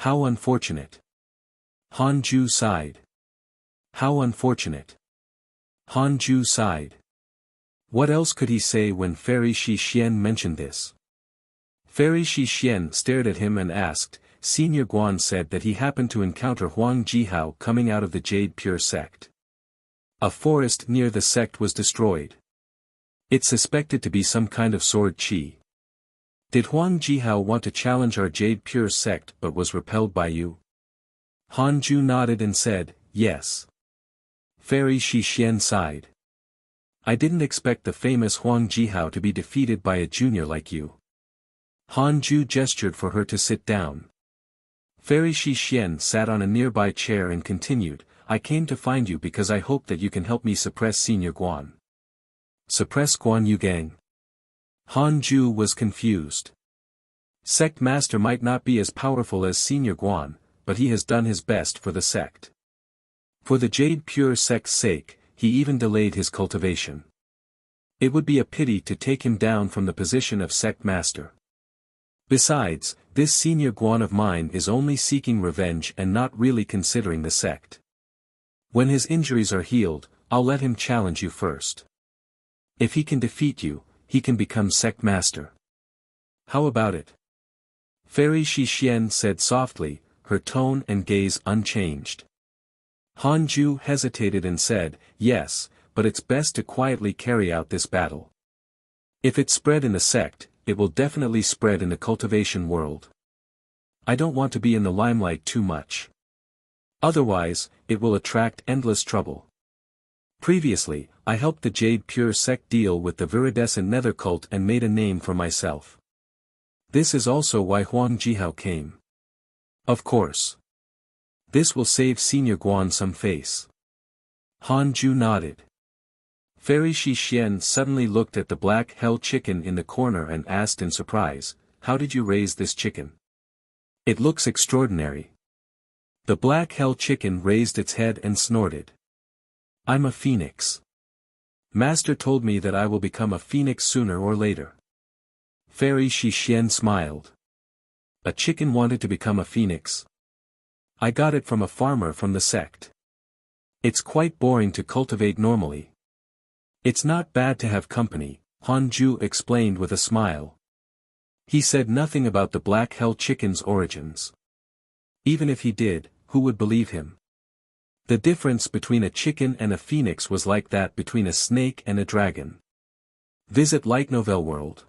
How unfortunate. Han Ju sighed. How unfortunate. Han Ju sighed. What else could he say when Fairy Shi Xian mentioned this? Fairy Shi Xian stared at him and asked, Senior Guan said that he happened to encounter Huang Jihao coming out of the Jade Pure sect. A forest near the sect was destroyed. It's suspected to be some kind of sword chi. Did Huang Jihao want to challenge our Jade Pure sect but was repelled by you? Han Ju nodded and said, yes. Fairy Shi Xian sighed. I didn't expect the famous Huang Jihao to be defeated by a junior like you. Han Ju gestured for her to sit down. Fairy Shi Xian sat on a nearby chair and continued, I came to find you because I hope that you can help me suppress Senior Guan. Suppress Guan Yugang? Han Ju was confused. Sect Master might not be as powerful as Senior Guan, but he has done his best for the sect. For the Jade Pure sect's sake, he even delayed his cultivation. It would be a pity to take him down from the position of sect master. Besides, this Senior Guan of mine is only seeking revenge and not really considering the sect. When his injuries are healed, I'll let him challenge you first. If he can defeat you, he can become sect master. How about it? Fairy Shi Xian said softly, her tone and gaze unchanged. Han Ju hesitated and said, yes, but it's best to quietly carry out this battle. If it's spread in the sect, it will definitely spread in the cultivation world. I don't want to be in the limelight too much. Otherwise, it will attract endless trouble. Previously, I helped the Jade Pure sect deal with the viridescent nether cult and made a name for myself. This is also why Huang Jihao came. Of course. This will save Senior Guan some face. Han Ju nodded. Fairy Shi Xian suddenly looked at the black hell chicken in the corner and asked in surprise, how did you raise this chicken? It looks extraordinary. The black hell chicken raised its head and snorted. I'm a phoenix. Master told me that I will become a phoenix sooner or later. Fairy Shi Xian smiled. A chicken wanted to become a phoenix. I got it from a farmer from the sect. It's quite boring to cultivate normally. It's not bad to have company, Han Ju explained with a smile. He said nothing about the black hell chicken's origins. Even if he did, who would believe him? The difference between a chicken and a phoenix was like that between a snake and a dragon. Visit Light Novel World.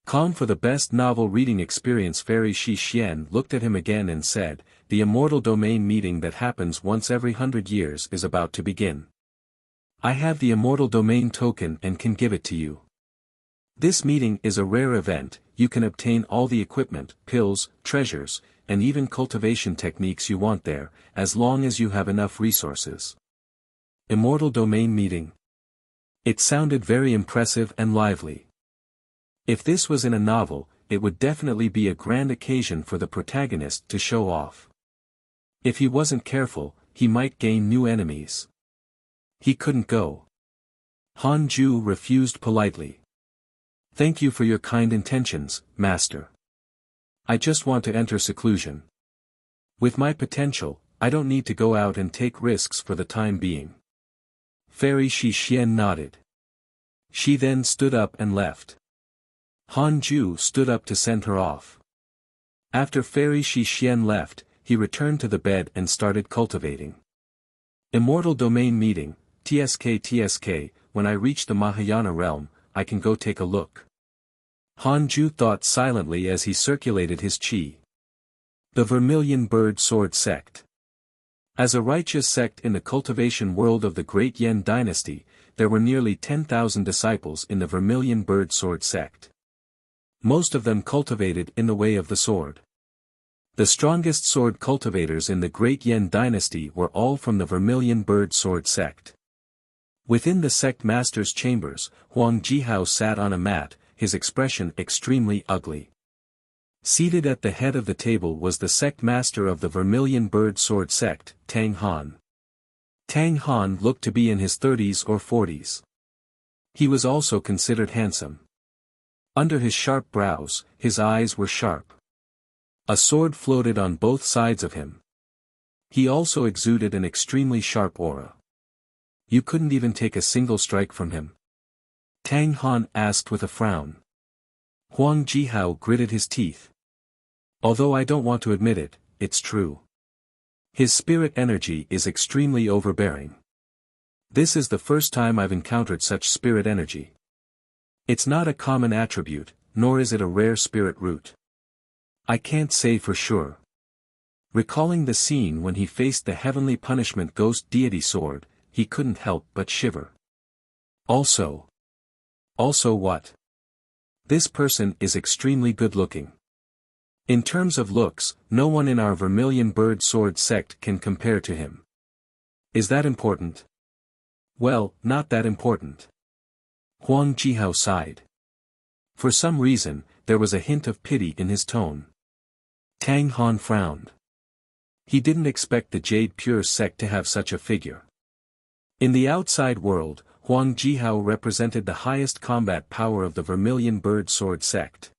Calm for the best novel reading experience. Fairy Shi Xian looked at him again and said, the immortal domain meeting that happens once every 100 years is about to begin. I have the immortal domain token and can give it to you. This meeting is a rare event, you can obtain all the equipment, pills, treasures, and even cultivation techniques you want there, as long as you have enough resources. Immortal domain meeting. It sounded very impressive and lively. If this was in a novel, it would definitely be a grand occasion for the protagonist to show off. If he wasn't careful, he might gain new enemies. He couldn't go. Han Ju refused politely. Thank you for your kind intentions, Master. I just want to enter seclusion. With my potential, I don't need to go out and take risks for the time being. Fairy Shi Xian nodded. She then stood up and left. Han Ju stood up to send her off. After Fairy Shi Xian left, he returned to the bed and started cultivating. Immortal Domain Meeting, TSK, when I reach the Mahayana realm, I can go take a look. Han Ju thought silently as he circulated his chi. The Vermilion Bird Sword Sect. As a righteous sect in the cultivation world of the Great Yen Dynasty, there were nearly 10,000 disciples in the Vermilion Bird Sword Sect. Most of them cultivated in the way of the sword. The strongest sword cultivators in the Great Yen Dynasty were all from the Vermilion Bird Sword Sect. Within the sect master's chambers, Huang Jihao sat on a mat, his expression extremely ugly. Seated at the head of the table was the sect master of the Vermilion Bird Sword Sect, Tang Han. Tang Han looked to be in his 30s or 40s. He was also considered handsome. Under his sharp brows, his eyes were sharp. A sword floated on both sides of him. He also exuded an extremely sharp aura. You couldn't even take a single strike from him? Tang Han asked with a frown. Huang Jihao gritted his teeth. Although I don't want to admit it, it's true. His spirit energy is extremely overbearing. This is the first time I've encountered such spirit energy. It's not a common attribute, nor is it a rare spirit root. I can't say for sure. Recalling the scene when he faced the heavenly punishment ghost deity sword, he couldn't help but shiver. Also what? This person is extremely good-looking. In terms of looks, no one in our Vermilion Bird Sword sect can compare to him. Is that important? Well, not that important. Huang Jihao sighed. For some reason, there was a hint of pity in his tone. Tang Han frowned. He didn't expect the Jade Pure sect to have such a figure. In the outside world, Huang Jihao represented the highest combat power of the Vermilion Bird Sword sect.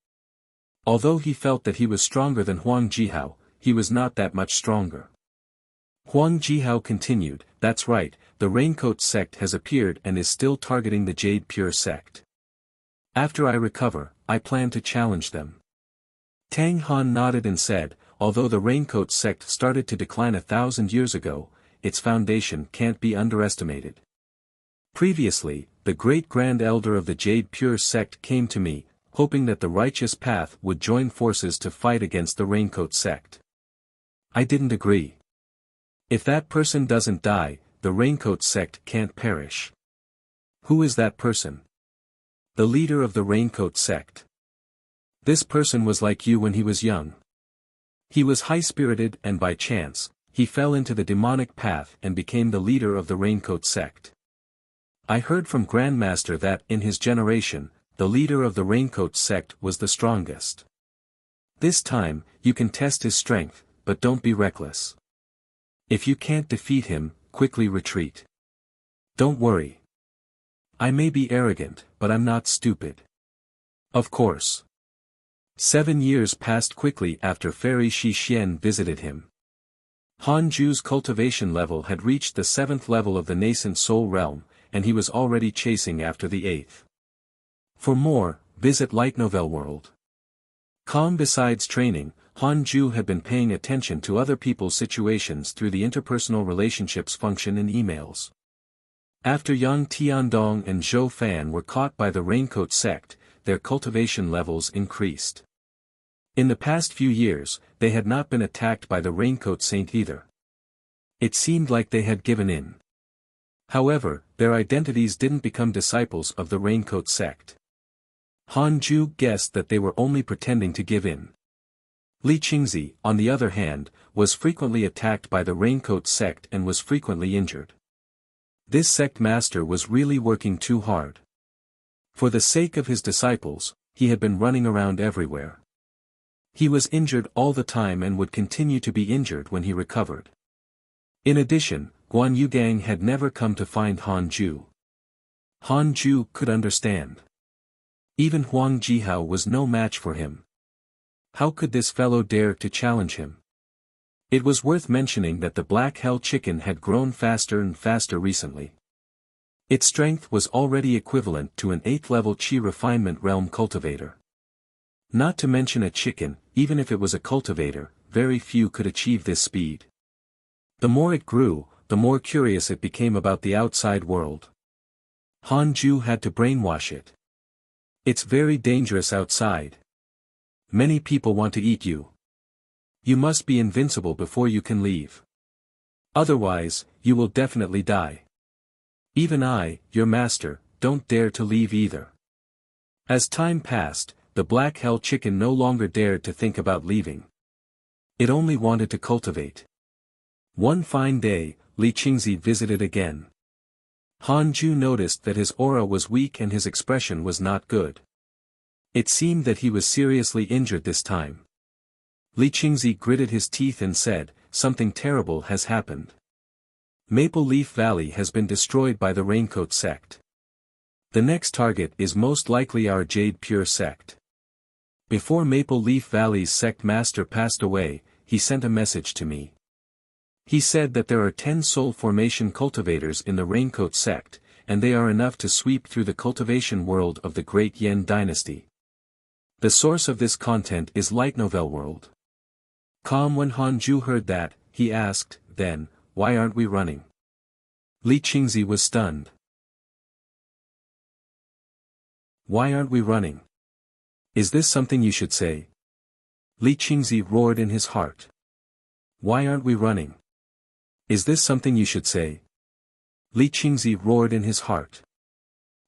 Although he felt that he was stronger than Huang Jihao, he was not that much stronger. Huang Jihao continued, that's right, the Raincoat sect has appeared and is still targeting the Jade Pure sect. After I recover, I plan to challenge them. Tang Han nodded and said, although the Raincoat sect started to decline 1,000 years ago, its foundation can't be underestimated. Previously, the great Grand Elder of the Jade Pure sect came to me, hoping that the righteous path would join forces to fight against the Raincoat sect. I didn't agree. If that person doesn't die, the Raincoat sect can't perish. Who is that person? The leader of the Raincoat sect. This person was like you when he was young. He was high-spirited and by chance, he fell into the demonic path and became the leader of the Raincoat sect. I heard from Grandmaster that, in his generation, the leader of the Raincoat sect was the strongest. This time, you can test his strength, but don't be reckless. If you can't defeat him, quickly retreat. Don't worry. I may be arrogant, but I'm not stupid. Of course. 7 years passed quickly after Fairy Shi Xian visited him. Han Ju's cultivation level had reached the 7th level of the nascent soul realm, and he was already chasing after the 8th. For more, visit Light Novel World. Besides training, Han Ju had been paying attention to other people's situations through the interpersonal relationships function in emails. After Yang Tiandong and Zhou Fan were caught by the Raincoat sect, their cultivation levels increased. In the past few years, they had not been attacked by the Raincoat Saint either. It seemed like they had given in. However, their identities didn't become disciples of the Raincoat sect. Han Ju guessed that they were only pretending to give in. Li Qingzi, on the other hand, was frequently attacked by the Raincoat sect and was frequently injured. This sect master was really working too hard. For the sake of his disciples, he had been running around everywhere. He was injured all the time and would continue to be injured when he recovered. In addition, Guan Yugang had never come to find Han Ju. Han Ju could understand. Even Huang Jihao was no match for him. How could this fellow dare to challenge him? It was worth mentioning that the Black Hell Chicken had grown faster and faster recently. Its strength was already equivalent to an 8th-level Qi Refinement Realm cultivator. Not to mention a chicken, even if it was a cultivator, very few could achieve this speed. The more it grew, the more curious it became about the outside world. Han Ju had to brainwash it. It's very dangerous outside. Many people want to eat you. You must be invincible before you can leave. Otherwise, you will definitely die. Even I, your master, don't dare to leave either. As time passed, the Black Hell Chicken no longer dared to think about leaving. It only wanted to cultivate. One fine day, Li Qingzi visited again. Han Ju noticed that his aura was weak and his expression was not good. It seemed that he was seriously injured this time. Li Qingzi gritted his teeth and said, something terrible has happened. Maple Leaf Valley has been destroyed by the Raincoat sect. The next target is most likely our Jade Pure sect. Before Maple Leaf Valley's sect master passed away, he sent a message to me. He said that there are 10 soul formation cultivators in the Raincoat sect, and they are enough to sweep through the cultivation world of the Great Yen dynasty. The source of this content is Light Novel World. When Hanju heard that, he asked, then, why aren't we running? Li Qingzi was stunned. Why aren't we running? Is this something you should say? Li Qingzi roared in his heart. Why aren't we running? Is this something you should say? Li Qingzi roared in his heart.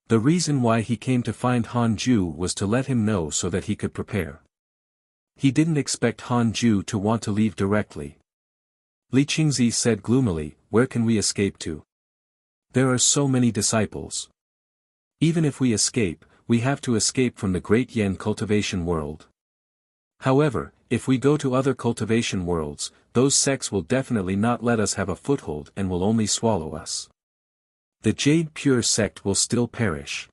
The reason why he came to find Hanju was to let him know so that he could prepare. He didn't expect Hanju to want to leave directly. Li Qingzi said gloomily, where can we escape to? There are so many disciples. Even if we escape, we have to escape from the Great Yen cultivation world. However, if we go to other cultivation worlds, those sects will definitely not let us have a foothold and will only swallow us. The Jade Pure sect will still perish.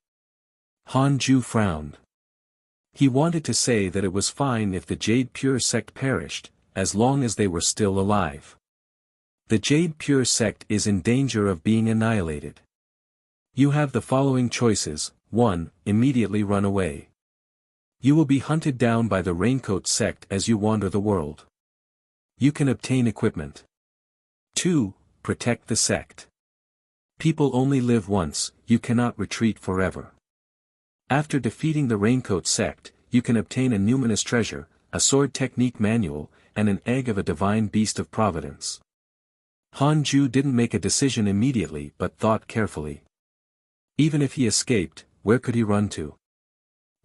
Hanju frowned. He wanted to say that it was fine if the Jade Pure sect perished, as long as they were still alive. The Jade Pure sect is in danger of being annihilated. You have the following choices. 1. Immediately run away. You will be hunted down by the Raincoat sect as you wander the world. You can obtain equipment. 2. Protect the sect. People only live once, you cannot retreat forever. After defeating the Raincoat sect, you can obtain a numinous treasure, a sword technique manual, and an egg of a divine beast of providence. Hanju didn't make a decision immediately but thought carefully. Even if he escaped, where could he run to?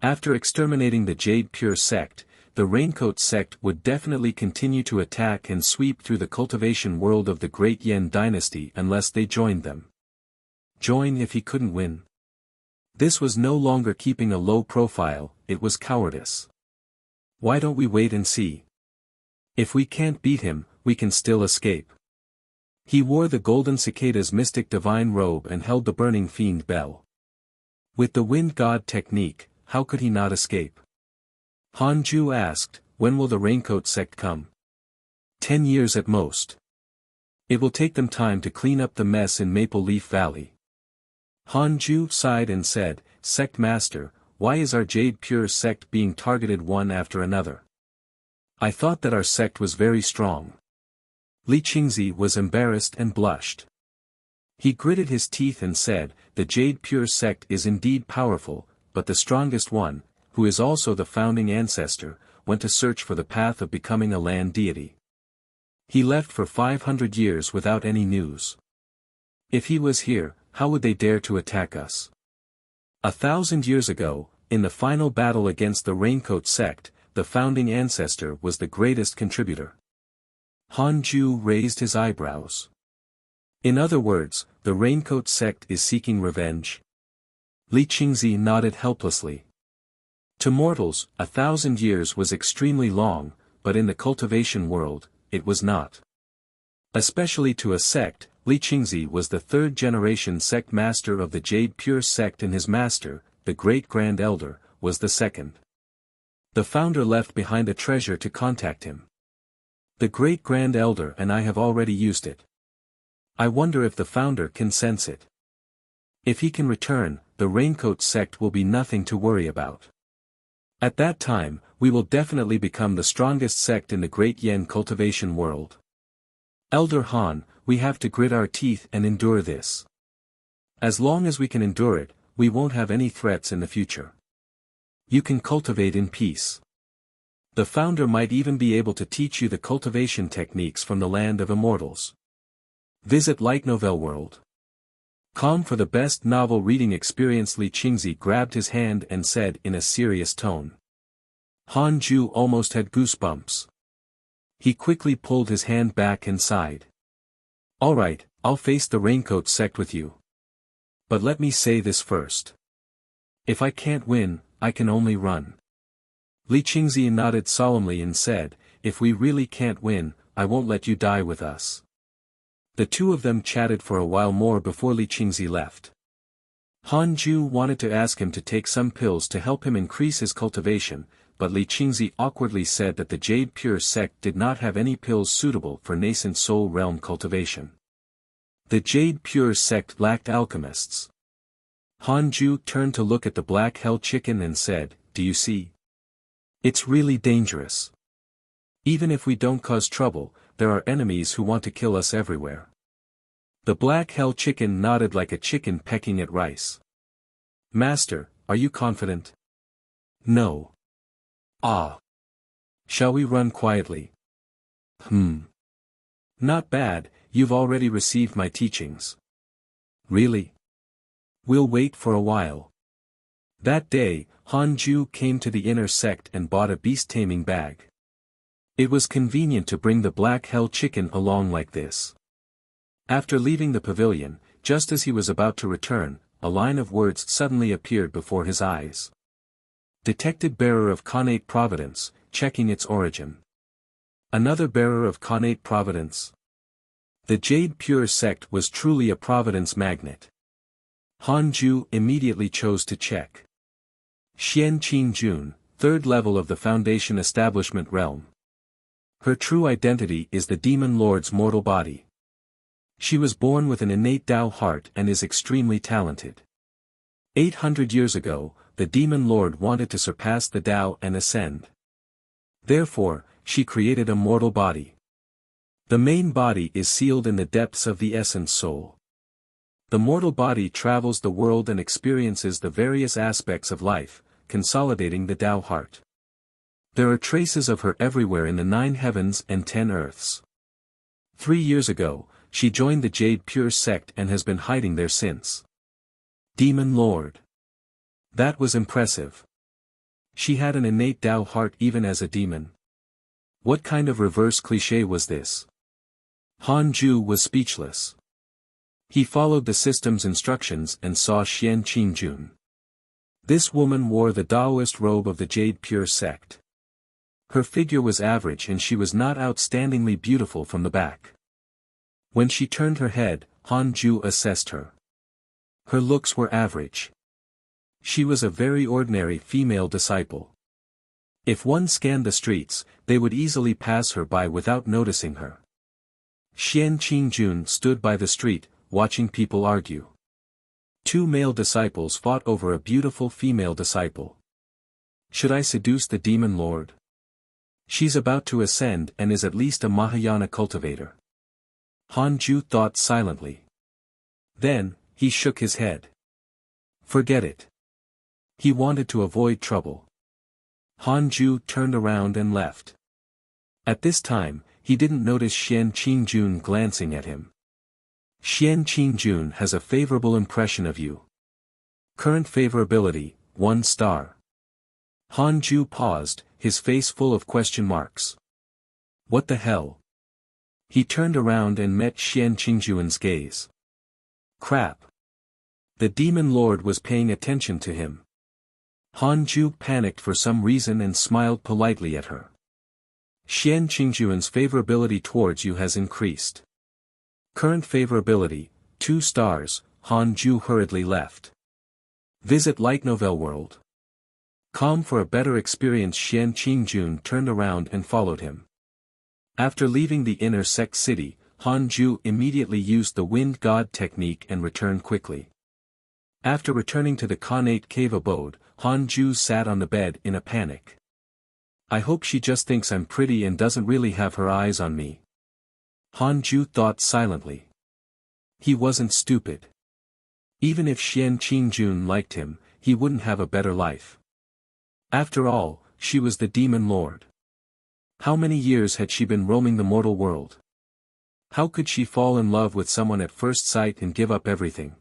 After exterminating the Jade Pure sect, the Raincoat sect would definitely continue to attack and sweep through the cultivation world of the Great Yen dynasty unless they joined them. Join if he couldn't win. This was no longer keeping a low profile, it was cowardice. Why don't we wait and see? If we can't beat him, we can still escape. He wore the golden cicada's mystic divine robe and held the burning fiend bell. With the wind god technique, how could he not escape? Hanju asked, when will the Raincoat sect come? 10 years at most. It will take them time to clean up the mess in Maple Leaf Valley. Hanju sighed and said, Sect Master, why is our Jade Pure sect being targeted one after another? I thought that our sect was very strong. Li Qingzi was embarrassed and blushed. He gritted his teeth and said, the Jade Pure sect is indeed powerful, but the strongest one, who is also the founding ancestor, went to search for the path of becoming a land deity. He left for 500 years without any news. If he was here, how would they dare to attack us? 1,000 years ago, in the final battle against the Raincoat sect, the founding ancestor was the greatest contributor. Hanju raised his eyebrows. In other words, the Raincoat sect is seeking revenge? Li Qingzi nodded helplessly. To mortals, 1,000 years was extremely long, but in the cultivation world, it was not. Especially to a sect, Li Qingzi was the third-generation sect master of the Jade Pure sect and his master, the Great-Grand Elder, was the second. The founder left behind a treasure to contact him. The Great-Grand Elder and I have already used it. I wonder if the founder can sense it. If he can return, the Raincoat sect will be nothing to worry about. At that time, we will definitely become the strongest sect in the Great Yen cultivation world. Elder Han, we have to grit our teeth and endure this. As long as we can endure it, we won't have any threats in the future. You can cultivate in peace. The founder might even be able to teach you the cultivation techniques from the land of immortals. Visit Light Novel World. For the best novel reading experience. Li Qingzi grabbed his hand and said in a serious tone. Hanju almost had goosebumps. He quickly pulled his hand back and sighed. Alright, I'll face the Raincoat sect with you. But let me say this first. If I can't win, I can only run. Li Qingzi nodded solemnly and said, if we really can't win, I won't let you die with us. The two of them chatted for a while more before Li Qingzi left. Han Ju wanted to ask him to take some pills to help him increase his cultivation, but Li Qingzi awkwardly said that the Jade Pure sect did not have any pills suitable for nascent soul realm cultivation. The Jade Pure sect lacked alchemists. Han Ju turned to look at the black hell chicken and said, "Do you see? It's really dangerous. Even if we don't cause trouble, there are enemies who want to kill us everywhere." The black hell chicken nodded like a chicken pecking at rice. "Master, are you confident?" "No." "Ah. Shall we run quietly?" "Not bad, you've already received my teachings." "Really?" "We'll wait for a while." That day, Han Ju came to the inner sect and bought a beast-taming bag. It was convenient to bring the black hell chicken along like this. After leaving the pavilion, just as he was about to return, a line of words suddenly appeared before his eyes. Detected bearer of Connate Providence, checking its origin. Another bearer of Connate Providence. The Jade Pure sect was truly a Providence magnet. Han Ju immediately chose to check. Xian Qing Jun, third level of the Foundation Establishment realm. Her true identity is the Demon Lord's mortal body. She was born with an innate Tao heart and is extremely talented. 800 years ago, the Demon Lord wanted to surpass the Tao and ascend. Therefore, she created a mortal body. The main body is sealed in the depths of the essence soul. The mortal body travels the world and experiences the various aspects of life, consolidating the Tao heart. There are traces of her everywhere in the 9 heavens and 10 earths. 3 years ago, she joined the Jade Pure sect and has been hiding there since. Demon Lord. That was impressive. She had an innate Tao heart even as a demon. What kind of reverse cliché was this? Han Ju was speechless. He followed the system's instructions and saw Xian Qing Jun. This woman wore the Taoist robe of the Jade Pure sect. Her figure was average and she was not outstandingly beautiful from the back. When she turned her head, Han Ju assessed her. Her looks were average. She was a very ordinary female disciple. If one scanned the streets, they would easily pass her by without noticing her. Xian Qing Jun stood by the street, watching people argue. 2 male disciples fought over a beautiful female disciple. Should I seduce the Demon Lord? She's about to ascend and is at least a Mahayana cultivator. Han Ju thought silently. Then, he shook his head. Forget it. He wanted to avoid trouble. Han Ju turned around and left. At this time, he didn't notice Xian Qing Jun glancing at him. Xian Qing Jun has a favorable impression of you. Current favorability, 1 star. Han Ju paused, his face full of question marks. What the hell? He turned around and met Xian Qingjun's gaze. Crap. The Demon Lord was paying attention to him. Han Ju panicked for some reason and smiled politely at her. Xian Qingjun's favorability towards you has increased. Current favorability, 2 stars, Han Ju hurriedly left. Visit Light Novel World. Calm for a better experience. Xian Qingjun turned around and followed him. After leaving the inner sect city, Han Ju immediately used the Wind God technique and returned quickly. After returning to the Connate cave abode, Han Ju sat on the bed in a panic. I hope she just thinks I'm pretty and doesn't really have her eyes on me. Han Ju thought silently. He wasn't stupid. Even if Xian Qingjun liked him, he wouldn't have a better life. After all, she was the Demon Lord. How many years had she been roaming the mortal world? How could she fall in love with someone at first sight and give up everything?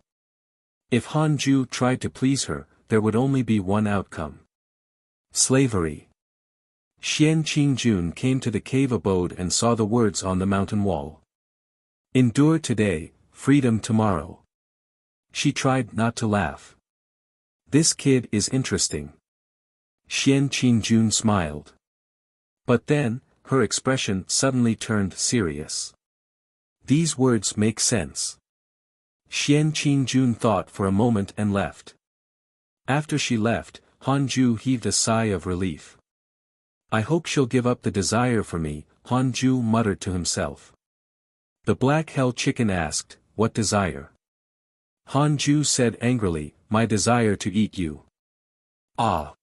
If Han Ju tried to please her, there would only be one outcome. Slavery. Xian Qingjun came to the cave abode and saw the words on the mountain wall. Endure today, freedom tomorrow. She tried not to laugh. This kid is interesting. Xian Qingjun smiled. But then, her expression suddenly turned serious. These words make sense. Xian Qingjun thought for a moment and left. After she left, Hanju heaved a sigh of relief. I hope she'll give up the desire for me, Hanju muttered to himself. The black hell chicken asked, what desire? Hanju said angrily, my desire to eat you. Ah!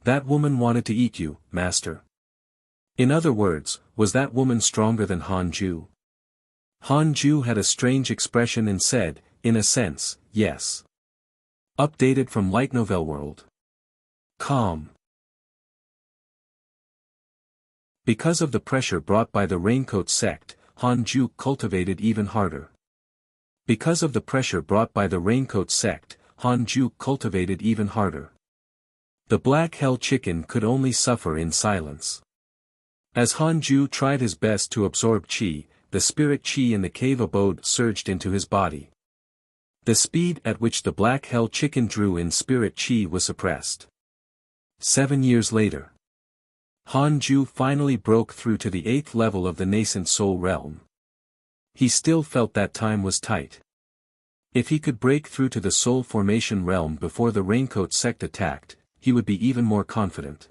That woman wanted to eat you, master. In other words, was that woman stronger than Hanju? Hanju had a strange expression and said, in a sense, yes. Updated from Light Novel World. Calm. Because of the pressure brought by the Raincoat sect, Hanju cultivated even harder. Because of the pressure brought by the Raincoat sect, Hanju cultivated even harder. The black hell chicken could only suffer in silence. As Hanju tried his best to absorb qi, the spirit qi in the cave abode surged into his body. The speed at which the black hell chicken drew in spirit qi was suppressed. 7 years later, Hanju finally broke through to the 8th level of the nascent soul realm. He still felt that time was tight. If he could break through to the soul formation realm before the Raincoat sect attacked, he would be even more confident.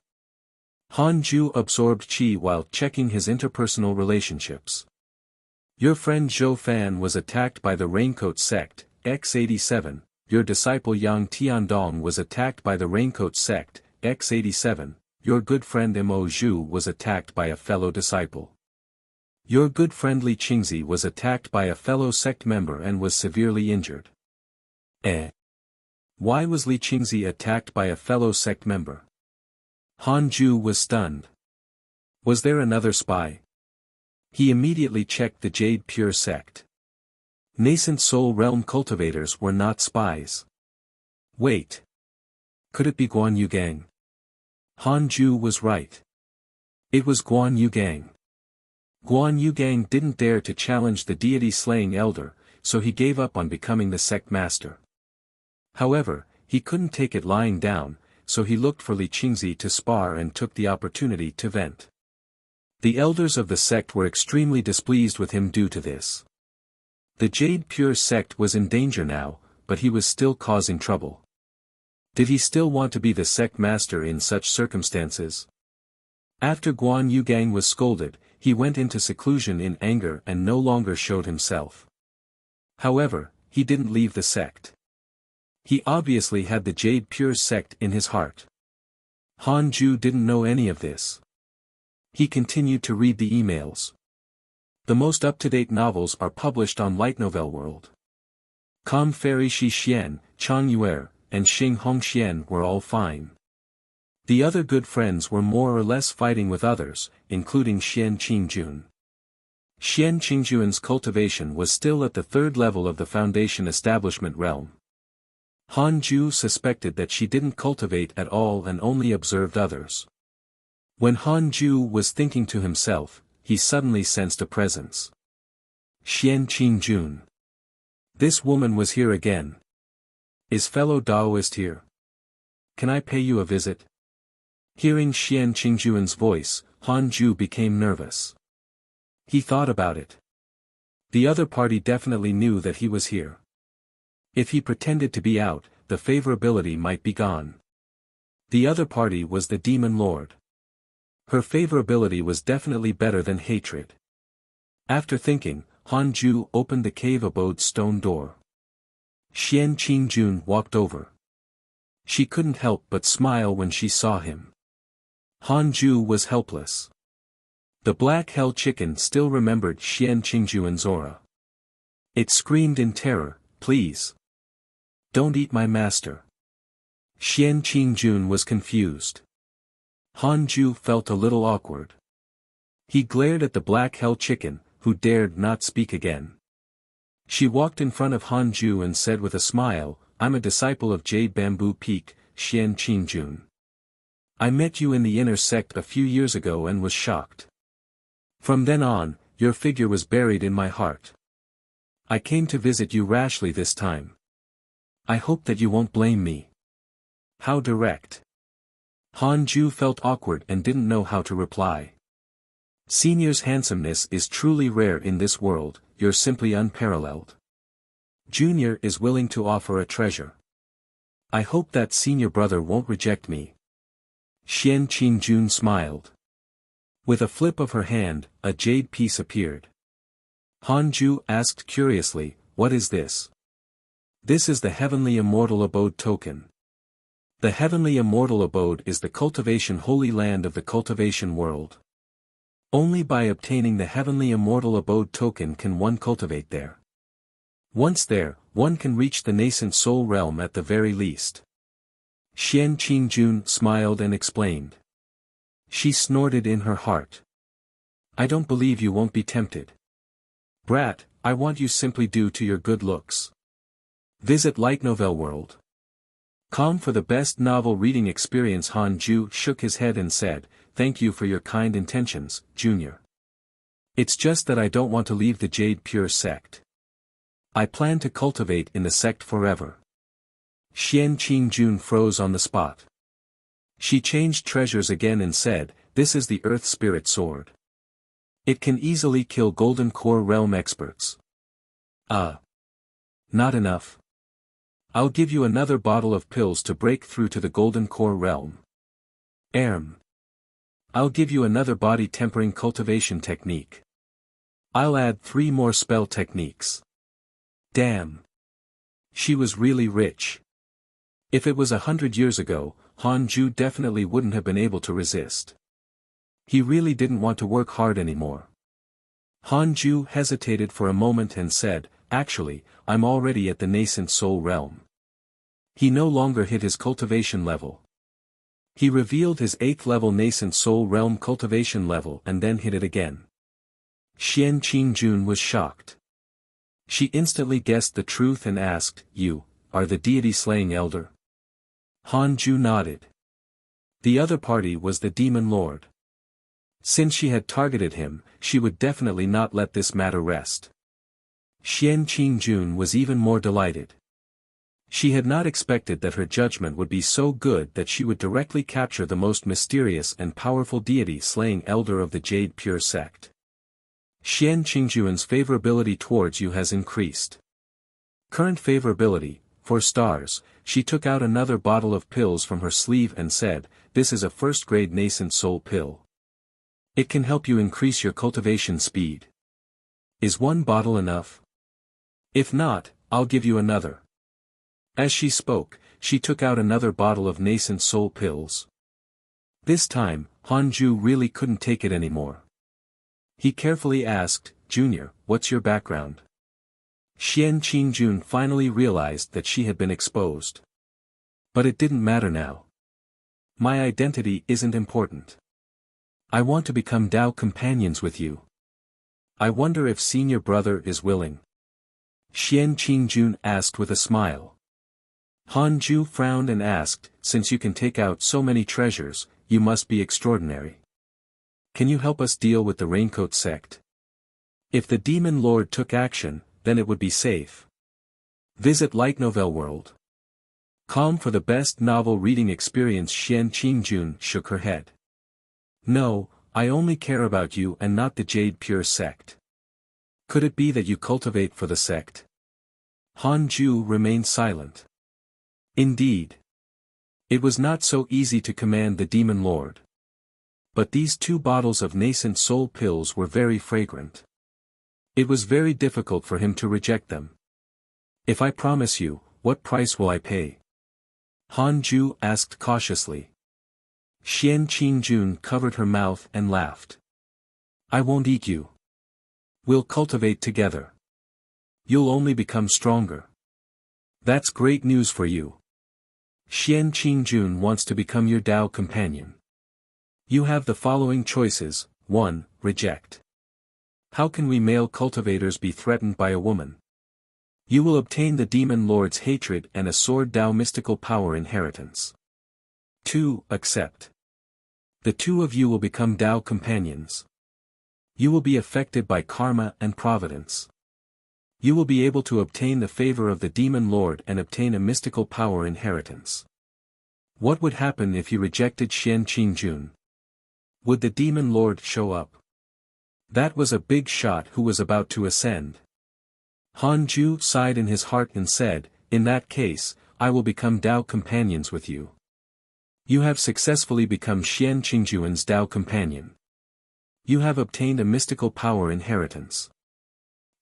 Hanju absorbed qi while checking his interpersonal relationships. Your friend Zhou Fan was attacked by the Raincoat sect, X87, your disciple Yang Tiandong was attacked by the Raincoat sect, X87, your good friend Mo Zhu was attacked by a fellow disciple. Your good friend Li Qingzi was attacked by a fellow sect member and was severely injured. Why was Li Qingzi attacked by a fellow sect member? Hanju was stunned. Was there another spy? He immediately checked the Jade Pure sect. Nascent soul realm cultivators were not spies. Wait. Could it be Guan Yugang? Hanju was right. It was Guan Yugang. Guan Yugang didn't dare to challenge the deity-slaying elder, so he gave up on becoming the sect master. However, he couldn't take it lying down, so he looked for Li Qingzi to spar and took the opportunity to vent. The elders of the sect were extremely displeased with him due to this. The Jade Pure sect was in danger now, but he was still causing trouble. Did he still want to be the sect master in such circumstances? After Guan Yugang was scolded, he went into seclusion in anger and no longer showed himself. However, he didn't leave the sect. He obviously had the Jade Pure sect in his heart. Hanju didn't know any of this. He continued to read the emails. The most up-to-date novels are published on Light Novel World. Kong Fairy Shi Xian, Chang Yuer, and Xing Hongxian were all fine. The other good friends were more or less fighting with others, including Xian Qingjun. Xian Qingjun's cultivation was still at the 3rd level of the Foundation Establishment realm. Hanju suspected that she didn't cultivate at all and only observed others. When Hanju was thinking to himself, he suddenly sensed a presence. Xian Qingjun. This woman was here again. Is fellow Taoist here? Can I pay you a visit? Hearing Xian Qingjun's voice, Hanju became nervous. He thought about it. The other party definitely knew that he was here. If he pretended to be out, the favorability might be gone. The other party was the Demon Lord. Her favorability was definitely better than hatred. After thinking, Hanju opened the cave abode's stone door. Xian Qingjun walked over. She couldn't help but smile when she saw him. Hanju was helpless. The black hell chicken still remembered Xian Qingjun's aura. It screamed in terror, please. Don't eat my master. Xian Qingjun was confused. Hanju felt a little awkward. He glared at the black hell chicken, who dared not speak again. She walked in front of Hanju and said with a smile, I'm a disciple of Jade Bamboo Peak, Xian Qingjun. I met you in the inner sect a few years ago and was shocked. From then on, your figure was buried in my heart. I came to visit you rashly this time. I hope that you won't blame me. How direct. Hanju felt awkward and didn't know how to reply. Senior's handsomeness is truly rare in this world, you're simply unparalleled. Junior is willing to offer a treasure. I hope that senior brother won't reject me. Xian Qingjun smiled. With a flip of her hand, a jade piece appeared. Hanju asked curiously, what is this? This is the Heavenly Immortal Abode token. The Heavenly Immortal Abode is the cultivation holy land of the cultivation world. Only by obtaining the Heavenly Immortal Abode token can one cultivate there. Once there, one can reach the nascent soul realm at the very least. Xian Qingjun smiled and explained. She snorted in her heart. I don't believe you won't be tempted. Brat, I want you simply due to your good looks. Visit Light Novel World. Com for the best novel reading experience. Hanju shook his head and said, thank you for your kind intentions, Junior. It's just that I don't want to leave the Jade Pure sect. I plan to cultivate in the sect forever. Xian Qingjun froze on the spot. She changed treasures again and said, this is the Earth Spirit Sword. It can easily kill Golden Core Realm experts. Not enough. I'll give you another bottle of pills to break through to the Golden Core Realm. I'll give you another body tempering cultivation technique. I'll add 3 more spell techniques. Damn. She was really rich. If it was 100 years ago, Hanju definitely wouldn't have been able to resist. He really didn't want to work hard anymore. Hanju hesitated for a moment and said, actually, I'm already at the nascent soul realm. He no longer hit his cultivation level. He revealed his 8th level nascent soul realm cultivation level and then hit it again. Xian Qingjun was shocked. She instantly guessed the truth and asked, you are the deity-slaying elder? Hanju nodded. The other party was the demon lord. Since she had targeted him, she would definitely not let this matter rest. Xian Qingjun was even more delighted. She had not expected that her judgment would be so good that she would directly capture the most mysterious and powerful deity-slaying elder of the Jade Pure sect. Xian Qingjun's favorability towards you has increased. Current favorability, 4 stars. She took out another bottle of pills from her sleeve and said, this is a first-grade nascent soul pill. It can help you increase your cultivation speed. Is 1 bottle enough? If not, I'll give you another. As she spoke, she took out another bottle of nascent soul pills. This time, Hanju really couldn't take it anymore. He carefully asked, Junior, what's your background? Xian Qingjun finally realized that she had been exposed. But it didn't matter now. My identity isn't important. I want to become Dao companions with you. I wonder if senior brother is willing. Xian Qingjun asked with a smile. Hanju frowned and asked, since you can take out so many treasures, you must be extraordinary. Can you help us deal with the Raincoat sect? If the demon lord took action, then it would be safe. Visit Light Novel World. Com for the best novel reading experience. Xian Qingjun shook her head. No, I only care about you and not the Jade Pure sect. Could it be that you cultivate for the sect? Hanju remained silent. Indeed. It was not so easy to command the demon lord. But these 2 bottles of nascent soul pills were very fragrant. It was very difficult for him to reject them. If I promise you, what price will I pay? Hanju asked cautiously. Xian Qingjun covered her mouth and laughed. I won't eat you. We'll cultivate together. You'll only become stronger. That's great news for you. Xian Qingjun wants to become your Dao companion. You have the following choices. 1. Reject. How can we male cultivators be threatened by a woman? You will obtain the demon lord's hatred and a sword Dao mystical power inheritance. 2. Accept. The 2 of you will become Dao companions. You will be affected by karma and providence. You will be able to obtain the favor of the demon lord and obtain a mystical power inheritance. What would happen if you rejected Xian Qingjun? Would the demon lord show up? That was a big shot who was about to ascend. Han Ju sighed in his heart and said, "In that case, I will become Dao companions with you." You have successfully become Xian Qingjuan's Dao companion. You have obtained a mystical power inheritance.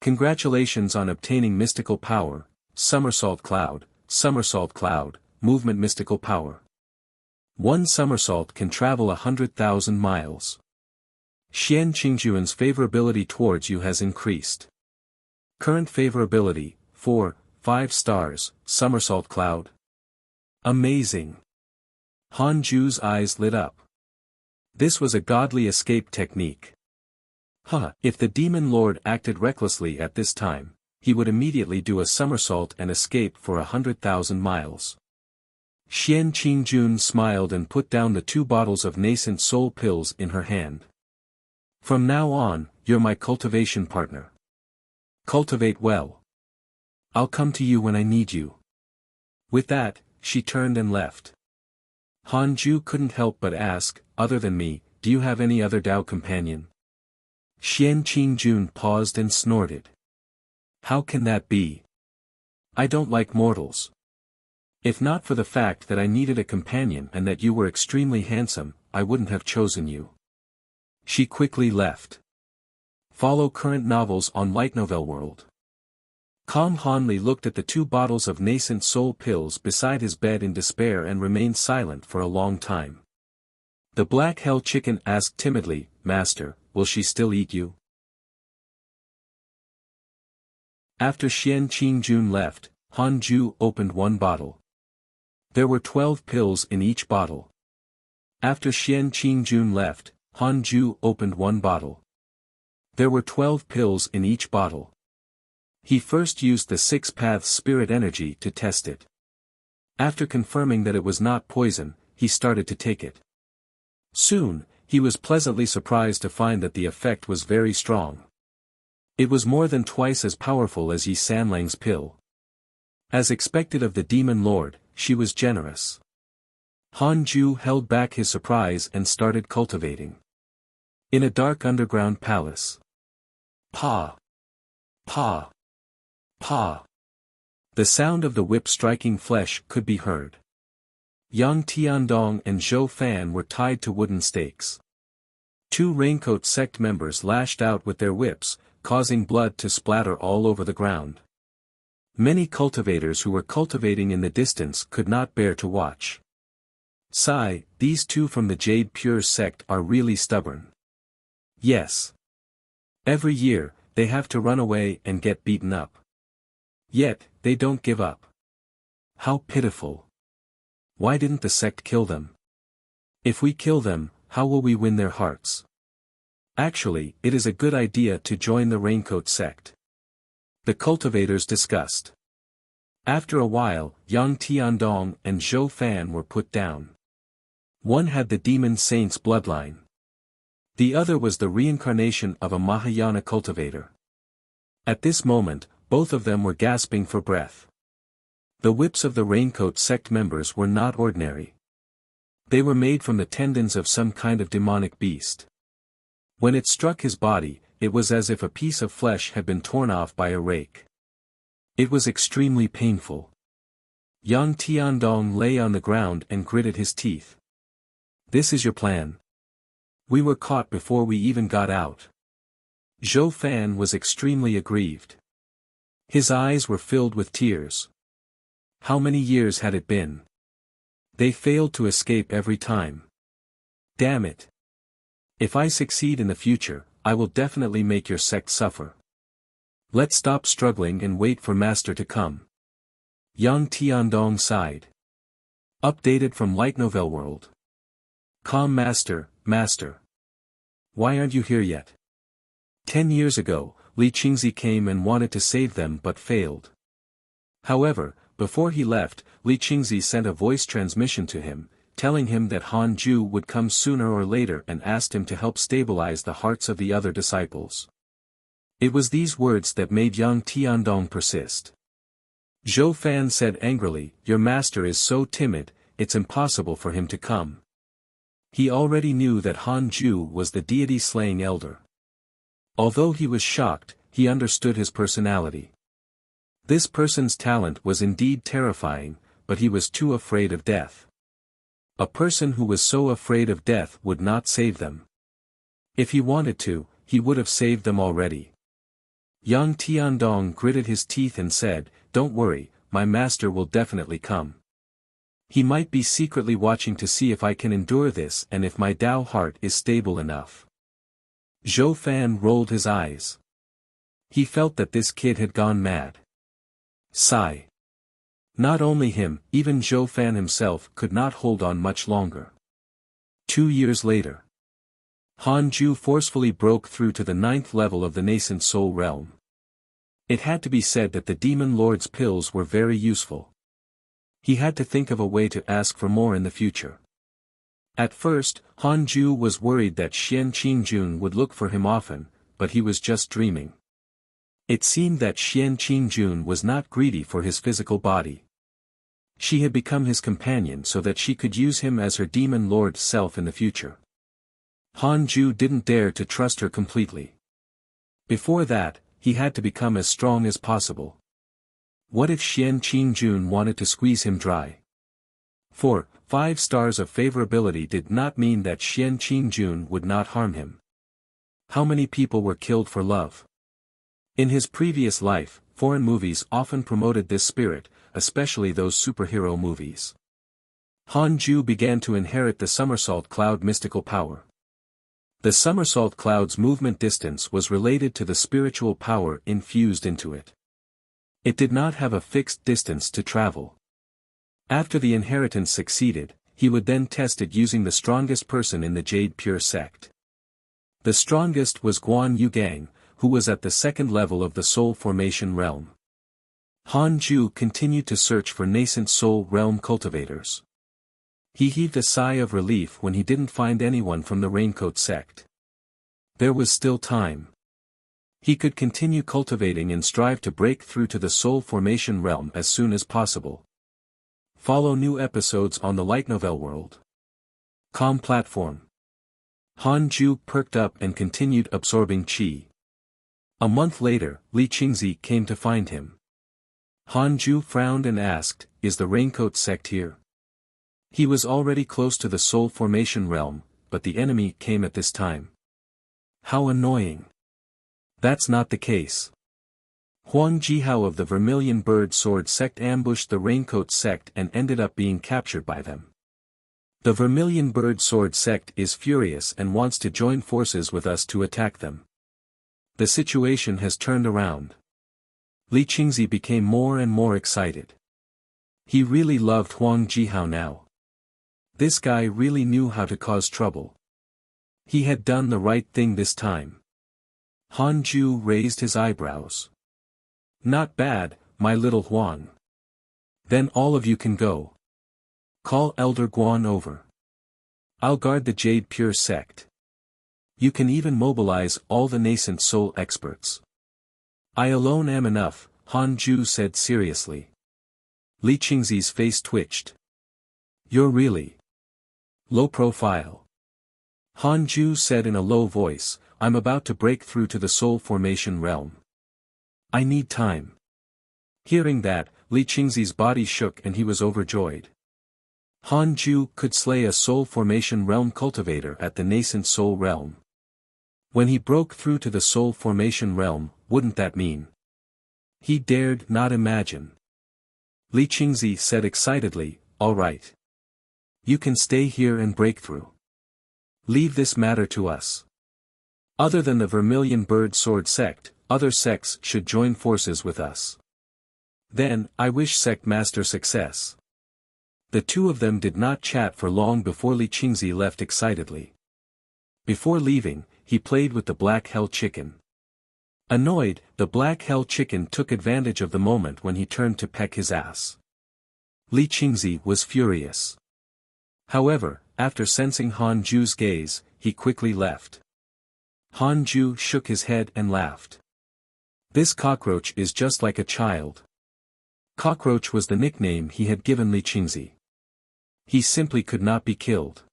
Congratulations on obtaining mystical power, somersault cloud, movement mystical power. One somersault can travel 100,000 miles. Xian Qingjuan's favorability towards you has increased. Current favorability, 5 stars, somersault cloud. Amazing. Han Ju's eyes lit up. This was a godly escape technique. If the demon lord acted recklessly at this time, he would immediately do a somersault and escape for 100,000 miles. Xian Qingjun smiled and put down the 2 bottles of nascent soul pills in her hand. From now on, you're my cultivation partner. Cultivate well. I'll come to you when I need you. With that, she turned and left. Han Ju couldn't help but ask, other than me, do you have any other Dao companion? Xian Qingjun paused and snorted. How can that be? I don't like mortals. If not for the fact that I needed a companion and that you were extremely handsome, I wouldn't have chosen you. She quickly left. Follow current novels on Light Novel World. Calm Hanli looked at the 2 bottles of nascent soul pills beside his bed in despair and remained silent for a long time. The black hell chicken asked timidly, "Master, will she still eat you?" After Xian Qingjun left, Han Ju opened 1 bottle. There were 12 pills in each bottle. After Xian Qingjun left, Han Ju opened 1 bottle. There were 12 pills in each bottle. He first used the 6 paths spirit energy to test it. After confirming that it was not poison, he started to take it. Soon, he was pleasantly surprised to find that the effect was very strong. It was more than twice as powerful as Yi Sanlang's pill. As expected of the demon lord, she was generous. Han Ju held back his surprise and started cultivating. In a dark underground palace. Pa! Pa! Pa! The sound of the whip striking flesh could be heard. Yang Tiandong and Zhou Fan were tied to wooden stakes. 2 raincoat sect members lashed out with their whips, causing blood to splatter all over the ground. Many cultivators who were cultivating in the distance could not bear to watch. Sigh, these 2 from the Jade Pure sect are really stubborn. Yes. Every year, they have to run away and get beaten up. Yet, they don't give up. How pitiful. Why didn't the sect kill them? If we kill them, how will we win their hearts? Actually, it is a good idea to join the Raincoat sect. The cultivators discussed. After a while, Yang Tiandong and Zhou Fan were put down. One had the demon saint's bloodline. The other was the reincarnation of a Mahayana cultivator. At this moment, both of them were gasping for breath. The whips of the Raincoat sect members were not ordinary. They were made from the tendons of some kind of demonic beast. When it struck his body, it was as if a piece of flesh had been torn off by a rake. It was extremely painful. Yang Tiandong lay on the ground and gritted his teeth. This is your plan. We were caught before we even got out. Zhou Fan was extremely aggrieved. His eyes were filled with tears. How many years had it been? They failed to escape every time. Damn it. If I succeed in the future, I will definitely make your sect suffer. Let's stop struggling and wait for Master to come. Yang Tiandong sighed. Updated from Light Novel World. Calm Master, Master. Why aren't you here yet? 10 years ago, Li Qingzi came and wanted to save them but failed. However, before he left, Li Qingzi sent a voice transmission to him, telling him that Han Ju would come sooner or later and asked him to help stabilize the hearts of the other disciples. It was these words that made Yang Tiandong persist. Zhou Fan said angrily, "Your master is so timid, it's impossible for him to come." He already knew that Han Ju was the deity-slaying elder. Although he was shocked, he understood his personality. This person's talent was indeed terrifying, but he was too afraid of death. A person who was so afraid of death would not save them. If he wanted to, he would have saved them already. Yang Tiandong gritted his teeth and said, "Don't worry, my master will definitely come. He might be secretly watching to see if I can endure this and if my Tao heart is stable enough." Zhou Fan rolled his eyes. He felt that this kid had gone mad. Sigh. Not only him, even Zhou Fan himself could not hold on much longer. 2 years later. Han Ju forcefully broke through to the 9th level of the nascent soul realm. It had to be said that the Demon Lord's pills were very useful. He had to think of a way to ask for more in the future. At first, Han Ju was worried that Xian Qingjun would look for him often, but he was just dreaming. It seemed that Xian Qingjun was not greedy for his physical body. She had become his companion so that she could use him as her Demon Lord self in the future. Han Ju didn't dare to trust her completely. Before that, he had to become as strong as possible. What if Xian Qingjun wanted to squeeze him dry? 5 stars of favorability did not mean that Xian Qingjun would not harm him. How many people were killed for love? In his previous life, foreign movies often promoted this spirit, especially those superhero movies. Han Ju began to inherit the somersault cloud mystical power. The somersault cloud's movement distance was related to the spiritual power infused into it. It did not have a fixed distance to travel. After the inheritance succeeded, he would then test it using the strongest person in the Jade Pure sect. The strongest was Guan Yugang, who was at the 2nd level of the soul formation realm. Han Ju continued to search for nascent soul realm cultivators. He heaved a sigh of relief when he didn't find anyone from the Raincoat sect. There was still time. He could continue cultivating and strive to break through to the soul formation realm as soon as possible. Follow new episodes on the light novel world. Com platform. Han Ju perked up and continued absorbing qi. A month later, Li Qingzi came to find him. Han Ju frowned and asked, "Is the Raincoat sect here?" He was already close to the soul formation realm, but the enemy came at this time. How annoying. That's not the case. Huang Jihao of the Vermilion Bird Sword sect ambushed the Raincoat sect and ended up being captured by them. The Vermilion Bird Sword sect is furious and wants to join forces with us to attack them. The situation has turned around. Li Qingzi became more and more excited. He really loved Huang Jihao now. This guy really knew how to cause trouble. He had done the right thing this time. Han Ju raised his eyebrows. "Not bad, my little Huang. Then all of you can go. Call Elder Guan over. I'll guard the Jade Pure sect. You can even mobilize all the nascent soul experts." "I alone am enough," Han Ju said seriously. Li Qingzi's face twitched. "You're really low profile." Han Ju said in a low voice, "I'm about to break through to the soul formation realm. I need time." Hearing that, Li Qingzi's body shook and he was overjoyed. Han Ju could slay a soul formation realm cultivator at the nascent soul realm. When he broke through to the soul formation realm, wouldn't that mean? He dared not imagine. Li Qingzi said excitedly, "All right. You can stay here and break through. Leave this matter to us. Other than the Vermilion Bird Sword sect, other sects should join forces with us. Then, I wish sect master success." The two of them did not chat for long before Li Qingzi left excitedly. Before leaving, he played with the Black Hell Chicken. Annoyed, the Black Hell Chicken took advantage of the moment when he turned to peck his ass. Li Qingzi was furious. However, after sensing Han Ju's gaze, he quickly left. Han Ju shook his head and laughed. "This cockroach is just like a child." Cockroach was the nickname he had given Li Qingzi. He simply could not be killed.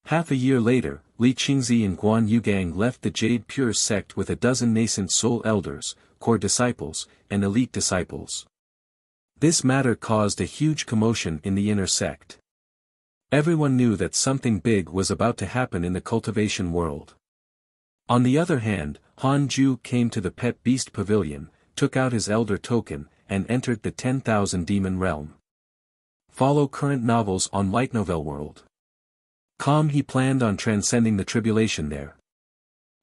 Half a year later, Li Qingzi and Guan Yugang left the Jade Pure sect with a dozen nascent soul elders, core disciples, and elite disciples. This matter caused a huge commotion in the inner sect. Everyone knew that something big was about to happen in the cultivation world. On the other hand, Han Ju came to the pet beast pavilion, took out his elder token, and entered the 10,000 demon realm. Follow current novels on Light Novel World. He planned on transcending the tribulation there.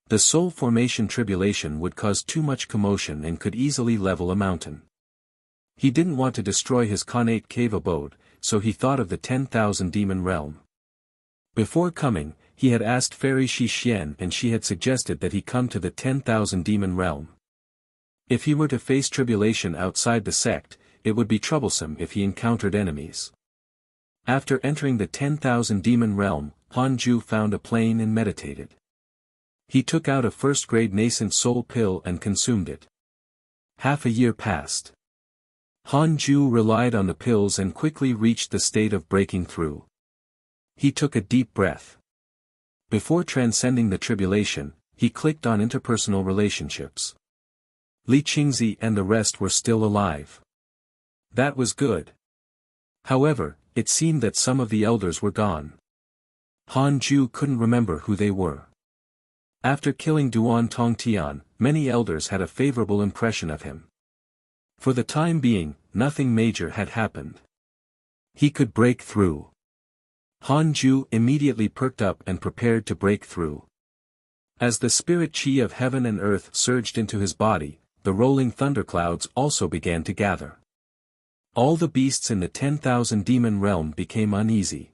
The soul formation tribulation would cause too much commotion and could easily level a mountain. He didn't want to destroy his Khanate cave abode, so he thought of the 10,000 demon realm. Before coming, he had asked Fairy Shi Xian and she had suggested that he come to the 10,000 demon realm. If he were to face tribulation outside the sect, it would be troublesome if he encountered enemies. After entering the 10,000 demon realm, Han Ju found a plain and meditated. He took out a first-grade nascent soul pill and consumed it. Half a year passed. Han Ju relied on the pills and quickly reached the state of breaking through. He took a deep breath. Before transcending the tribulation, he clicked on interpersonal relationships. Li Qingzi and the rest were still alive. That was good. However, it seemed that some of the elders were gone. Han Ju couldn't remember who they were. After killing Duan Tongtian, many elders had a favorable impression of him. For the time being, nothing major had happened. He could break through. Han Ju immediately perked up and prepared to break through. As the spirit qi of heaven and earth surged into his body, the rolling thunderclouds also began to gather. All the beasts in the 10,000 demon realm became uneasy.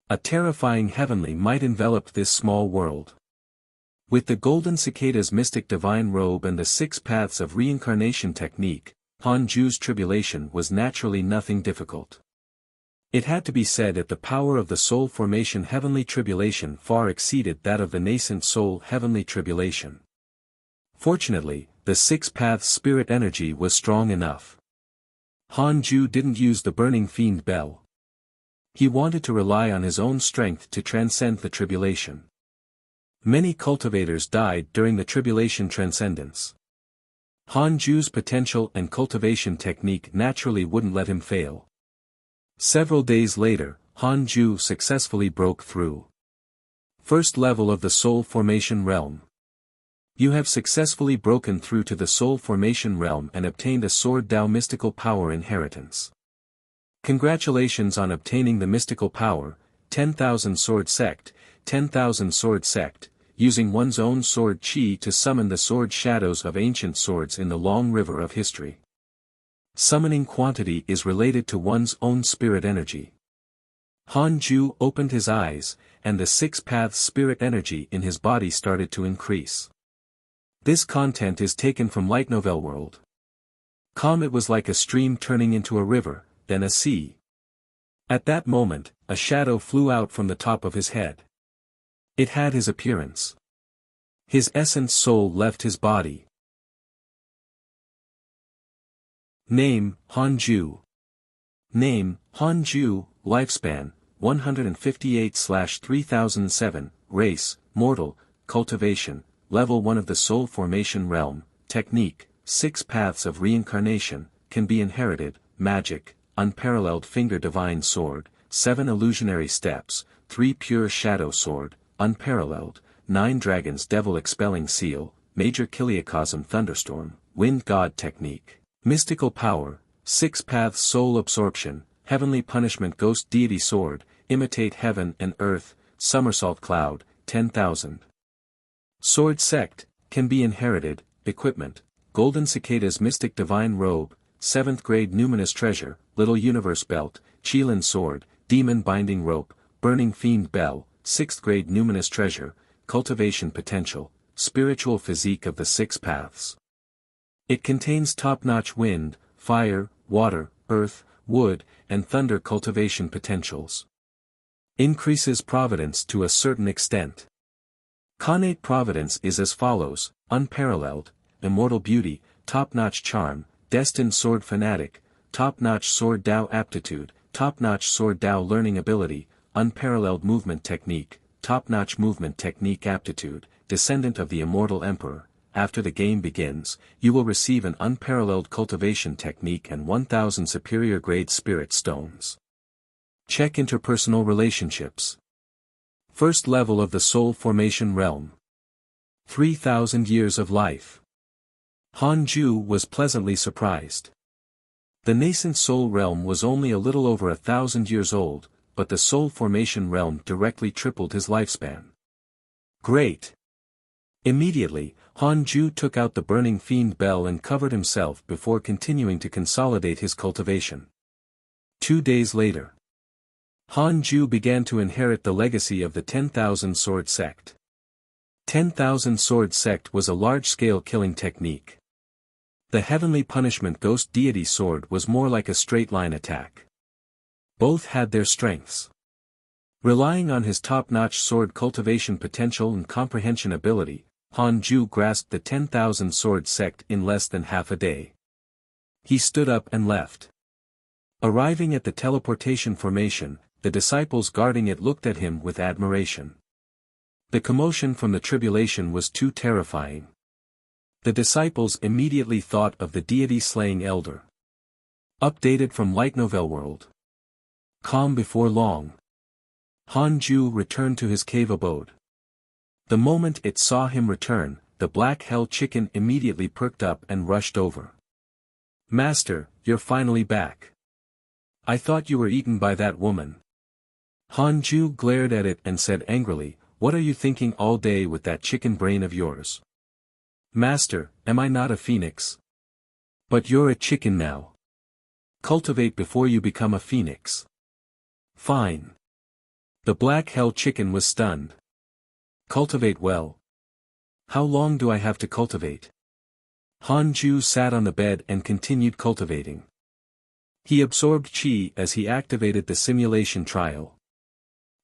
A terrifying heavenly might enveloped this small world. With the golden cicada's mystic divine robe and the 6 paths of reincarnation technique, Han Ju's tribulation was naturally nothing difficult. It had to be said that the power of the soul formation heavenly tribulation far exceeded that of the nascent soul heavenly tribulation. Fortunately, the 6 paths spirit energy was strong enough. Han Ju didn't use the burning fiend bell. He wanted to rely on his own strength to transcend the tribulation. Many cultivators died during the tribulation transcendence. Han Ju's potential and cultivation technique naturally wouldn't let him fail. Several days later, Han Ju successfully broke through. First level of the soul formation realm. You have successfully broken through to the soul formation realm and obtained a Sword Dao mystical power inheritance. Congratulations on obtaining the mystical power, 10,000 sword sect, 10,000 sword sect, using one's own sword qi to summon the sword shadows of ancient swords in the long river of history. Summoning quantity is related to one's own spirit energy. Han Ju opened his eyes, and the 6 paths spirit energy in his body started to increase. This content is taken from Light Novel World. It was like a stream turning into a river, then a sea. At that moment, a shadow flew out from the top of his head. It had his appearance. His essence soul left his body. Name, Han Ju. Name, Han Ju, lifespan, 158/3007, race, mortal, cultivation, level 1 of the soul formation realm, technique, 6 paths of reincarnation, can be inherited, magic, unparalleled finger divine sword, 7 illusionary steps, 3 pure shadow sword, unparalleled, 9 dragons devil expelling seal, major kiliacosm thunderstorm, wind god technique, mystical power, 6 paths soul absorption, heavenly punishment ghost deity sword, imitate heaven and earth, somersault cloud, 10,000. Sword sect, can be inherited, equipment, golden cicada's mystic divine robe, 7th grade numinous treasure, little universe belt, Qilin sword, demon binding rope, burning fiend bell, 6th grade numinous treasure, cultivation potential, spiritual physique of the 6 paths. It contains top-notch wind, fire, water, earth, wood, and thunder cultivation potentials. Increases providence to a certain extent. Khanate providence is as follows: unparalleled, immortal beauty, top-notch charm, destined sword fanatic, top-notch sword Dao aptitude, top-notch sword Dao learning ability, unparalleled movement technique, top-notch movement technique aptitude, descendant of the immortal emperor, after the game begins, you will receive an unparalleled cultivation technique and 1000 superior grade spirit stones. Check interpersonal relationships. First level of the soul formation realm. 3000 years of life. Hanju was pleasantly surprised. The nascent soul realm was only a little over 1000 years old, but the soul formation realm directly tripled his lifespan. Great! Immediately, Hanju took out the burning fiend bell and covered himself before continuing to consolidate his cultivation. 2 days later, Hanju began to inherit the legacy of the 10,000 sword sect. 10,000 sword sect was a large-scale killing technique. The heavenly punishment ghost deity sword was more like a straight-line attack. Both had their strengths. Relying on his top-notch sword cultivation potential and comprehension ability, Hanju grasped the 10,000 sword sect in less than half a day. He stood up and left. Arriving at the teleportation formation, the disciples guarding it looked at him with admiration. The commotion from the tribulation was too terrifying. The disciples immediately thought of the deity-slaying elder. Updated from Light Novel World. Calm before long. Hanju returned to his cave abode. The moment it saw him return, the black hell chicken immediately perked up and rushed over. "Master, you're finally back. I thought you were eaten by that woman." Hanju glared at it and said angrily, "What are you thinking all day with that chicken brain of yours?" "Master, am I not a phoenix?" "But you're a chicken now. Cultivate before you become a phoenix." "Fine." The black hell chicken was stunned. "Cultivate well. How long do I have to cultivate?" Hanju sat on the bed and continued cultivating. He absorbed chi as he activated the simulation trial.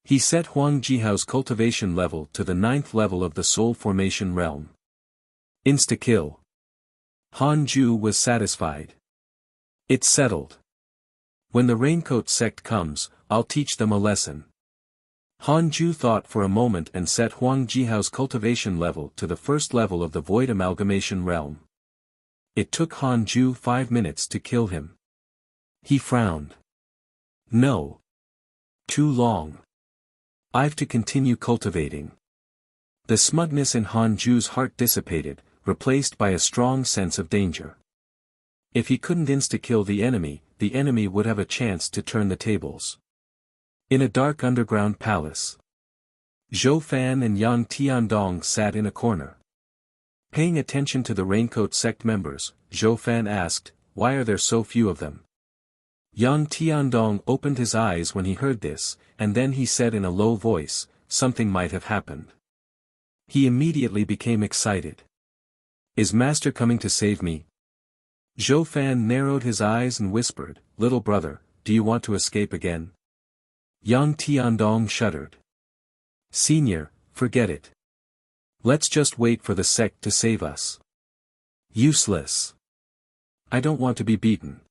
He set Huang Jihao's cultivation level to the 9th level of the soul formation realm. Insta-kill. Hanju was satisfied. It's settled. When the Raincoat sect comes, I'll teach them a lesson. Hanju thought for a moment and set Huang Jihao's cultivation level to the 1st level of the void amalgamation realm. It took Hanju 5 minutes to kill him. He frowned. No. Too long. I've to continue cultivating. The smugness in Hanju's heart dissipated, replaced by a strong sense of danger. If he couldn't insta-kill the enemy would have a chance to turn the tables. In a dark underground palace, Zhou Fan and Yang Tiandong sat in a corner. Paying attention to the Raincoat sect members, Zhou Fan asked, "Why are there so few of them?" Yang Tiandong opened his eyes when he heard this, and then he said in a low voice, "Something might have happened." He immediately became excited. "Is Master coming to save me?" Zhou Fan narrowed his eyes and whispered, "Little brother, do you want to escape again?" Yang Tiandong shuddered. "Senior, forget it. Let's just wait for the sect to save us." "Useless. I don't want to be beaten.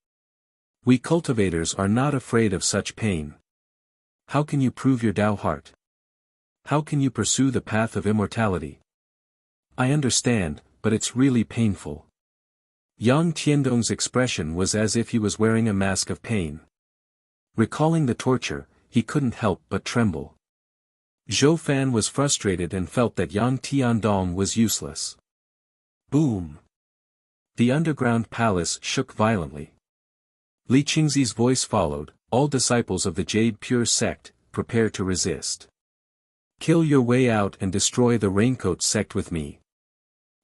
We cultivators are not afraid of such pain. How can you prove your Tao heart? How can you pursue the path of immortality? I understand, but it's really painful." Yang Tiandong's expression was as if he was wearing a mask of pain. Recalling the torture, he couldn't help but tremble. Zhou Fan was frustrated and felt that Yang Tiandong was useless. Boom! The underground palace shook violently. Li Qingzi's voice followed, "All disciples of the Jade Pure sect, prepare to resist. Kill your way out and destroy the Raincoat sect with me."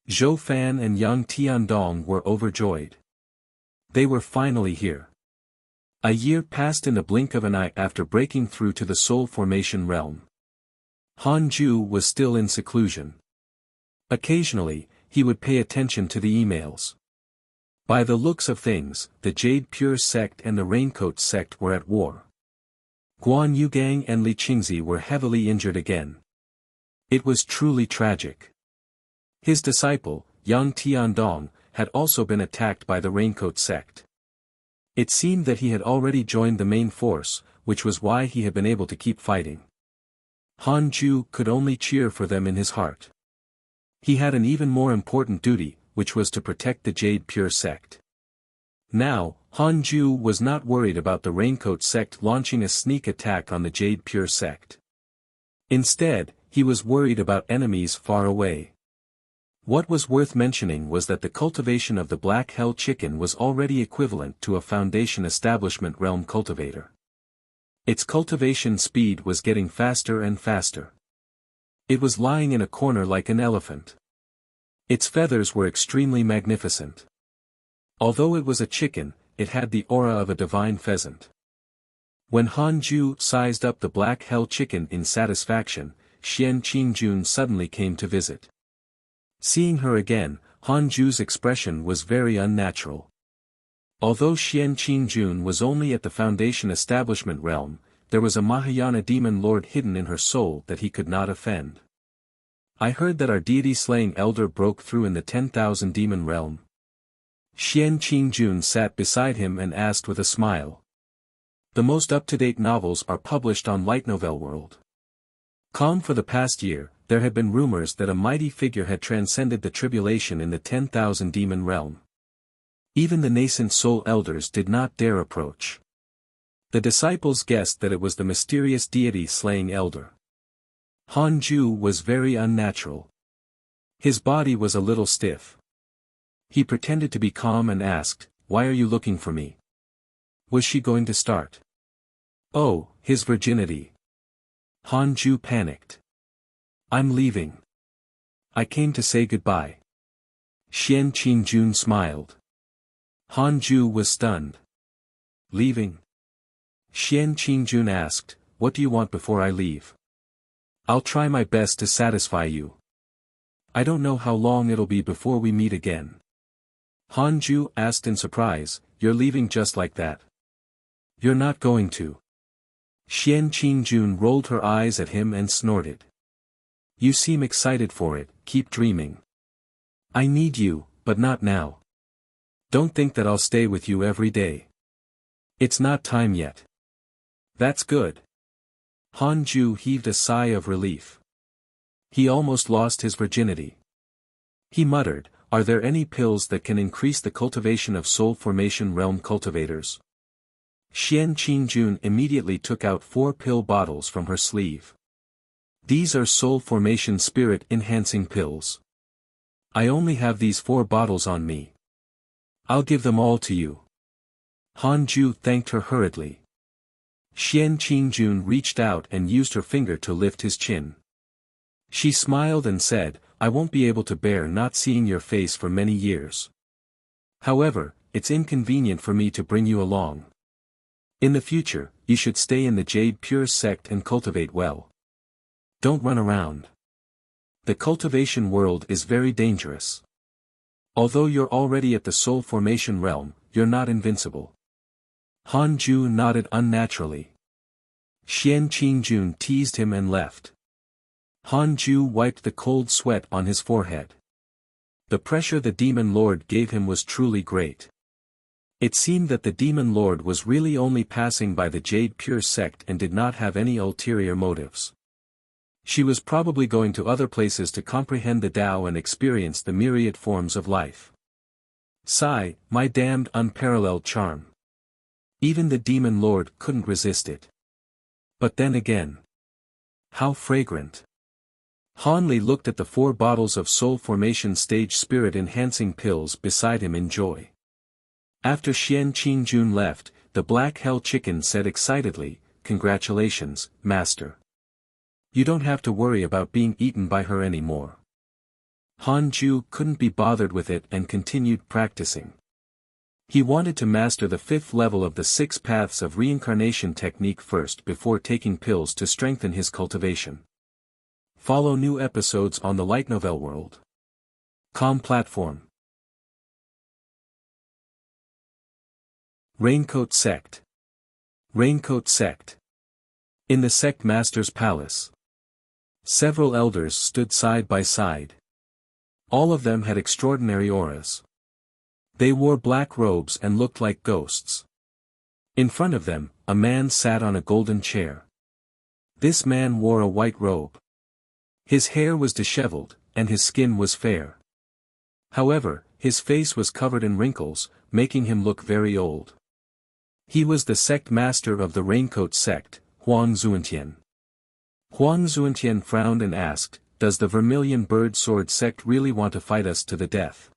Zhou Fan and Yang Tiandong were overjoyed. They were finally here. A year passed in the blink of an eye after breaking through to the soul formation realm. Hanju was still in seclusion. Occasionally, he would pay attention to the emails. By the looks of things, the Jade Pure sect and the Raincoat sect were at war. Guan Yugang and Li Qingzi were heavily injured again. It was truly tragic. His disciple, Yang Tiandong, had also been attacked by the Raincoat sect. It seemed that he had already joined the main force, which was why he had been able to keep fighting. Hanju could only cheer for them in his heart. He had an even more important duty, which was to protect the Jade Pure sect. Now, Hanju was not worried about the Raincoat sect launching a sneak attack on the Jade Pure sect. Instead, he was worried about enemies far away. What was worth mentioning was that the cultivation of the Black Hell Chicken was already equivalent to a Foundation Establishment Realm cultivator. Its cultivation speed was getting faster and faster. It was lying in a corner like an elephant. Its feathers were extremely magnificent. Although it was a chicken, it had the aura of a divine pheasant. When Hanju sized up the Black Hell Chicken in satisfaction, Xian Qingjun suddenly came to visit. Seeing her again, Hanju's expression was very unnatural. Although Xian Qingjun was only at the Foundation Establishment Realm, there was a Mahayana demon lord hidden in her soul that he could not offend. I heard that our deity-slaying elder broke through in the 10,000 demon realm. Xian Qingjun sat beside him and asked with a smile. The most up-to-date novels are published on Light Novel World. For the past year, there had been rumors that a mighty figure had transcended the tribulation in the 10,000 demon realm. Even the nascent soul elders did not dare approach. The disciples guessed that it was the mysterious deity-slaying elder. Hanju was very unnatural. His body was a little stiff. He pretended to be calm and asked, "Why are you looking for me?" Was she going to start? Oh, his virginity. Hanju panicked. "I'm leaving. I came to say goodbye." Xian Qingjun smiled. Hanju was stunned. "Leaving?" Xian Qingjun asked, "What do you want before I leave?" "I'll try my best to satisfy you. I don't know how long it'll be before we meet again." Hanju asked in surprise, "You're leaving just like that? You're not going to?" Xian Qingjun rolled her eyes at him and snorted. "You seem excited for it, keep dreaming. I need you, but not now. Don't think that I'll stay with you every day. It's not time yet." "That's good." Hanju heaved a sigh of relief. He almost lost his virginity. He muttered, "Are there any pills that can increase the cultivation of soul formation realm cultivators?" Xian Qingjun immediately took out 4 pill bottles from her sleeve. "These are soul formation spirit enhancing pills. I only have these 4 bottles on me. I'll give them all to you." Hanju thanked her hurriedly. Xian Qingjun reached out and used her finger to lift his chin. She smiled and said, "I won't be able to bear not seeing your face for many years. However, it's inconvenient for me to bring you along. In the future, you should stay in the Jade Pure sect and cultivate well. Don't run around. The cultivation world is very dangerous. Although you're already at the soul formation realm, you're not invincible." Hanju nodded unnaturally. Xian Qingjun teased him and left. Hanju wiped the cold sweat on his forehead. The pressure the demon lord gave him was truly great. It seemed that the demon lord was really only passing by the Jade Pure sect and did not have any ulterior motives. She was probably going to other places to comprehend the Tao and experience the myriad forms of life. Sigh, my damned unparalleled charm. Even the demon lord couldn't resist it. But then again, how fragrant. Hanli looked at the 4 bottles of soul formation stage spirit enhancing pills beside him in joy. After Xian Qingjun left, the Black Hell Chicken said excitedly, "Congratulations, Master. You don't have to worry about being eaten by her anymore." Hanju couldn't be bothered with it and continued practicing. He wanted to master the 5th level of the 6 paths of reincarnation technique first before taking pills to strengthen his cultivation. Follow new episodes on the Light Novel World. Com platform. Raincoat Sect. Raincoat Sect. In the sect master's palace, several elders stood side by side. All of them had extraordinary auras. They wore black robes and looked like ghosts. In front of them, a man sat on a golden chair. This man wore a white robe. His hair was disheveled, and his skin was fair. However, his face was covered in wrinkles, making him look very old. He was the sect master of the Raincoat sect, Huang Zuantian. Huang Zuantian frowned and asked, "Does the Vermilion Bird Sword sect really want to fight us to the death?"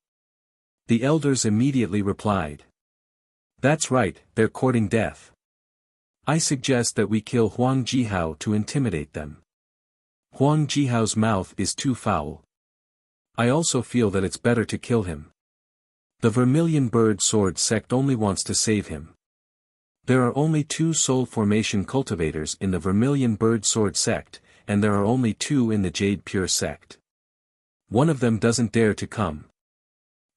The elders immediately replied. "That's right, they're courting death. I suggest that we kill Huang Jihao to intimidate them. Huang Jihao's mouth is too foul. I also feel that it's better to kill him. The Vermilion Bird Sword sect only wants to save him. There are only 2 soul formation cultivators in the Vermilion Bird Sword sect, and there are only 2 in the Jade Pure sect. One of them doesn't dare to come.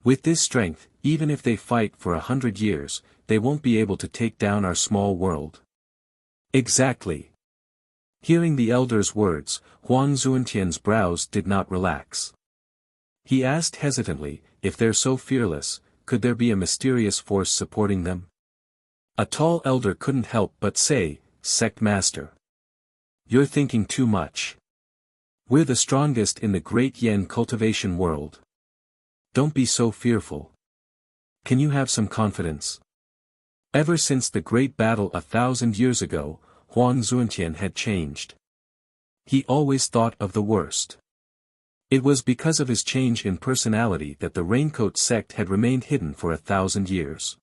With this strength, even if they fight for 100 years, they won't be able to take down our small world." Exactly. Hearing the elder's words, Huang Zuantian's brows did not relax. He asked hesitantly, "If they're so fearless, could there be a mysterious force supporting them?" A tall elder couldn't help but say, "Sect Master, you're thinking too much. We're the strongest in the great yen cultivation world. Don't be so fearful. Can you have some confidence?" Ever since the great battle 1,000 years ago, Huang Zuantian had changed. He always thought of the worst. It was because of his change in personality that the Raincoat sect had remained hidden for 1,000 years.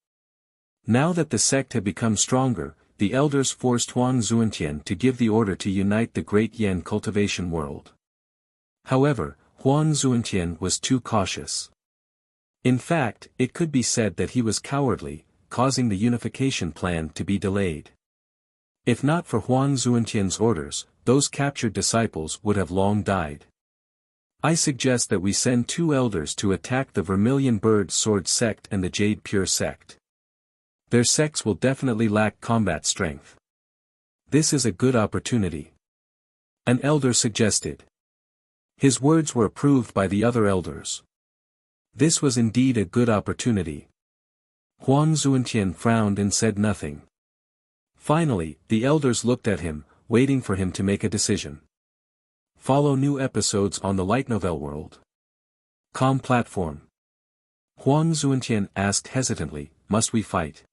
Now that the sect had become stronger, the elders forced Huang Zuantian to give the order to unite the great yen cultivation world. However, Huang Zuantian was too cautious. In fact, it could be said that he was cowardly, causing the unification plan to be delayed. If not for Huang Zuantian's orders, those captured disciples would have long died. I suggest that we send 2 elders to attack the Vermilion Bird Sword sect and the Jade Pure sect. Their sects will definitely lack combat strength. This is a good opportunity. An elder suggested. His words were approved by the other elders. This was indeed a good opportunity. Huang Zuantian frowned and said nothing. Finally, the elders looked at him, waiting for him to make a decision. Follow new episodes on the Light Novel World. Com platform. Huang Zuantian asked hesitantly, "Must we fight?"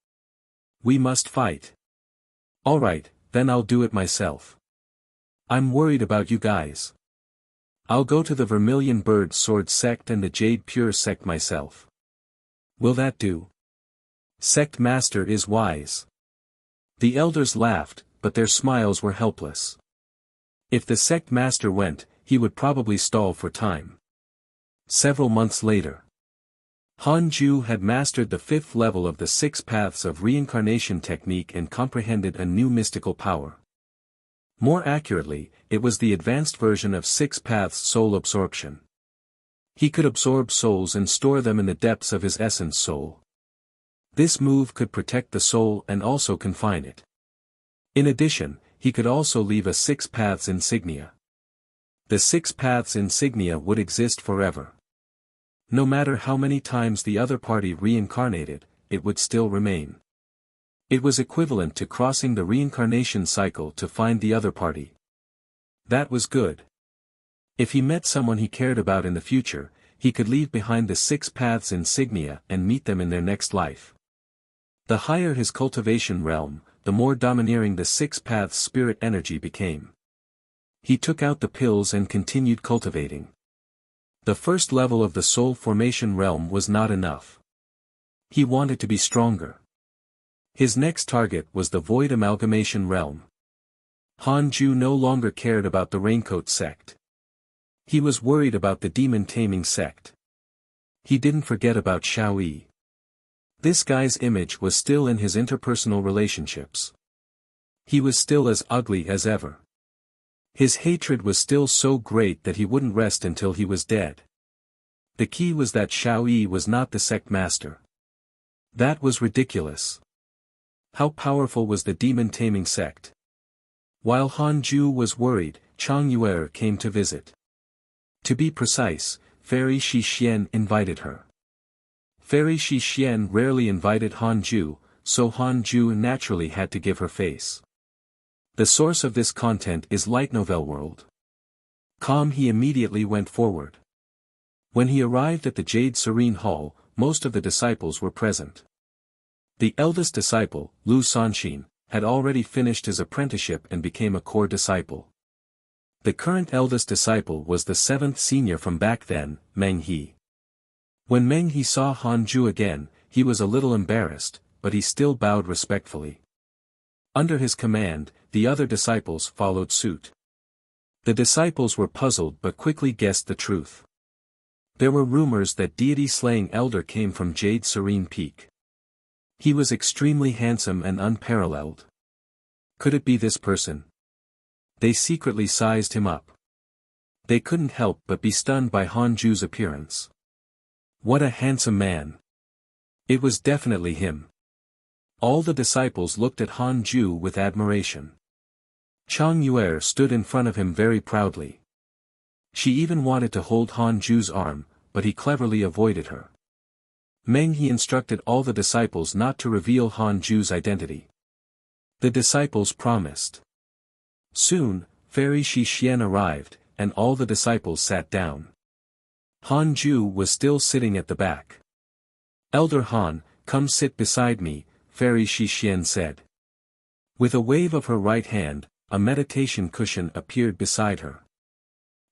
"We must fight." "Alright, then I'll do it myself. I'm worried about you guys. I'll go to the Vermilion Bird Sword sect and the Jade Pure sect myself. Will that do?" Sect Master is wise. The elders laughed, but their smiles were helpless. If the sect master went, he would probably stall for time. Several months later, Han Ju had mastered the 5th level of the 6 paths of reincarnation technique and comprehended a new mystical power. More accurately, it was the advanced version of 6 paths soul absorption. He could absorb souls and store them in the depths of his essence soul. This move could protect the soul and also confine it. In addition, he could also leave a 6 paths insignia. The 6 paths insignia would exist forever. No matter how many times the other party reincarnated, it would still remain. It was equivalent to crossing the reincarnation cycle to find the other party. That was good. If he met someone he cared about in the future, he could leave behind the 6 paths insignia and meet them in their next life. The higher his cultivation realm, the more domineering the 6 paths spirit energy became. He took out the pills and continued cultivating. The first level of the soul formation realm was not enough. He wanted to be stronger. His next target was the void amalgamation realm. Han Ju no longer cared about the Raincoat sect. He was worried about the demon taming sect. He didn't forget about Xiaoyi. This guy's image was still in his interpersonal relationships. He was still as ugly as ever. His hatred was still so great that he wouldn't rest until he was dead. The key was that Xiaoyi was not the sect master. That was ridiculous. How powerful was the demon taming sect? While Han Ju was worried, Chang Yuer came to visit. To be precise, Fairy Shi Xian invited her. Fairy Shi Xian rarely invited Han Ju, so Han Ju naturally had to give her face. The source of this content is Light Novel World. He immediately went forward. When he arrived at the Jade Serene Hall, most of the disciples were present. The eldest disciple, Lu Sanxin, had already finished his apprenticeship and became a core disciple. The current eldest disciple was the seventh senior from back then, Meng He. When Meng He saw Han Ju again, he was a little embarrassed, but he still bowed respectfully. Under his command, the other disciples followed suit. The disciples were puzzled but quickly guessed the truth. There were rumors that deity-slaying elder came from Jade Serene Peak. He was extremely handsome and unparalleled. Could it be this person? They secretly sized him up. They couldn't help but be stunned by Han Ju's appearance. What a handsome man! It was definitely him. All the disciples looked at Han Ju with admiration. Chang Yuer stood in front of him very proudly. She even wanted to hold Han Ju's arm, but he cleverly avoided her. Meng He instructed all the disciples not to reveal Han Ju's identity. The disciples promised. Soon, Fairy Shi Xian arrived, and all the disciples sat down. Han Ju was still sitting at the back. Elder Han, come sit beside me, Fairy Shi Xian said. With a wave of her right hand, a meditation cushion appeared beside her.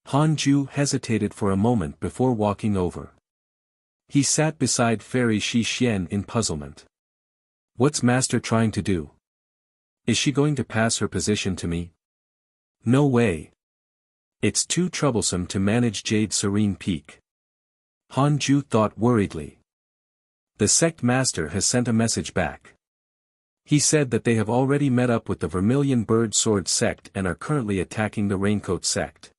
Han Ju hesitated for a moment before walking over. He sat beside Fairy Shi Xian in puzzlement. What's Master trying to do? Is she going to pass her position to me? No way. It's too troublesome to manage Jade Serene Peak. Han Ju thought worriedly. The sect master has sent a message back. He said that they have already met up with the Vermilion Bird Sword sect and are currently attacking the Raincoat sect.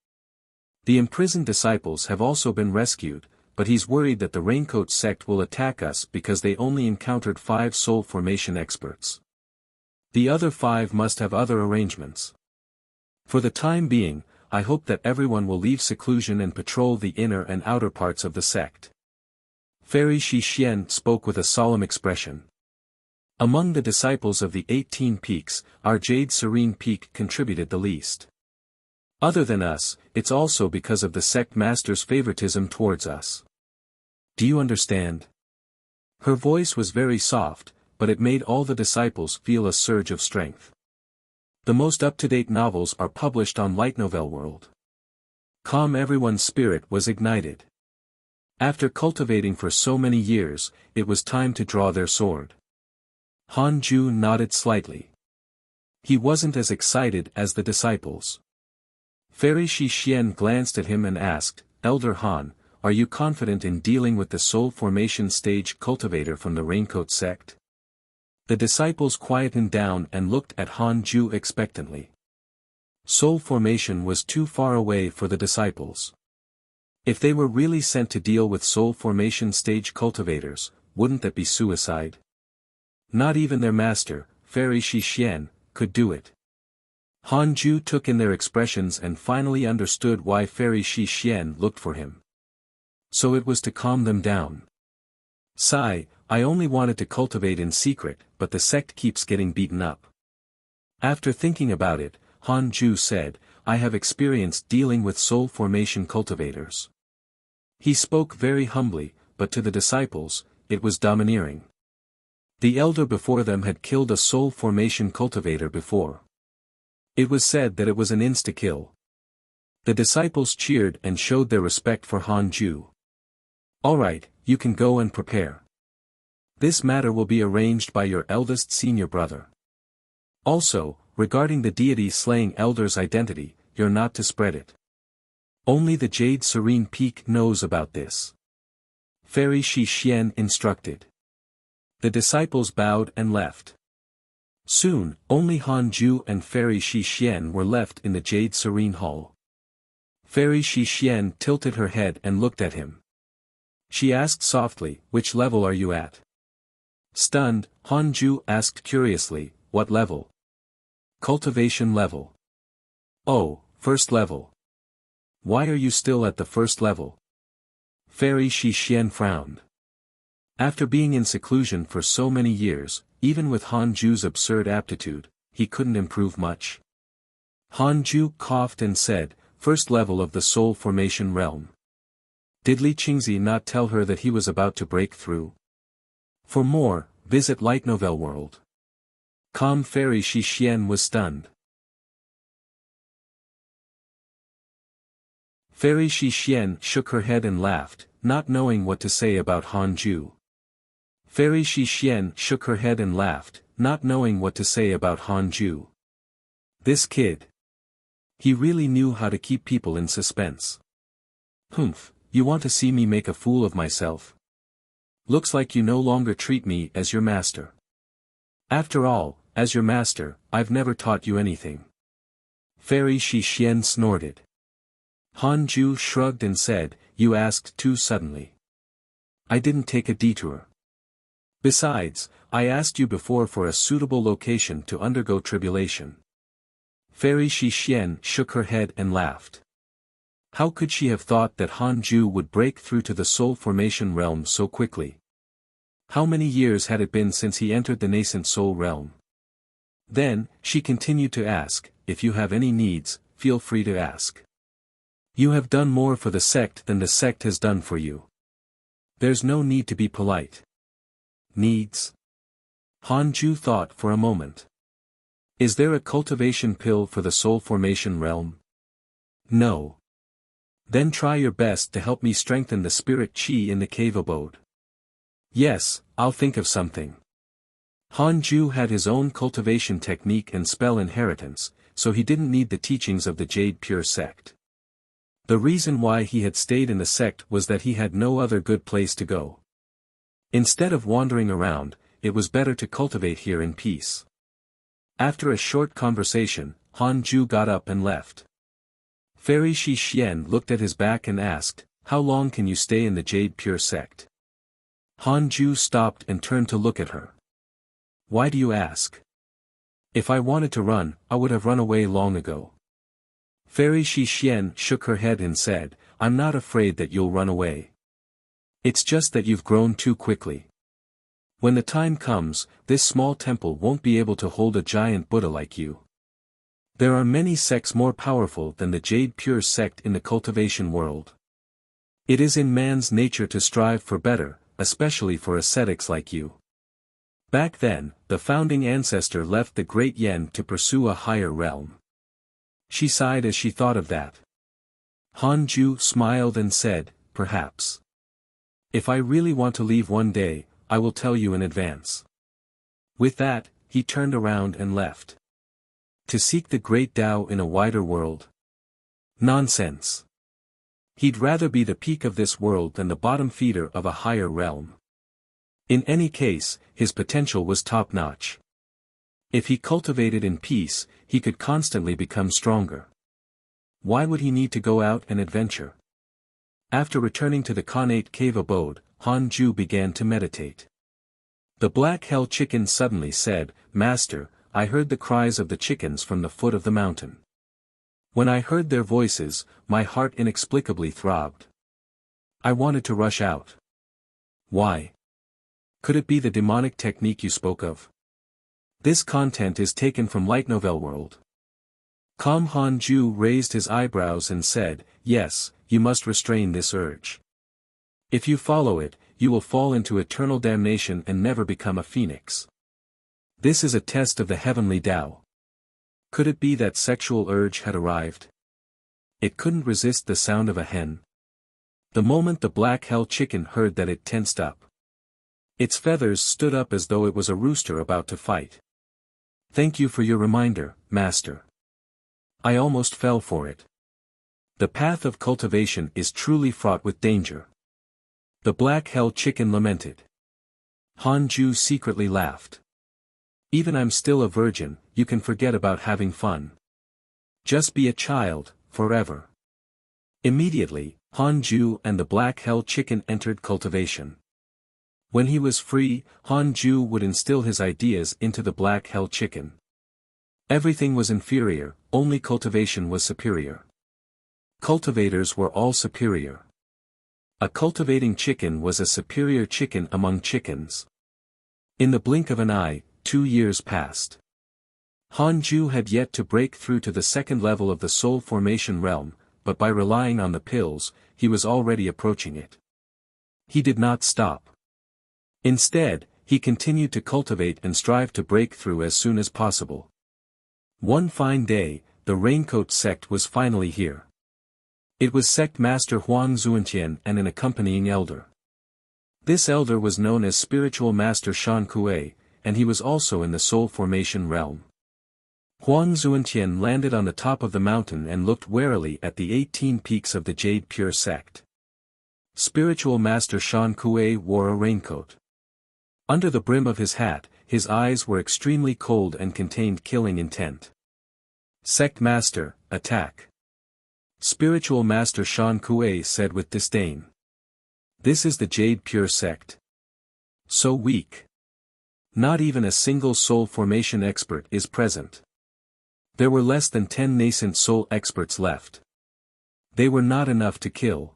The imprisoned disciples have also been rescued, but he's worried that the Raincoat sect will attack us because they only encountered 5 soul formation experts. The other 5 must have other arrangements. For the time being, I hope that everyone will leave seclusion and patrol the inner and outer parts of the sect. Fairy Shi Xian spoke with a solemn expression. Among the disciples of the 18 peaks, our Jade Serene Peak contributed the least. Other than us, it's also because of the sect master's favoritism towards us. Do you understand? Her voice was very soft, but it made all the disciples feel a surge of strength. The most up-to-date novels are published on Light Novel World. Calm everyone's spirit was ignited. After cultivating for so many years, it was time to draw their sword. Han Ju nodded slightly. He wasn't as excited as the disciples. Fairy Shi Xian glanced at him and asked, Elder Han, are you confident in dealing with the soul formation stage cultivator from the Raincoat sect? The disciples quietened down and looked at Han Ju expectantly. Soul formation was too far away for the disciples. If they were really sent to deal with soul formation stage cultivators, wouldn't that be suicide? Not even their master, Fairy Shi Xian, could do it. Han Ju took in their expressions and finally understood why Fairy Shi Xian looked for him. So it was to calm them down. Sigh, I only wanted to cultivate in secret, but the sect keeps getting beaten up. After thinking about it, Han Ju said, I have experience dealing with soul formation cultivators. He spoke very humbly, but to the disciples, it was domineering. The elder before them had killed a soul formation cultivator before. It was said that it was an insta-kill. The disciples cheered and showed their respect for Han Ju. Alright, you can go and prepare. This matter will be arranged by your eldest senior brother. Also, regarding the deity slaying elder's identity, you're not to spread it. Only the Jade Serene Peak knows about this. Fairy Shi Xian instructed. The disciples bowed and left. Soon, only Han Ju and Fairy Shi Xian were left in the Jade Serene Hall. Fairy Shi Xian tilted her head and looked at him. She asked softly, which level are you at? Stunned, Han Ju asked curiously, what level? Cultivation level. Oh, first level. Why are you still at the first level? Fairy Shi Xian frowned. After being in seclusion for so many years, even with Han Ju's absurd aptitude, he couldn't improve much. Han Ju coughed and said, first level of the soul formation realm. Did Li Qingzi not tell her that he was about to break through? For more, visit Light Novel World. Fairy Shi Xian was stunned. Fairy Shi Xian shook her head and laughed, not knowing what to say about Han Ju. Fairy Shi Xian shook her head and laughed, not knowing what to say about Han Ju. This kid. He really knew how to keep people in suspense. Humph, you want to see me make a fool of myself? Looks like you no longer treat me as your master. After all, as your master, I've never taught you anything. Fairy Shi Xian snorted. Han Ju shrugged and said, you asked too suddenly. I didn't take a detour. Besides, I asked you before for a suitable location to undergo tribulation. Fairy Shi Xian shook her head and laughed. How could she have thought that Han Ju would break through to the soul formation realm so quickly? How many years had it been since he entered the nascent soul realm? Then, she continued to ask, if you have any needs, feel free to ask. You have done more for the sect than the sect has done for you. There's no need to be polite. Needs? Han Ju thought for a moment. Is there a cultivation pill for the soul formation realm? No. Then try your best to help me strengthen the spirit qi in the cave abode. Yes, I'll think of something. Han Ju had his own cultivation technique and spell inheritance, so he didn't need the teachings of the Jade Pure sect. The reason why he had stayed in the sect was that he had no other good place to go. Instead of wandering around, it was better to cultivate here in peace. After a short conversation, Han Ju got up and left. Fairy Shi Xian looked at his back and asked, how long can you stay in the Jade Pure sect? Han Ju stopped and turned to look at her. Why do you ask? If I wanted to run, I would have run away long ago. Fairy Shi Xian shook her head and said, I'm not afraid that you'll run away. It's just that you've grown too quickly. When the time comes, this small temple won't be able to hold a giant Buddha like you. There are many sects more powerful than the Jade Pure sect in the cultivation world. It is in man's nature to strive for better, especially for ascetics like you. Back then, the founding ancestor left the Great Yen to pursue a higher realm. She sighed as she thought of that. Han Ju smiled and said, perhaps. If I really want to leave one day, I will tell you in advance. With that, he turned around and left. To seek the great Tao in a wider world? Nonsense. He'd rather be the peak of this world than the bottom feeder of a higher realm. In any case, his potential was top-notch. If he cultivated in peace, he could constantly become stronger. Why would he need to go out and adventure? After returning to the Khanate cave abode, Han Ju began to meditate. The black hell chicken suddenly said, Master, I heard the cries of the chickens from the foot of the mountain. When I heard their voices, my heart inexplicably throbbed. I wanted to rush out. Why? Could it be the demonic technique you spoke of? This content is taken from Light Novel World. Han Ju raised his eyebrows and said, yes, you must restrain this urge. If you follow it, you will fall into eternal damnation and never become a phoenix. This is a test of the heavenly Tao. Could it be that sexual urge had arrived? It couldn't resist the sound of a hen. The moment the black hell chicken heard that, it tensed up. Its feathers stood up as though it was a rooster about to fight. Thank you for your reminder, Master. I almost fell for it. The path of cultivation is truly fraught with danger. The black hell chicken lamented. Han Ju secretly laughed. Even I'm still a virgin, you can forget about having fun. Just be a child, forever. Immediately, Han Ju and the black hell chicken entered cultivation. When he was free, Han Ju would instill his ideas into the black hell chicken. Everything was inferior, only cultivation was superior. Cultivators were all superior. A cultivating chicken was a superior chicken among chickens. In the blink of an eye, 2 years passed. Han Ju had yet to break through to the second level of the soul formation realm, but by relying on the pills, he was already approaching it. He did not stop. Instead, he continued to cultivate and strive to break through as soon as possible. One fine day, the Raincoat sect was finally here. It was sect master Huang Zuantian and an accompanying elder. This elder was known as spiritual master Shan Kuei, and he was also in the soul formation realm. Huang Zuantian landed on the top of the mountain and looked warily at the 18 peaks of the Jade Pure sect. Spiritual master Shan Kuei wore a raincoat. Under the brim of his hat, his eyes were extremely cold and contained killing intent. Sect master, attack. Spiritual master Shan Kuei said with disdain. This is the Jade Pure sect. So weak. Not even a single soul formation expert is present. There were less than 10 nascent soul experts left. They were not enough to kill.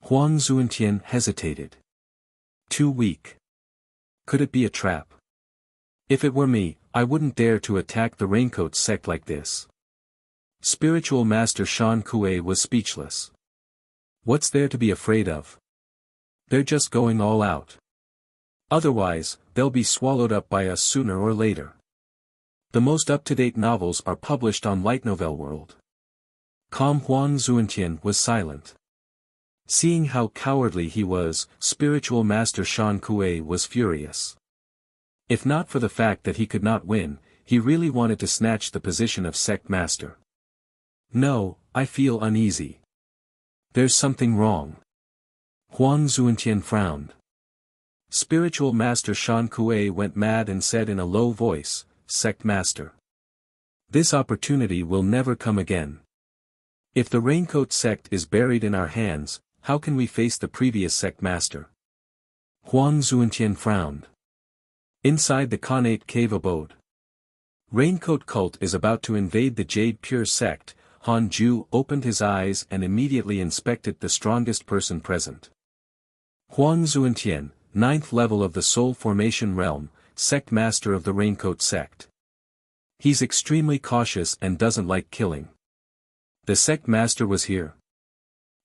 Huang Zuantian hesitated. Too weak. Could it be a trap? If it were me, I wouldn't dare to attack the Raincoat sect like this. Spiritual master Shan Kuei was speechless. What's there to be afraid of? They're just going all out. Otherwise, they'll be swallowed up by us sooner or later. The most up-to-date novels are published on Light Novel World. Calm Huang Zuantian was silent. Seeing how cowardly he was, spiritual master Shan Kuei was furious. If not for the fact that he could not win, he really wanted to snatch the position of sect master. No, I feel uneasy. There's something wrong. Huang Zuantian frowned. Spiritual master Shan Kuei went mad and said in a low voice, Sect master. This opportunity will never come again. If the Raincoat sect is buried in our hands, how can we face the previous sect master? Huang Zuantian frowned. Inside the Khanate cave abode. Raincoat cult is about to invade the Jade Pure sect. Han Ju opened his eyes and immediately inspected the strongest person present. Huang Zuantian, 9th level of the soul formation realm, sect master of the Raincoat sect. He's extremely cautious and doesn't like killing. The sect master was here.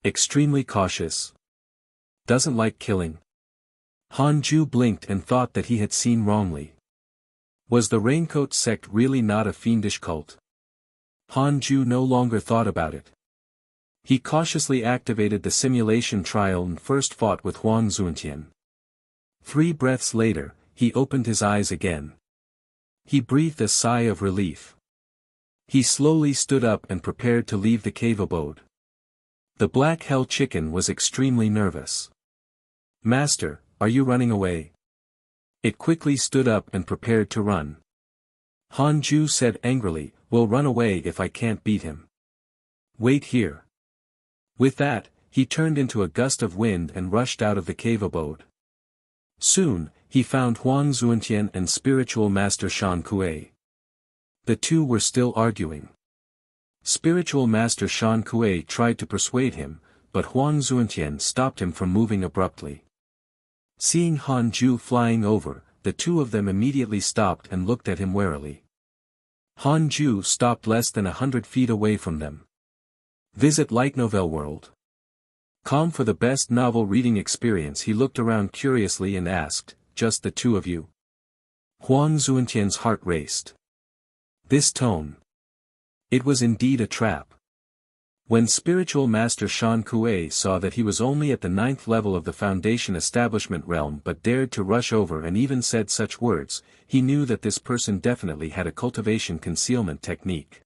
Extremely cautious. Doesn't like killing. Han Ju blinked and thought that he had seen wrongly. Was the Raincoat sect really not a fiendish cult? Han Ju no longer thought about it. He cautiously activated the simulation trial and first fought with Huang Zuantian. 3 breaths later, he opened his eyes again. He breathed a sigh of relief. He slowly stood up and prepared to leave the cave abode. The Black Hell Chicken was extremely nervous. Master, are you running away? It quickly stood up and prepared to run. Han Ju said angrily, we'll run away if I can't beat him. Wait here. With that, he turned into a gust of wind and rushed out of the cave abode. Soon, he found Huang Zuantian and spiritual master Shan Kuei. The two were still arguing. Spiritual master Shan Kuei tried to persuade him, but Huang Zuantian stopped him from moving abruptly. Seeing Han Ju flying over, the two of them immediately stopped and looked at him warily. Han Ju stopped less than 100 feet away from them. Visit Light Novel World. Calm for the best novel reading experience. He looked around curiously and asked, just the two of you? Huang Zuantian's heart raced. This tone. It was indeed a trap. When spiritual master Shan Kuei saw that he was only at the 9th level of the Foundation establishment realm but dared to rush over and even said such words, he knew that this person definitely had a cultivation concealment technique.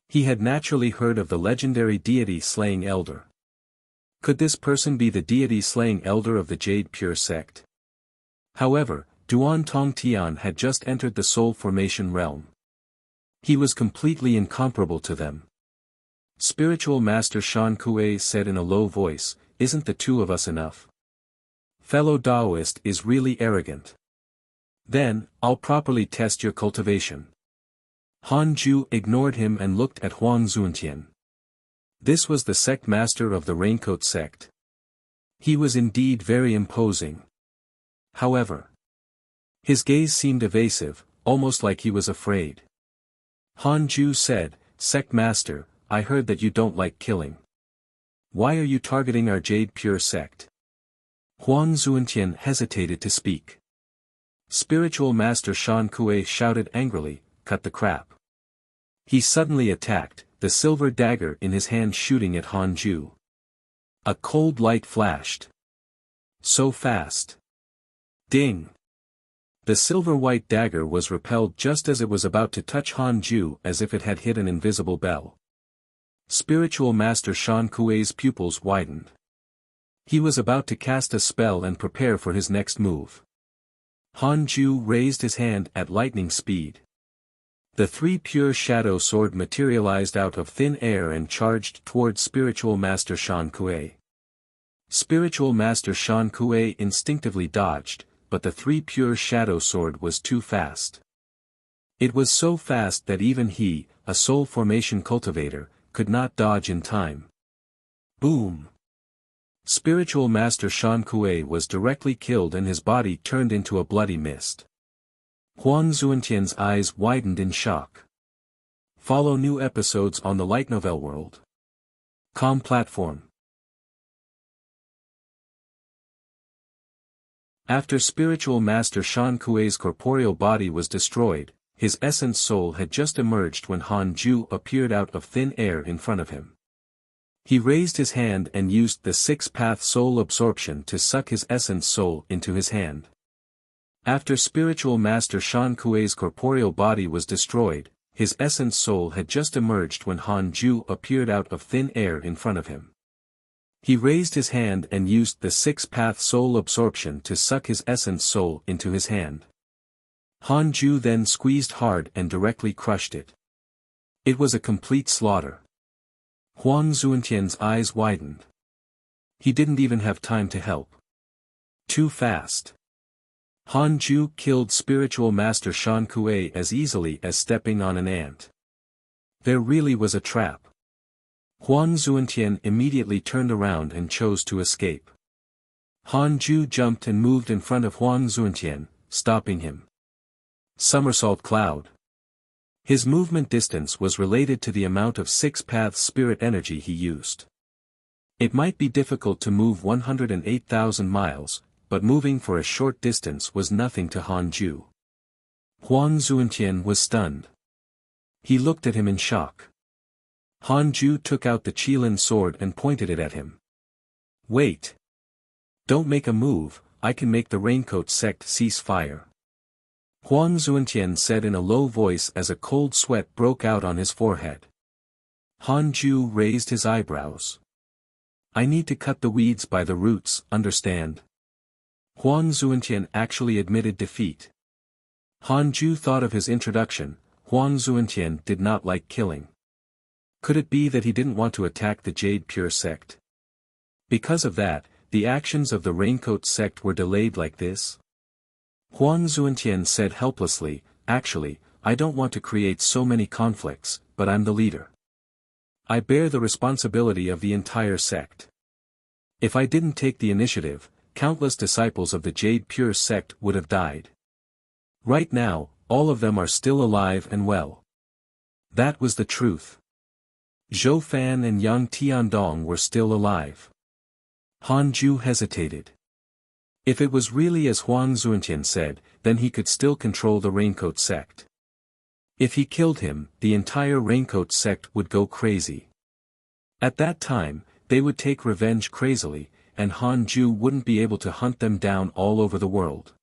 He had naturally heard of the legendary deity-slaying elder. Could this person be the deity-slaying elder of the Jade Pure sect? However, Duan Tongtian had just entered the soul formation realm. He was completely incomparable to them. Spiritual master Shan Kuei said in a low voice, isn't the two of us enough? Fellow Taoist is really arrogant. Then, I'll properly test your cultivation. Han Ju ignored him and looked at Huang Zuantian. This was the sect master of the Raincoat sect. He was indeed very imposing. However, his gaze seemed evasive, almost like he was afraid. Han Ju said, Sect master, I heard that you don't like killing. Why are you targeting our Jade Pure sect? Huang Zuantian hesitated to speak. Spiritual Master Shan Kuei shouted angrily, cut the crap. He suddenly attacked, the silver dagger in his hand shooting at Han Ju. A cold light flashed. So fast. Ding! The silver-white dagger was repelled just as it was about to touch Han Ju as if it had hit an invisible bell. Spiritual Master Shan Kuei's pupils widened. He was about to cast a spell and prepare for his next move. Han Ju raised his hand at lightning speed. The three pure shadow sword materialized out of thin air and charged toward Spiritual Master Shan Kuei. Spiritual Master Shan Kuei instinctively dodged, but the three pure shadow sword was too fast. It was so fast that even he, a soul formation cultivator, could not dodge in time. Boom! Spiritual Master Shan Kuei was directly killed and his body turned into a bloody mist. Huang Zuantian's eyes widened in shock. Follow new episodes on the Light Novel World. Com platform. After Spiritual Master Shan Kuei's corporeal body was destroyed, his essence soul had just emerged when Han Ju appeared out of thin air in front of him. He raised his hand and used the six-path soul absorption to suck his essence soul into his hand. After Spiritual Master Shan Kuei's corporeal body was destroyed, his essence soul had just emerged when Han Ju appeared out of thin air in front of him. He raised his hand and used the six-path soul absorption to suck his essence soul into his hand. Han Ju then squeezed hard and directly crushed it. It was a complete slaughter. Huang Zuantian's eyes widened. He didn't even have time to help. Too fast. Han Ju killed Spiritual Master Shan Kuei as easily as stepping on an ant. There really was a trap. Huang Zuantian immediately turned around and chose to escape. Han Ju jumped and moved in front of Huang Zuantian, stopping him. Somersault Cloud. His movement distance was related to the amount of six-path spirit energy he used. It might be difficult to move 108,000 miles, but moving for a short distance was nothing to Han Ju. Huang Zuantian was stunned. He looked at him in shock. Han Ju took out the Qilin sword and pointed it at him. Wait! Don't make a move, I can make the Raincoat sect cease fire. Huang Zuantian said in a low voice as a cold sweat broke out on his forehead. Han Ju raised his eyebrows. I need to cut the weeds by the roots, understand? Huang Zuantian actually admitted defeat. Han Ju thought of his introduction. Huang Zuantian did not like killing. Could it be that he didn't want to attack the Jade Pure sect? Because of that, the actions of the Raincoat sect were delayed like this? Huang Zuantian said helplessly, actually, I don't want to create so many conflicts, but I'm the leader. I bear the responsibility of the entire sect. If I didn't take the initiative, countless disciples of the Jade Pure sect would have died. Right now, all of them are still alive and well. That was the truth. Zhou Fan and Yang Tiandong were still alive. Han Ju hesitated. If it was really as Huang Zuantian said, then he could still control the Raincoat sect. If he killed him, the entire Raincoat sect would go crazy. At that time, they would take revenge crazily, and Han Ju wouldn't be able to hunt them down all over the world.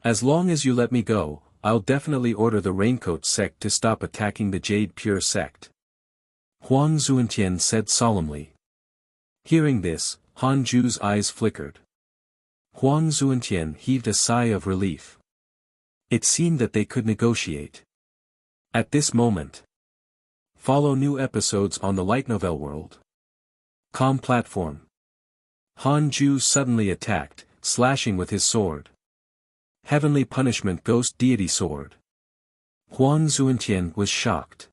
As long as you let me go, I'll definitely order the Raincoat sect to stop attacking the Jade Pure sect. Huang Zuantian said solemnly. Hearing this, Han Ju's eyes flickered. Huang Zuantian heaved a sigh of relief. It seemed that they could negotiate. At this moment. Follow new episodes on the Light Novel World. Com platform. Han Ju suddenly attacked, slashing with his sword. Heavenly Punishment Ghost Deity Sword. Huang Zuantian was shocked.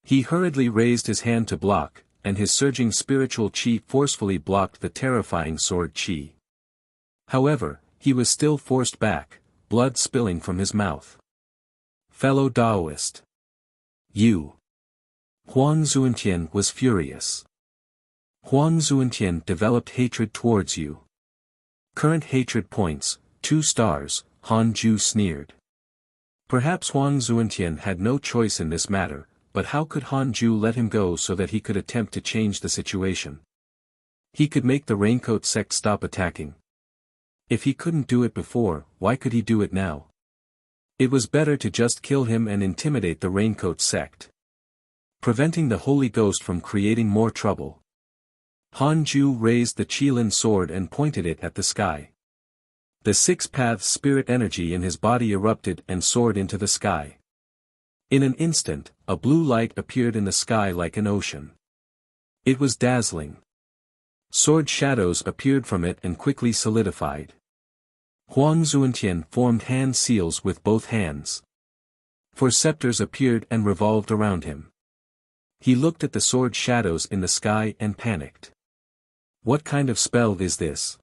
He hurriedly raised his hand to block, and his surging spiritual qi forcefully blocked the terrifying sword qi. However, he was still forced back, blood spilling from his mouth. Fellow Taoist. You. Huang Zuantian was furious. Huang Zuantian developed hatred towards you. Current hatred points, 2 stars, Han Ju sneered. Perhaps Huang Zuantian had no choice in this matter, but how could Han Ju let him go so that he could attempt to change the situation? He could make the Raincoat sect stop attacking. If he couldn't do it before, why could he do it now? It was better to just kill him and intimidate the Raincoat sect, preventing the Holy Ghost from creating more trouble. Han Ju raised the Qilin sword and pointed it at the sky. The 6 paths spirit energy in his body erupted and soared into the sky. In an instant, a blue light appeared in the sky like an ocean. It was dazzling. Sword shadows appeared from it and quickly solidified. Huang Zuantian formed hand seals with both hands. 4 scepters appeared and revolved around him. He looked at the sword shadows in the sky and panicked. What kind of spell is this?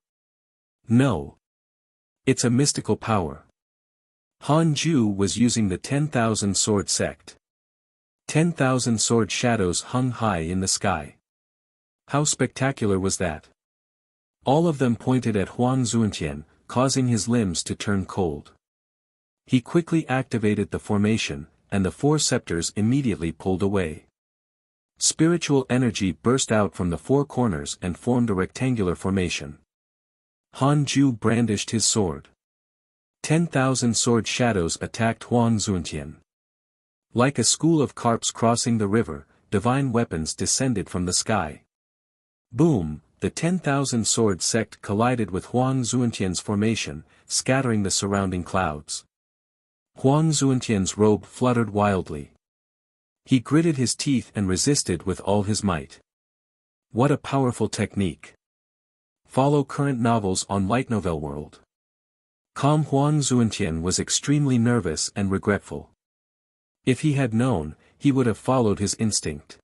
No. It's a mystical power. Han Ju was using the 10,000 sword sect. 10,000 sword shadows hung high in the sky. How spectacular was that? All of them pointed at Huang Zuantian, causing his limbs to turn cold. He quickly activated the formation, and the 4 scepters immediately pulled away. Spiritual energy burst out from the 4 corners and formed a rectangular formation. Han Ju brandished his sword. 10,000 sword shadows attacked Huang Zuantian. Like a school of carps crossing the river, divine weapons descended from the sky. Boom! The 10,000 sword sect collided with Huang Zuantian's formation, scattering the surrounding clouds. Huang Zuantian's robe fluttered wildly. He gritted his teeth and resisted with all his might. What a powerful technique. Follow current novels on Light Novel World. Calm Huang Zuantian was extremely nervous and regretful. If he had known, he would have followed his instinct.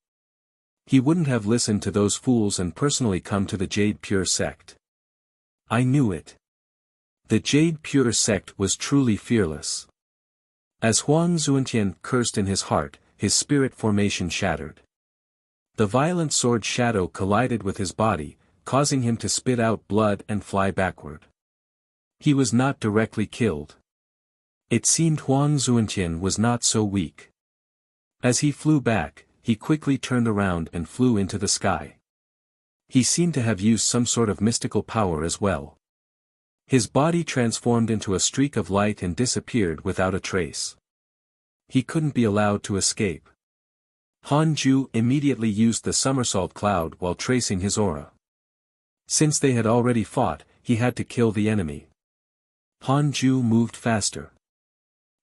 He wouldn't have listened to those fools and personally come to the Jade Pure sect. I knew it. The Jade Pure sect was truly fearless. As Huang Zuantian cursed in his heart, his spirit formation shattered. The violent sword shadow collided with his body, causing him to spit out blood and fly backward. He was not directly killed. It seemed Huang Zuantian was not so weak. As he flew back, he quickly turned around and flew into the sky. He seemed to have used some sort of mystical power as well. His body transformed into a streak of light and disappeared without a trace. He couldn't be allowed to escape. Han Ju immediately used the somersault cloud while tracing his aura. Since they had already fought, he had to kill the enemy. Han Ju moved faster.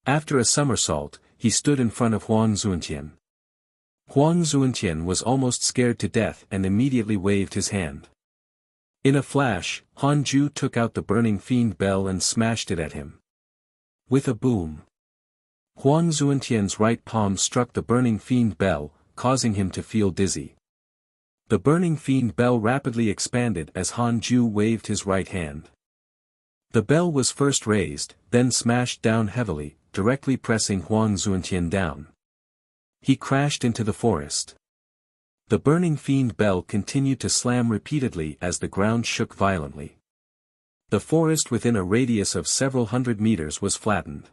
After a somersault, he stood in front of Huang Zuantian. Huang Zuantian was almost scared to death and immediately waved his hand. In a flash, Han Ju took out the burning fiend bell and smashed it at him. With a boom, Huang Zuantian's right palm struck the burning fiend bell, causing him to feel dizzy. The burning fiend bell rapidly expanded as Han Ju waved his right hand. The bell was first raised, then smashed down heavily, directly pressing Huang Zuantian down. He crashed into the forest. The burning fiend bell continued to slam repeatedly as the ground shook violently. The forest within a radius of several hundred meters was flattened.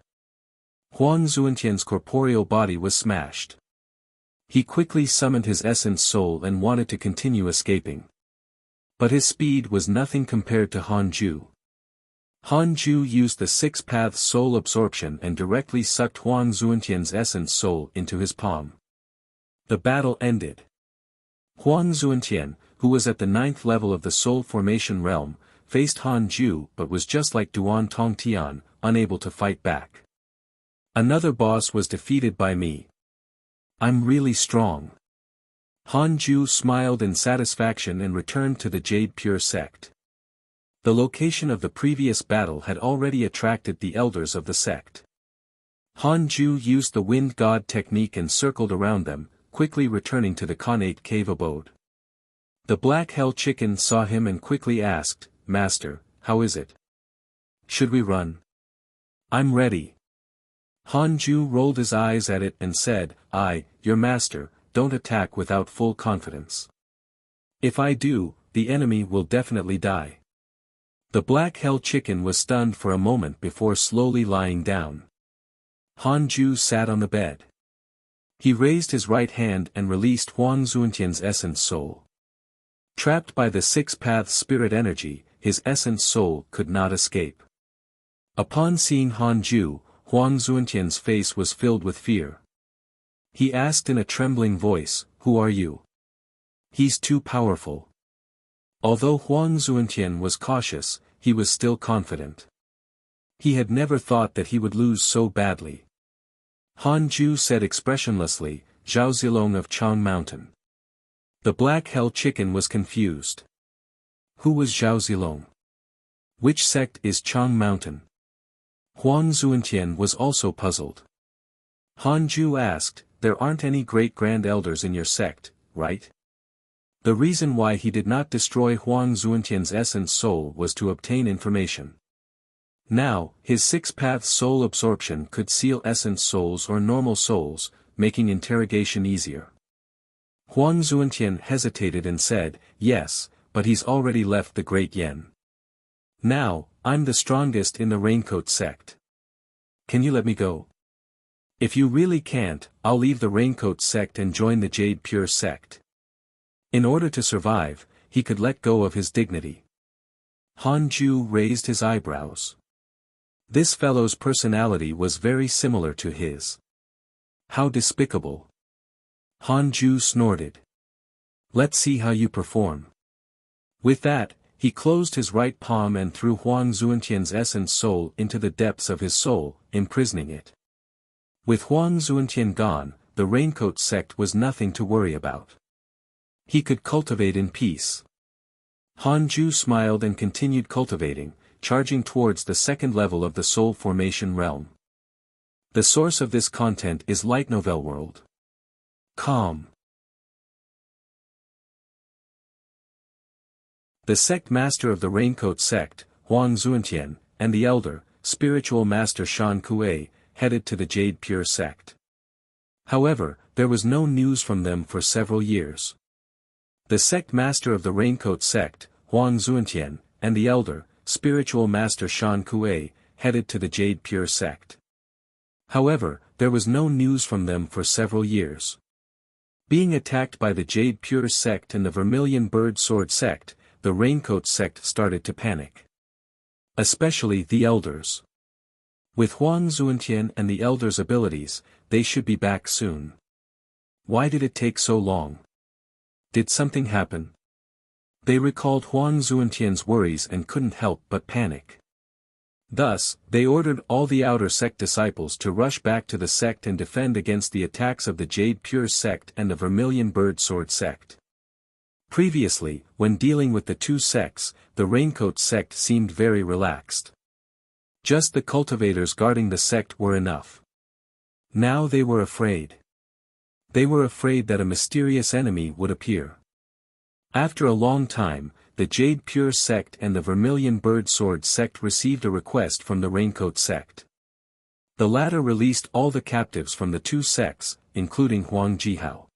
Huang Zuantian's corporeal body was smashed. He quickly summoned his essence soul and wanted to continue escaping. But his speed was nothing compared to Han Ju. Han Ju used the 6 paths soul absorption and directly sucked Huang Zuantian's essence soul into his palm. The battle ended. Huang Zuantian, who was at the 9th level of the soul formation realm, faced Han Ju but was just like Duan Tongtian, unable to fight back. Another boss was defeated by me. I'm really strong. Han Ju smiled in satisfaction and returned to the Jade Pure sect. The location of the previous battle had already attracted the elders of the sect. Han Ju used the wind god technique and circled around them, quickly returning to the Khanate cave abode. The black hell chicken saw him and quickly asked, "Master, how is it? Should we run?" "I'm ready." Han Ju rolled his eyes at it and said, "Your master, don't attack without full confidence. If I do, the enemy will definitely die. The black hell chicken was stunned for a moment before slowly lying down. Hanju sat on the bed. He raised his right hand and released Huang Zuntian's essence soul. Trapped by the six paths spirit energy, his essence soul could not escape. Upon seeing Hanju, Huang Zuntian's face was filled with fear. He asked in a trembling voice, "Who are you?" "He's too powerful." Although Huang Zuntian was cautious, he was still confident. He had never thought that he would lose so badly. Hanju said expressionlessly, "Zhao Zilong of Chang Mountain." The black hell chicken was confused. Who was Zhao Zilong? Which sect is Chang Mountain? Huang Zuntian was also puzzled. Hanju asked, "There aren't any great-grand elders in your sect, right?" The reason why he did not destroy Huang Zuntian's essence soul was to obtain information. Now, his six-path soul absorption could seal essence souls or normal souls, making interrogation easier. Huang Zuntian hesitated and said, "Yes, but he's already left the Great Yen. Now, I'm the strongest in the Raincoat sect. Can you let me go? If you really can't, I'll leave the Raincoat sect and join the Jade Pure sect." In order to survive, he could let go of his dignity. Hanju raised his eyebrows. This fellow's personality was very similar to his. How despicable. Hanju snorted. "Let's see how you perform." With that, he closed his right palm and threw Huang Zuntian's essence soul into the depths of his soul, imprisoning it. With Huang Zuntian gone, the Raincoat sect was nothing to worry about. He could cultivate in peace. Hanju smiled and continued cultivating, charging towards the second level of the soul formation realm. The source of this content is Light Novel World. Calm. The sect master of the Raincoat sect, Huang Zuntian, and the elder, spiritual master Shan Kuei, headed to the Jade Pure sect. However, there was no news from them for several years. The sect master of the Raincoat sect, Huang Zuntian, and the elder, spiritual master Shan Kuei, headed to the Jade Pure sect. However, there was no news from them for several years. Being attacked by the Jade Pure sect and the Vermilion Bird Sword sect, the Raincoat sect started to panic. Especially the elders. With Huang Zuntian and the elders' abilities, they should be back soon. Why did it take so long? Did something happen? They recalled Huang Zuntian's worries and couldn't help but panic. Thus, they ordered all the outer sect disciples to rush back to the sect and defend against the attacks of the Jade Pure sect and the Vermilion Bird Sword sect. Previously, when dealing with the two sects, the Raincoat sect seemed very relaxed. Just the cultivators guarding the sect were enough. Now they were afraid. They were afraid that a mysterious enemy would appear. After a long time, the Jade Pure sect and the Vermilion Bird Sword sect received a request from the Raincoat sect. The latter released all the captives from the two sects, including Huang Jihao.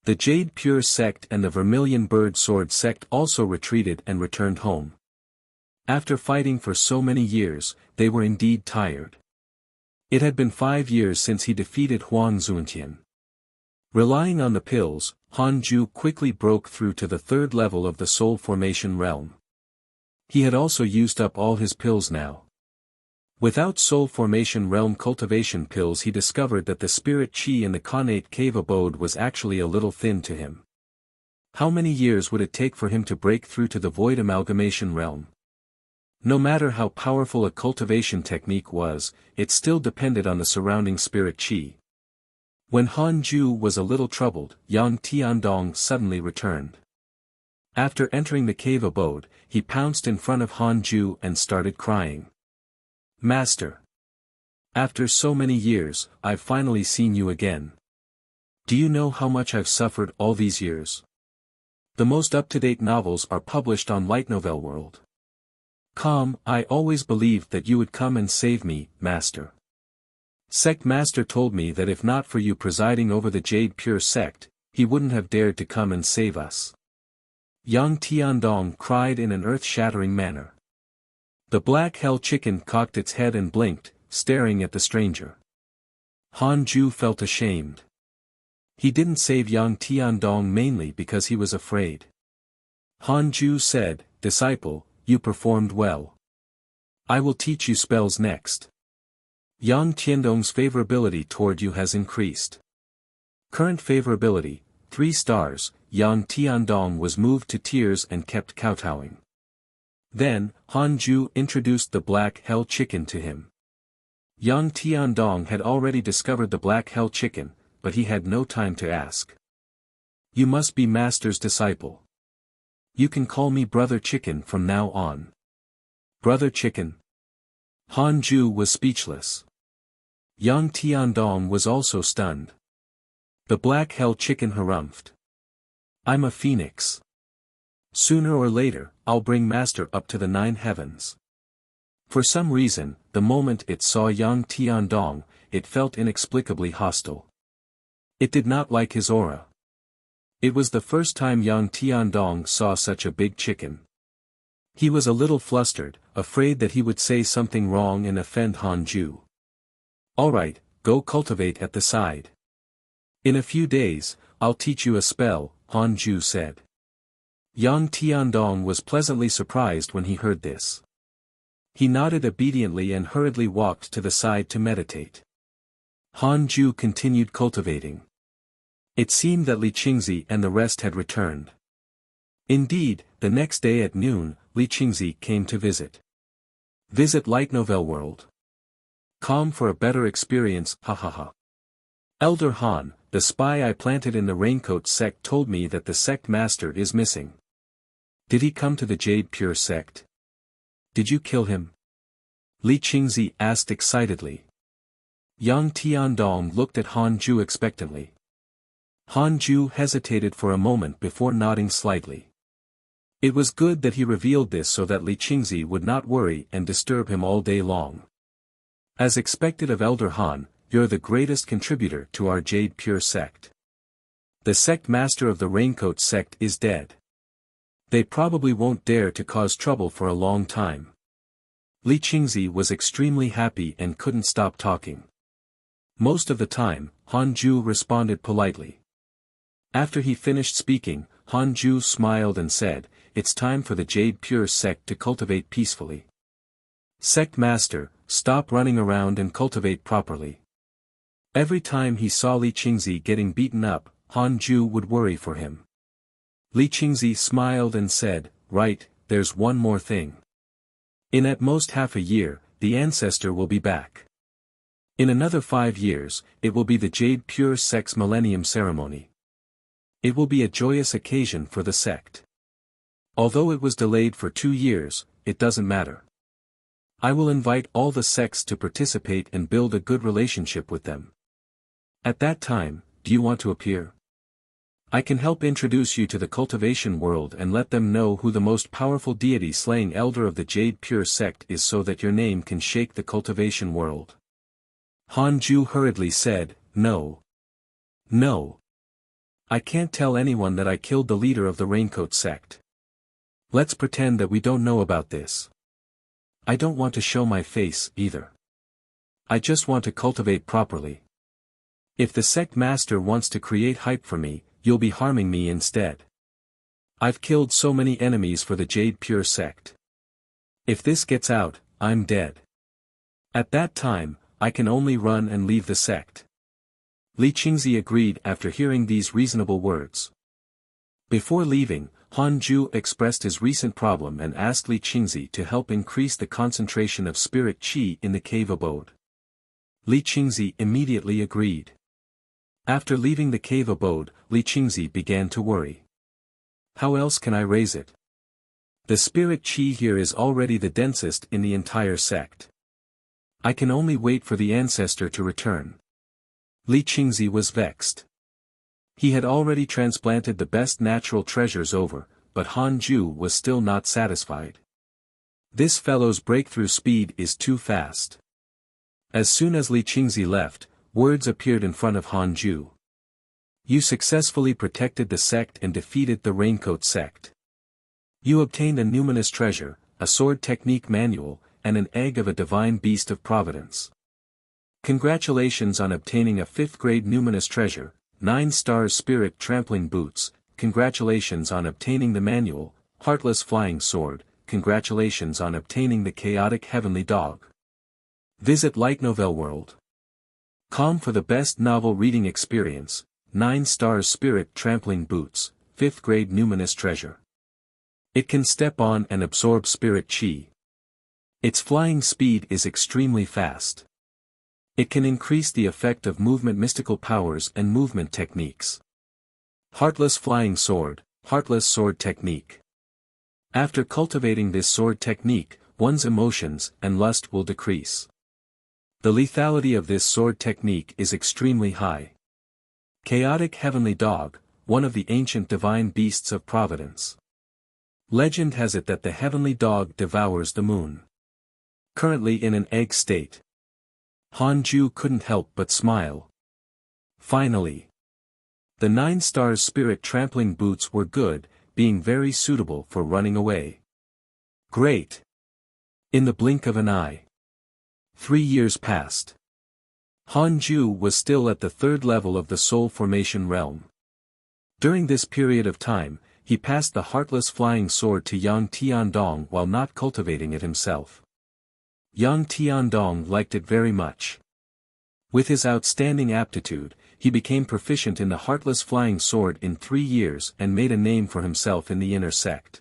The Jade Pure sect and the Vermilion Bird Sword sect also retreated and returned home. After fighting for so many years, they were indeed tired. It had been 5 years since he defeated Huang Zuntian. Relying on the pills, Hanju quickly broke through to the third level of the soul formation realm. He had also used up all his pills now. Without soul formation realm cultivation pills, he discovered that the spirit chi in the connate cave abode was actually a little thin to him. How many years would it take for him to break through to the void amalgamation realm? No matter how powerful a cultivation technique was, it still depended on the surrounding spirit chi. When Hanju was a little troubled, Yang Tiandong suddenly returned. After entering the cave abode, he pounced in front of Hanju and started crying. "Master! After so many years, I've finally seen you again. Do you know how much I've suffered all these years? The most up-to-date novels are published on Light Novel World. I always believed that you would come and save me, Master. Sect Master told me that if not for you presiding over the Jade Pure sect, he wouldn't have dared to come and save us. Yang Tiandong cried in an earth-shattering manner. The black hell chicken cocked its head and blinked, staring at the stranger. Han Ju felt ashamed. He didn't save Yang Tiandong mainly because he was afraid. Han Ju said, "Disciple, you performed well. I will teach you spells next. Yang Tiandong's favorability toward you has increased. Current favorability, 3 stars, Yang Tiandong was moved to tears and kept kowtowing. Then, Han Ju introduced the black hell chicken to him. Yang Tiandong had already discovered the black hell chicken, but he had no time to ask. You must be Master's disciple. You can call me Brother Chicken from now on. Brother Chicken. Han Ju was speechless. Yang Tiandong was also stunned. The black hell chicken harumphed. I'm a phoenix. Sooner or later, I'll bring Master up to the 9 heavens. For some reason, the moment it saw Yang Tiandong, it felt inexplicably hostile. It did not like his aura. It was the first time Yang Tiandong saw such a big chicken. He was a little flustered, afraid that he would say something wrong and offend Han Ju. Alright, go cultivate at the side. In a few days, I'll teach you a spell, Han Ju said. Yang Tiandong was pleasantly surprised when he heard this. He nodded obediently and hurriedly walked to the side to meditate. Han Ju continued cultivating. It seemed that Li Qingzi and the rest had returned. Indeed, the next day at noon, Li Qingzi came to visit. Visit Light Novel World. Come for a better experience, ha ha ha. Elder Han, the spy I planted in the Raincoat sect told me that the sect master is missing. Did he come to the Jade Pure sect? Did you kill him? Li Qingzi asked excitedly. Yang Tiandong looked at Han Ju expectantly. Han Ju hesitated for a moment before nodding slightly. It was good that he revealed this so that Li Qingzi would not worry and disturb him all day long. As expected of Elder Han, you're the greatest contributor to our Jade Pure sect. The sect master of the Raincoat sect is dead. They probably won't dare to cause trouble for a long time. Li Qingzi was extremely happy and couldn't stop talking. Most of the time, Han Ju responded politely. After he finished speaking, Han Ju smiled and said, "It's time for the Jade Pure sect to cultivate peacefully. Sect master, stop running around and cultivate properly." Every time he saw Li Qingzi getting beaten up, Han Ju would worry for him. Li Qingzi smiled and said, "Right, there's one more thing. In at most half a year, the ancestor will be back. In another 5 years, it will be the Jade Pure sect's millennium ceremony. It will be a joyous occasion for the sect. Although it was delayed for 2 years, it doesn't matter. I will invite all the sects to participate and build a good relationship with them. At that time, do you want to appear? I can help introduce you to the cultivation world and let them know who the most powerful deity-slaying elder of the Jade Pure sect is so that your name can shake the cultivation world." Han Ju hurriedly said, "No. No. I can't tell anyone that I killed the leader of the Raincoat sect. Let's pretend that we don't know about this. I don't want to show my face, either. I just want to cultivate properly. If the sect master wants to create hype for me, you'll be harming me instead. I've killed so many enemies for the Jade Pure sect. If this gets out, I'm dead. At that time, I can only run and leave the sect." Li Qingzi agreed after hearing these reasonable words. Before leaving, Han Ju expressed his recent problem and asked Li Qingzi to help increase the concentration of spirit qi in the cave abode. Li Qingzi immediately agreed. After leaving the cave abode, Li Qingzi began to worry. How else can I raise it? The spirit qi here is already the densest in the entire sect. I can only wait for the ancestor to return. Li Qingzi was vexed. He had already transplanted the best natural treasures over, but Han Ju was still not satisfied. This fellow's breakthrough speed is too fast. As soon as Li Qingzi left, words appeared in front of Han Ju. You successfully protected the sect and defeated the Raincoat sect. You obtained a numinous treasure, a sword technique manual, and an egg of a divine beast of providence. Congratulations on obtaining a 5th grade numinous treasure, 9 stars spirit trampling boots. Congratulations on obtaining the manual, heartless flying sword. Congratulations on obtaining the chaotic heavenly dog. Visit Light Novel World. Com for the best novel reading experience, 9 stars spirit trampling boots, 5th grade numinous treasure. It can step on and absorb spirit chi. Its flying speed is extremely fast. It can increase the effect of movement mystical powers and movement techniques. Heartless flying sword, heartless sword technique. After cultivating this sword technique, one's emotions and lust will decrease. The lethality of this sword technique is extremely high. Chaotic heavenly dog, one of the ancient divine beasts of providence. Legend has it that the heavenly dog devours the moon. Currently in an egg state. Hanju couldn't help but smile. Finally. The 9 stars spirit trampling boots were good, being very suitable for running away. Great! In the blink of an eye. 3 years passed. Hanju was still at the 3rd level of the soul formation realm. During this period of time, he passed the heartless flying sword to Yang Tiandong while not cultivating it himself. Yang Tiandong liked it very much. With his outstanding aptitude, he became proficient in the heartless flying sword in 3 years and made a name for himself in the inner sect.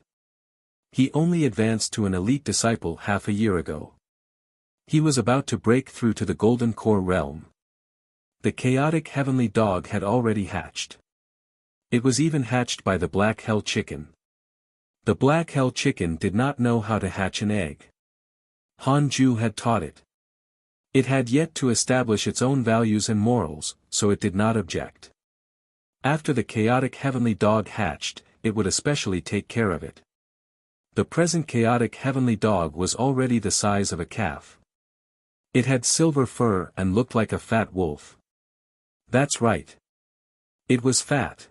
He only advanced to an elite disciple half a year ago. He was about to break through to the golden core realm. The chaotic heavenly dog had already hatched. It was even hatched by the black hell chicken. The black hell chicken did not know how to hatch an egg. Hanju had taught it. It had yet to establish its own values and morals, so it did not object. After the chaotic heavenly dog hatched, it would especially take care of it. The present chaotic heavenly dog was already the size of a calf. It had silver fur and looked like a fat wolf. That's right. It was fat.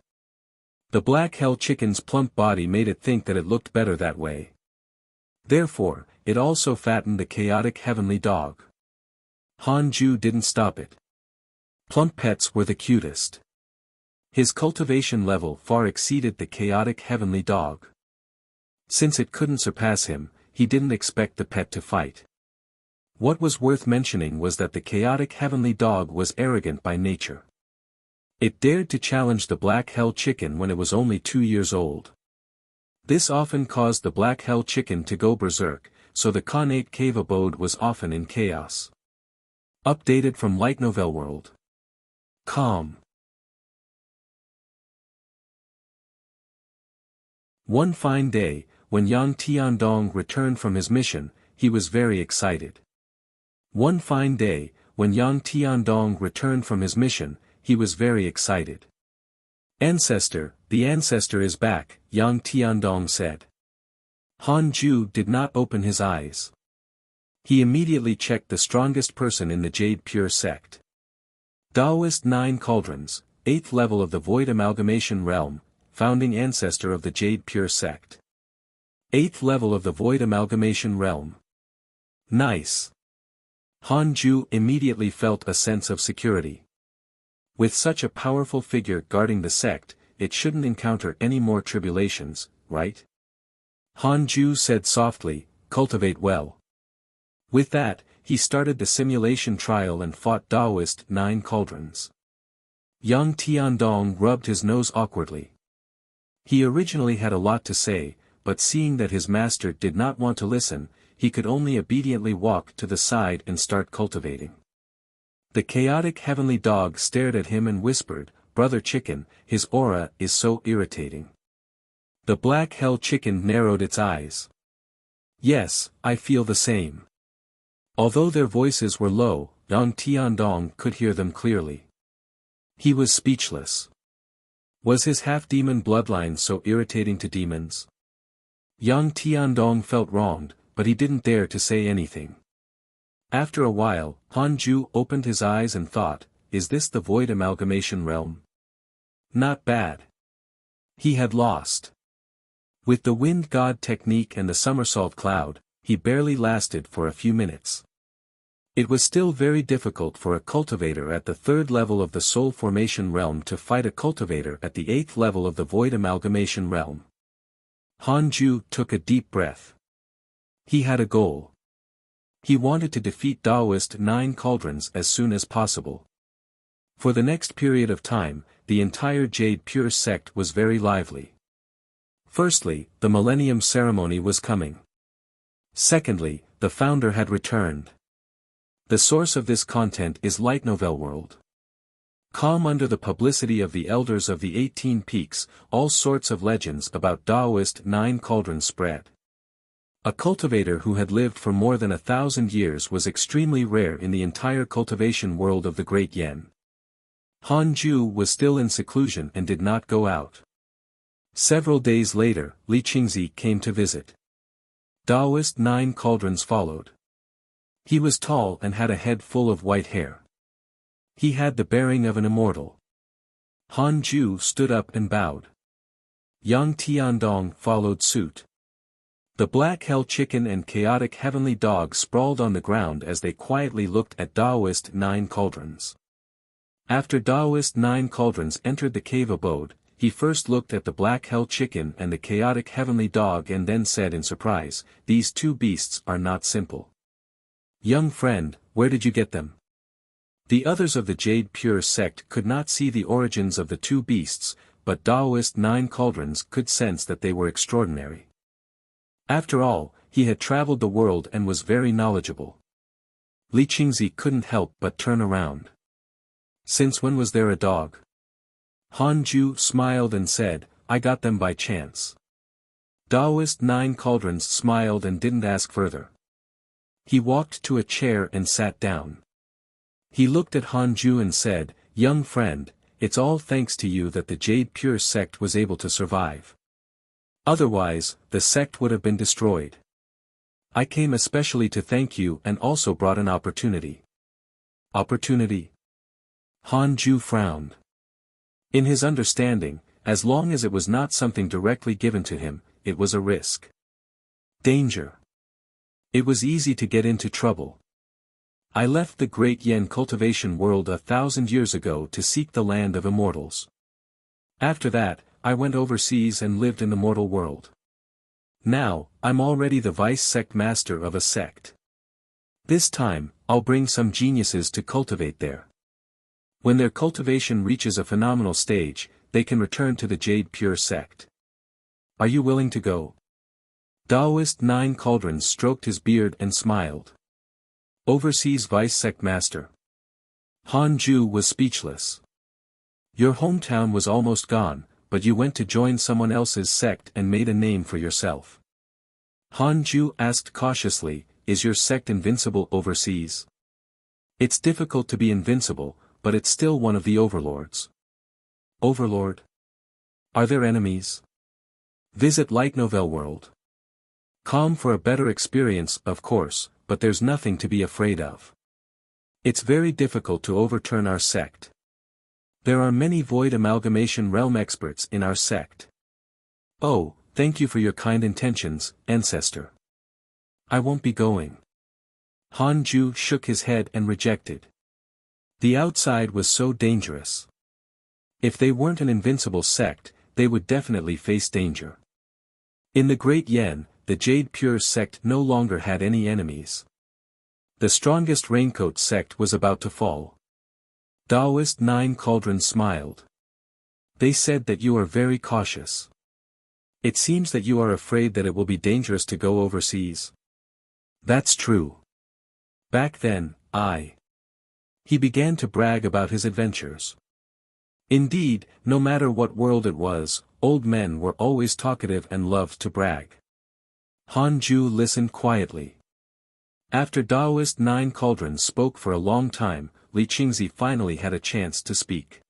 The black hell chicken's plump body made it think that it looked better that way. Therefore, it also fattened the chaotic heavenly dog. Hanju didn't stop it. Plump pets were the cutest. His cultivation level far exceeded the chaotic heavenly dog. Since it couldn't surpass him, he didn't expect the pet to fight. What was worth mentioning was that the chaotic heavenly dog was arrogant by nature. It dared to challenge the black hell chicken when it was only 2 years old. This often caused the black hell chicken to go berserk, so the Khanate cave abode was often in chaos. Updated from Light Novel World. Calm. One fine day, when Yang Tiandong returned from his mission, he was very excited. One fine day, when Yang Tiandong returned from his mission, he was very excited. Ancestor, the ancestor is back, Yang Tiandong said. Hanju did not open his eyes. He immediately checked the strongest person in the Jade Pure sect. Taoist 9 Cauldrons, 8th level of the Void Amalgamation Realm, founding ancestor of the Jade Pure sect. 8th level of the Void Amalgamation Realm. Nice. Hanju immediately felt a sense of security. With such a powerful figure guarding the sect, it shouldn't encounter any more tribulations, right? Hanju said softly, cultivate well. With that, he started the simulation trial and fought Taoist 9 Cauldrons. Yang Tiandong rubbed his nose awkwardly. He originally had a lot to say, but seeing that his master did not want to listen, he could only obediently walk to the side and start cultivating. The chaotic heavenly dog stared at him and whispered, "Brother Chicken, his aura is so irritating." The black hell chicken narrowed its eyes. Yes, I feel the same. Although their voices were low, Yang Tiandong could hear them clearly. He was speechless. Was his half-demon bloodline so irritating to demons? Yang Tiandong felt wronged, but he didn't dare to say anything. After a while, Hanju opened his eyes and thought, is this the Void Amalgamation Realm? Not bad. He had lost. With the wind god technique and the somersault cloud, he barely lasted for a few minutes. It was still very difficult for a cultivator at the 3rd level of the soul formation realm to fight a cultivator at the 8th level of the void amalgamation realm. Hanju took a deep breath. He had a goal. He wanted to defeat Taoist 9 cauldrons as soon as possible. For the next period of time, the entire Jade Pure sect was very lively. Firstly, the Millennium Ceremony was coming. Secondly, the founder had returned. The source of this content is Light Novel World. Calm under the publicity of the elders of the 18 Peaks, all sorts of legends about Taoist 9 cauldrons spread. A cultivator who had lived for more than 1,000 years was extremely rare in the entire cultivation world of the Great Yen. Hanju was still in seclusion and did not go out. Several days later, Li Qingzi came to visit. Taoist 9 cauldrons followed. He was tall and had a head full of white hair. He had the bearing of an immortal. Hanju stood up and bowed. Yang Tiandong followed suit. The Black Hell Chicken and Chaotic Heavenly Dog sprawled on the ground as they quietly looked at Taoist 9 cauldrons. After Taoist 9 cauldrons entered the cave abode, he first looked at the Black Hell Chicken and the Chaotic Heavenly Dog and then said in surprise, "These two beasts are not simple. Young friend, where did you get them?" The others of the Jade Pure sect could not see the origins of the two beasts, but Taoist 9 cauldrons could sense that they were extraordinary. After all, he had traveled the world and was very knowledgeable. Li Qingzi couldn't help but turn around. Since when was there a dog? Hanju smiled and said, "I got them by chance." Taoist 9 cauldrons smiled and didn't ask further. He walked to a chair and sat down. He looked at Hanju and said, "Young friend, it's all thanks to you that the Jade Pure sect was able to survive. Otherwise, the sect would have been destroyed. I came especially to thank you and also brought an opportunity." Opportunity? Hanju frowned. In his understanding, as long as it was not something directly given to him, it was a risk. Danger. It was easy to get into trouble. I left the Great Yen cultivation world 1,000 years ago to seek the land of immortals. After that, I went overseas and lived in the mortal world. Now, I'm already the vice sect master of a sect. This time, I'll bring some geniuses to cultivate there. When their cultivation reaches a phenomenal stage, they can return to the Jade Pure sect. Are you willing to go? Taoist 9 cauldrons stroked his beard and smiled. Overseas vice sect master. Hanju was speechless. Your hometown was almost gone, but you went to join someone else's sect and made a name for yourself. Hanju asked cautiously, "Is your sect invincible overseas?" It's difficult to be invincible, but it's still one of the overlords. Overlord? Are there enemies? Visit Light Novel World. Calm for a better experience, of course, but there's nothing to be afraid of. It's very difficult to overturn our sect. There are many void amalgamation realm experts in our sect. Oh, thank you for your kind intentions, ancestor. I won't be going. Hanju shook his head and rejected. The outside was so dangerous. If they weren't an invincible sect, they would definitely face danger. In the Great Yen, the Jade Pure sect no longer had any enemies. The strongest Raincoat sect was about to fall. Taoist 9 cauldrons smiled. They said that you are very cautious. It seems that you are afraid that it will be dangerous to go overseas. That's true. Back then, He began to brag about his adventures. Indeed, no matter what world it was, old men were always talkative and loved to brag. Hanju listened quietly. After Taoist 9 cauldrons spoke for a long time, Li Qingzi finally had a chance to speak.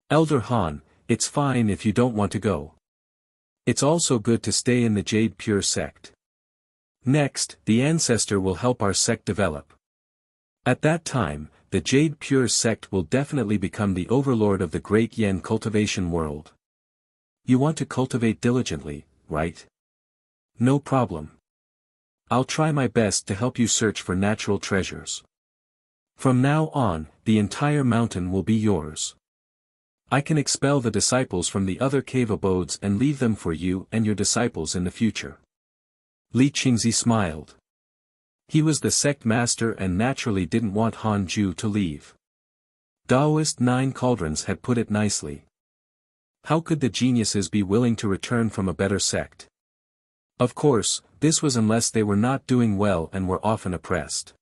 Elder Han, it's fine if you don't want to go. It's also good to stay in the Jade Pure sect. Next, the ancestor will help our sect develop. At that time, the Jade Pure sect will definitely become the overlord of the Great Yen cultivation world. You want to cultivate diligently, right? No problem. I'll try my best to help you search for natural treasures. From now on, the entire mountain will be yours. I can expel the disciples from the other cave abodes and leave them for you and your disciples in the future. Li Qingzi smiled. He was the sect master and naturally didn't want Han Ju to leave. Taoist Nine Cauldrons had put it nicely. How could the geniuses be willing to return from a better sect? Of course, this was unless they were not doing well and were often oppressed.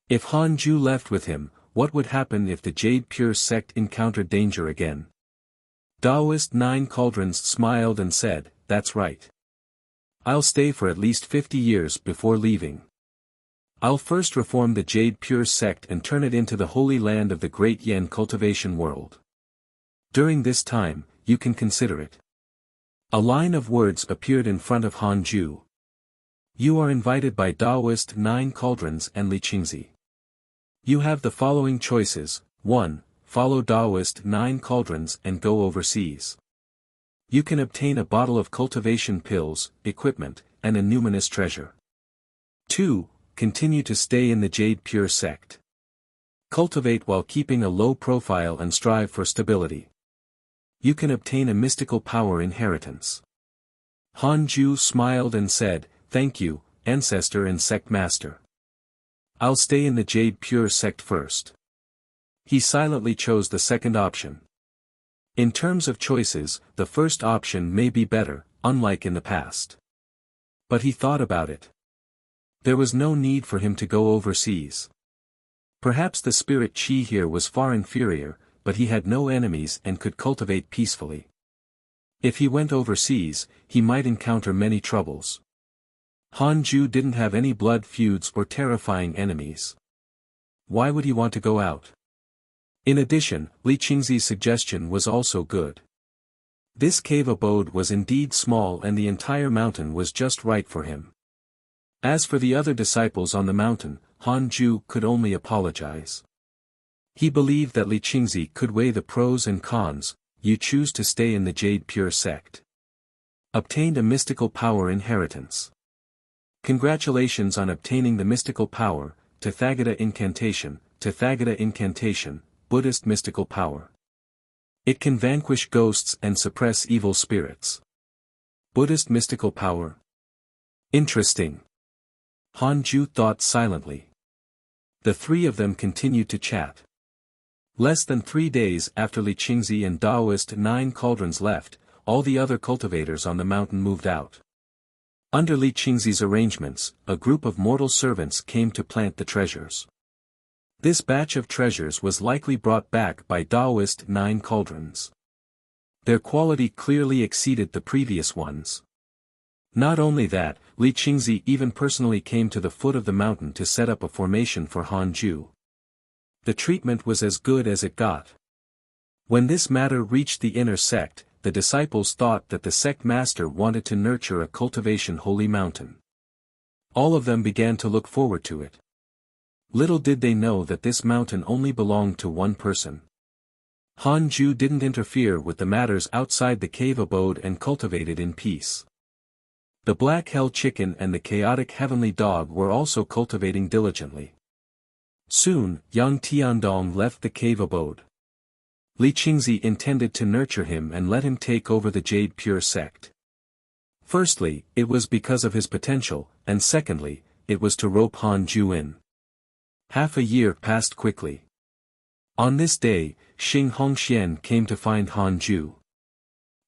If Han Ju left with him, what would happen if the Jade Pure sect encountered danger again? Taoist Nine Cauldrons smiled and said, "That's right. I'll stay for at least 50 years before leaving. I'll first reform the Jade Pure sect and turn it into the holy land of the great Yen cultivation world. During this time, you can consider it." A line of words appeared in front of Han Ju. "You are invited by Taoist Nine Cauldrons and Li Qingzi. You have the following choices: 1. Follow Taoist Nine Cauldrons and go overseas. You can obtain a bottle of cultivation pills, equipment, and a numinous treasure. 2. Continue to stay in the Jade Pure sect. Cultivate while keeping a low profile and strive for stability. You can obtain a mystical power inheritance." Han Ju smiled and said, "Thank you, ancestor and sect master. I'll stay in the Jade Pure sect first." He silently chose the second option. In terms of choices, the first option may be better, unlike in the past. But he thought about it. There was no need for him to go overseas. Perhaps the spirit chi here was far inferior, but he had no enemies and could cultivate peacefully. If he went overseas, he might encounter many troubles. Han Ju didn't have any blood feuds or terrifying enemies. Why would he want to go out? In addition, Li Qingzi's suggestion was also good. This cave abode was indeed small and the entire mountain was just right for him. As for the other disciples on the mountain, Han Ju could only apologize. He believed that Li Qingzi could weigh the pros and cons. You choose to stay in the Jade Pure sect. Obtained a mystical power inheritance. Congratulations on obtaining the mystical power, Tathagata incantation, Buddhist mystical power. It can vanquish ghosts and suppress evil spirits. Buddhist mystical power. Interesting. Han Ju thought silently. The three of them continued to chat. Less than 3 days after Li Qingzi and Taoist Nine Cauldrons left, all the other cultivators on the mountain moved out. Under Li Qingzi's arrangements, a group of mortal servants came to plant the treasures. This batch of treasures was likely brought back by Taoist Nine Cauldrons. Their quality clearly exceeded the previous ones. Not only that, Li Qingzi even personally came to the foot of the mountain to set up a formation for Han Ju. The treatment was as good as it got. When this matter reached the inner sect, the disciples thought that the sect master wanted to nurture a cultivation holy mountain. All of them began to look forward to it. Little did they know that this mountain only belonged to one person. Han Ju didn't interfere with the matters outside the cave abode and cultivated in peace. The black hell chicken and the chaotic heavenly dog were also cultivating diligently. Soon, Yang Tiandong left the cave abode. Li Qingzi intended to nurture him and let him take over the Jade Pure sect. Firstly, it was because of his potential, and secondly, it was to rope Han Ju in. Half a year passed quickly. On this day, Xing Hongxian came to find Han Ju.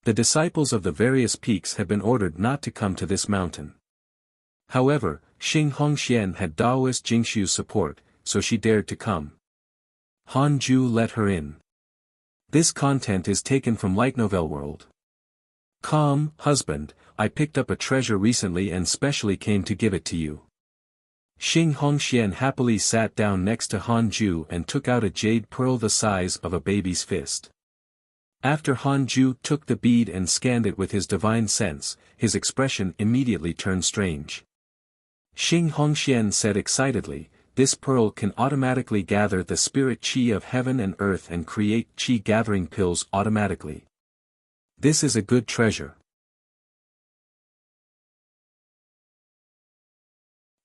The disciples of the various peaks had been ordered not to come to this mountain. However, Xing Hongxian had Taoist Jingshu's support, so she dared to come. Han Ju let her in. This content is taken from Light Novel World. Calm, husband, I picked up a treasure recently and specially came to give it to you. Xing Hongxian happily sat down next to Han Ju and took out a jade pearl the size of a baby's fist. After Han Ju took the bead and scanned it with his divine sense, his expression immediately turned strange. Xing Hongxian said excitedly, "This pearl can automatically gather the spirit chi of heaven and earth and create chi gathering pills automatically. This is a good treasure."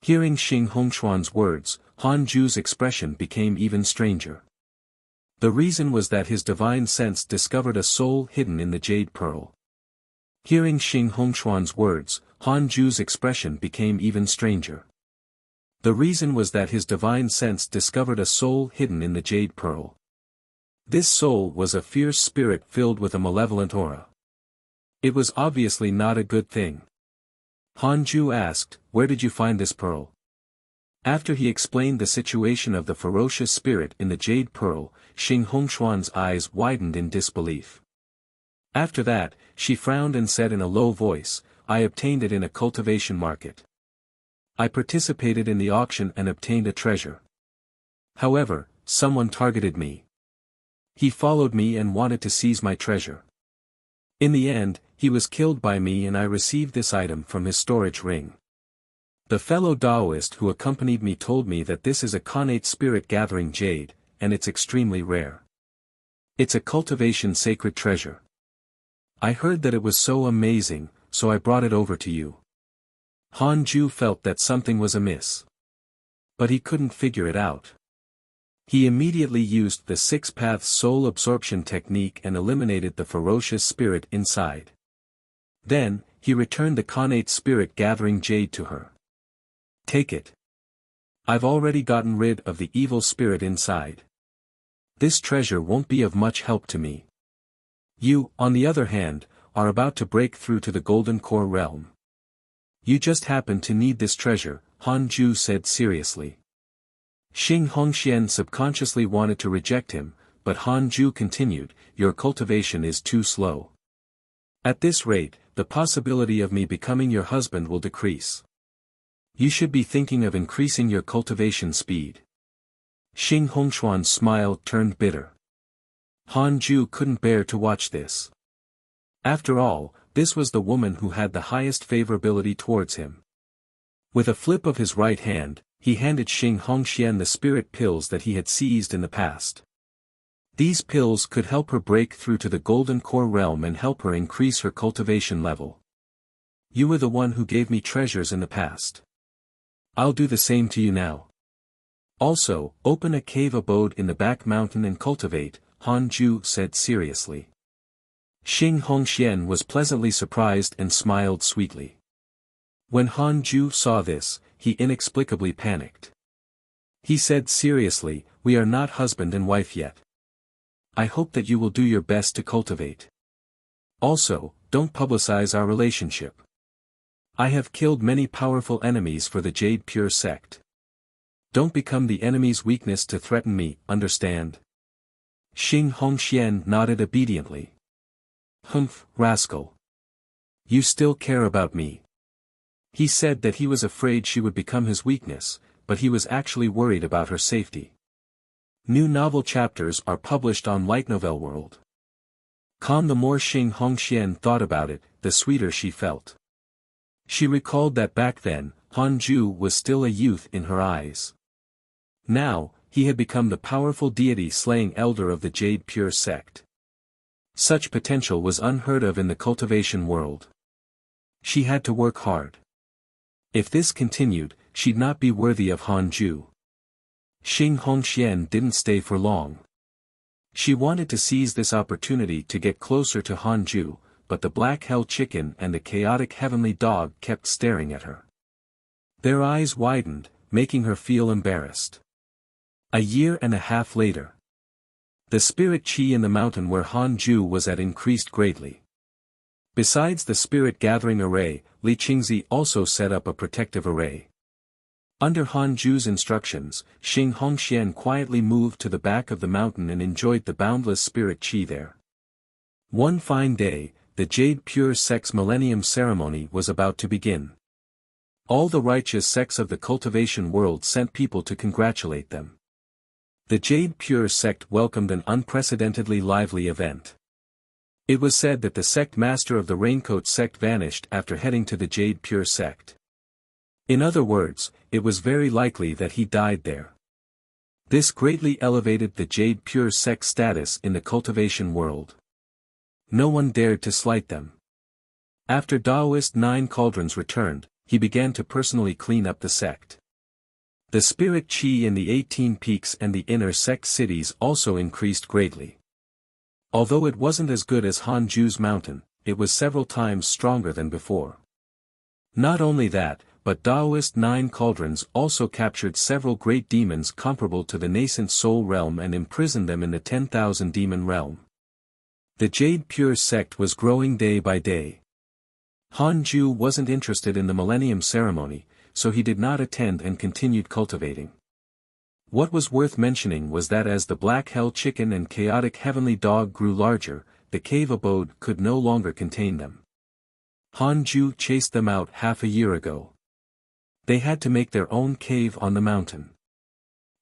Hearing Xing Hongshuan's words, Han Ju's expression became even stranger. The reason was that his divine sense discovered a soul hidden in the jade pearl. Hearing Xing Hongshuan's words, Han Ju's expression became even stranger. The reason was that his divine sense discovered a soul hidden in the jade pearl. This soul was a fierce spirit filled with a malevolent aura. It was obviously not a good thing. Han Ju asked, "Where did you find this pearl?" After he explained the situation of the ferocious spirit in the jade pearl, Xing Hongshuan's eyes widened in disbelief. After that, she frowned and said in a low voice, "I obtained it in a cultivation market. I participated in the auction and obtained a treasure. However, someone targeted me. He followed me and wanted to seize my treasure. In the end, he was killed by me and I received this item from his storage ring. The fellow Taoist who accompanied me told me that this is a connate spirit gathering jade, and it's extremely rare. It's a cultivation sacred treasure. I heard that it was so amazing, so I brought it over to you." Han Ju felt that something was amiss. But he couldn't figure it out. He immediately used the six-path soul absorption technique and eliminated the ferocious spirit inside. Then, he returned the connate spirit gathering jade to her. "Take it. I've already gotten rid of the evil spirit inside. This treasure won't be of much help to me. You, on the other hand, are about to break through to the Golden Core realm. You just happen to need this treasure," Han Ju said seriously. Xing Hongxian subconsciously wanted to reject him, but Han Ju continued, "Your cultivation is too slow. At this rate, the possibility of me becoming your husband will decrease. You should be thinking of increasing your cultivation speed." Xing Hongshuan's smile turned bitter. Han Ju couldn't bear to watch this. After all, this was the woman who had the highest favorability towards him. With a flip of his right hand, he handed Xing Hongxian the spirit pills that he had seized in the past. These pills could help her break through to the Golden Core realm and help her increase her cultivation level. "You were the one who gave me treasures in the past. I'll do the same to you now. Also, open a cave abode in the back mountain and cultivate," Han Ju said seriously. Xing Hongxian was pleasantly surprised and smiled sweetly. When Han Ju saw this, he inexplicably panicked. He said seriously, "We are not husband and wife yet. I hope that you will do your best to cultivate. Also, don't publicize our relationship. I have killed many powerful enemies for the Jade Pure sect. Don't become the enemy's weakness to threaten me, understand?" Xing Hongxian nodded obediently. "Humph, rascal. You still care about me." He said that he was afraid she would become his weakness, but he was actually worried about her safety. New novel chapters are published on Light Novel World. The more Xing Hongxian thought about it, the sweeter she felt. She recalled that back then, Han Ju was still a youth in her eyes. Now, he had become the powerful deity-slaying elder of the Jade Pure sect. Such potential was unheard of in the cultivation world. She had to work hard. If this continued, she'd not be worthy of Han Ju. Xing Hongxian didn't stay for long. She wanted to seize this opportunity to get closer to Han Ju, but the Black Hell Chicken and the chaotic Heavenly Dog kept staring at her. Their eyes widened, making her feel embarrassed. A year and a half later. The spirit chi in the mountain where Han Ju was at increased greatly. Besides the spirit gathering array, Li Qingzi also set up a protective array. Under Han Ju's instructions, Xing Hongxian quietly moved to the back of the mountain and enjoyed the boundless spirit chi there. One fine day, the Jade Pure Sect's Millennium Ceremony was about to begin. All the righteous sects of the cultivation world sent people to congratulate them. The Jade Pure Sect welcomed an unprecedentedly lively event. It was said that the sect master of the Raincoat sect vanished after heading to the Jade Pure Sect. In other words, it was very likely that he died there. This greatly elevated the Jade Pure Sect's status in the cultivation world. No one dared to slight them. After Taoist Nine Cauldrons returned, he began to personally clean up the sect. The spirit qi in the 18 peaks and the inner sect cities also increased greatly. Although it wasn't as good as Hanju's mountain, it was several times stronger than before. Not only that, but Taoist 9 cauldrons also captured several great demons comparable to the nascent soul realm and imprisoned them in the 10,000 demon realm. The Jade Pure sect was growing day by day. Hanju wasn't interested in the Millennium Ceremony, so he did not attend and continued cultivating. What was worth mentioning was that as the Black Hell Chicken and Chaotic Heavenly Dog grew larger, the cave abode could no longer contain them. Hanju chased them out half a year ago. They had to make their own cave on the mountain.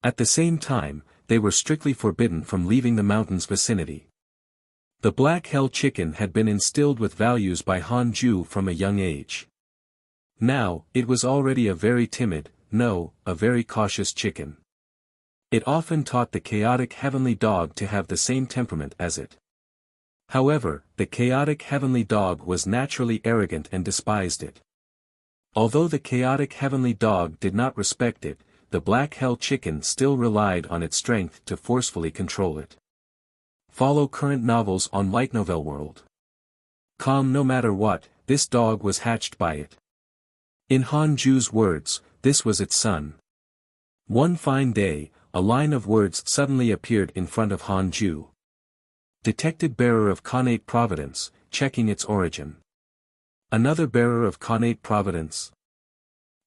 At the same time, they were strictly forbidden from leaving the mountain's vicinity. The Black Hell Chicken had been instilled with values by Hanju from a young age. Now, it was already a very timid, a very cautious chicken. It often taught the Chaotic Heavenly Dog to have the same temperament as it. However, the Chaotic Heavenly Dog was naturally arrogant and despised it. Although the Chaotic Heavenly Dog did not respect it, the Black Hell Chicken still relied on its strength to forcefully control it. Follow current novels on Light Novel World. Calm no matter what, this dog was hatched by it. In Hanju's words, this was its son. One fine day, a line of words suddenly appeared in front of Hanju. Detected bearer of Connate Providence, checking its origin. Another bearer of Connate Providence.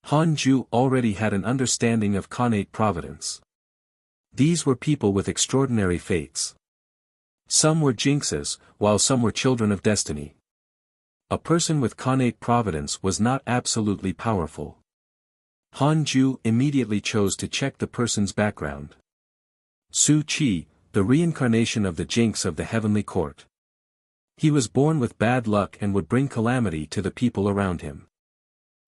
Hanju already had an understanding of Connate Providence. These were people with extraordinary fates. Some were jinxes, while some were children of destiny. A person with Connate Providence was not absolutely powerful. Hanju immediately chose to check the person's background. Su Qi, the reincarnation of the jinx of the heavenly court. He was born with bad luck and would bring calamity to the people around him.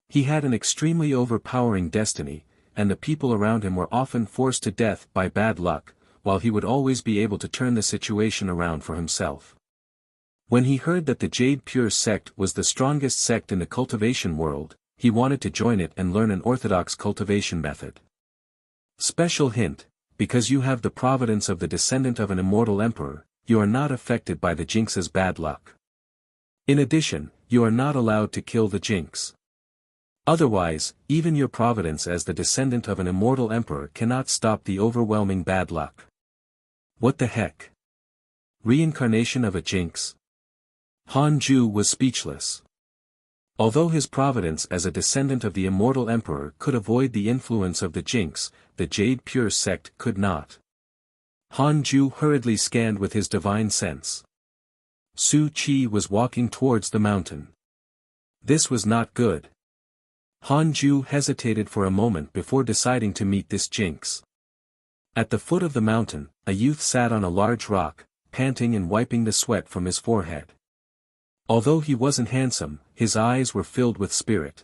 He had an extremely overpowering destiny, and the people around him were often forced to death by bad luck, while he would always be able to turn the situation around for himself. When he heard that the Jade Pure sect was the strongest sect in the cultivation world, he wanted to join it and learn an orthodox cultivation method. Special hint, because you have the providence of the descendant of an immortal emperor, you are not affected by the jinx's bad luck. In addition, you are not allowed to kill the jinx. Otherwise, even your providence as the descendant of an immortal emperor cannot stop the overwhelming bad luck. What the heck? Reincarnation of a jinx? Hanju was speechless. Although his providence as a descendant of the immortal emperor could avoid the influence of the jinx, the Jade Pure sect could not. Hanju hurriedly scanned with his divine sense. Su Qi was walking towards the mountain. This was not good. Hanju hesitated for a moment before deciding to meet this jinx. At the foot of the mountain, a youth sat on a large rock, panting and wiping the sweat from his forehead. Although he wasn't handsome, his eyes were filled with spirit.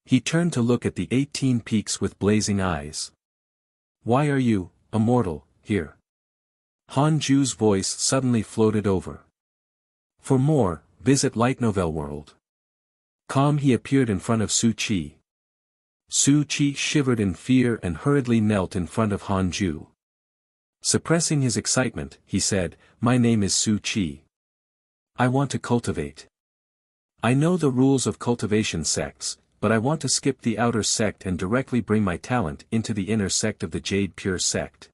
He turned to look at the 18 peaks with blazing eyes. Why are you, immortal, here? Hanju's voice suddenly floated over. For more, visit Light Novel World. Calm, he appeared in front of Su Qi. Su Qi shivered in fear and hurriedly knelt in front of Hanju. Suppressing his excitement, he said, "My name is Su Qi. I want to cultivate. I know the rules of cultivation sects, but I want to skip the outer sect and directly bring my talent into the inner sect of the Jade Pure sect."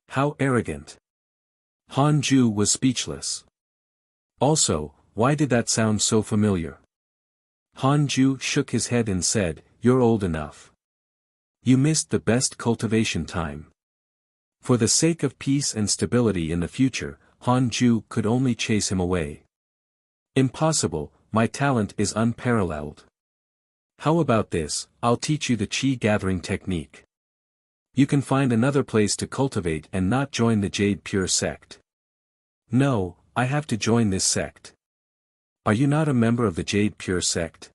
How arrogant! Hanju was speechless. Also, why did that sound so familiar? Hanju shook his head and said, "You're old enough. You missed the best cultivation time." For the sake of peace and stability in the future, Hanju could only chase him away. "Impossible, my talent is unparalleled. How about this, I'll teach you the qi gathering technique. You can find another place to cultivate and not join the Jade Pure sect." "No, I have to join this sect." "Are you not a member of the Jade Pure sect?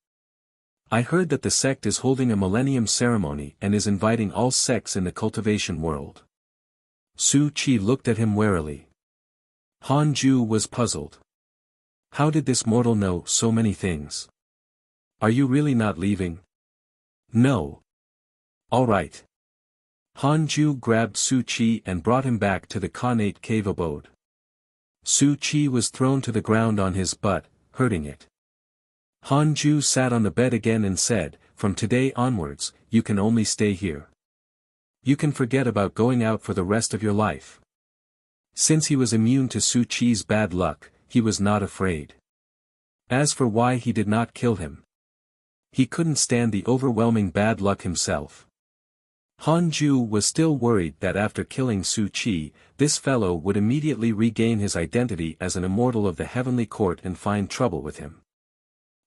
I heard that the sect is holding a millennium ceremony and is inviting all sects in the cultivation world." Su Qi looked at him warily. Hanju was puzzled. How did this mortal know so many things? Are you really not leaving? No. All right. Han Ju grabbed Su Qi and brought him back to the Khanate cave abode. Su Qi was thrown to the ground on his butt, hurting it. Han Ju sat on the bed again and said, "From today onwards, you can only stay here. You can forget about going out for the rest of your life." Since he was immune to Su Qi's bad luck, he was not afraid. As for why he did not kill him, he couldn't stand the overwhelming bad luck himself. Han Ju was still worried that after killing Su Qi, this fellow would immediately regain his identity as an immortal of the heavenly court and find trouble with him.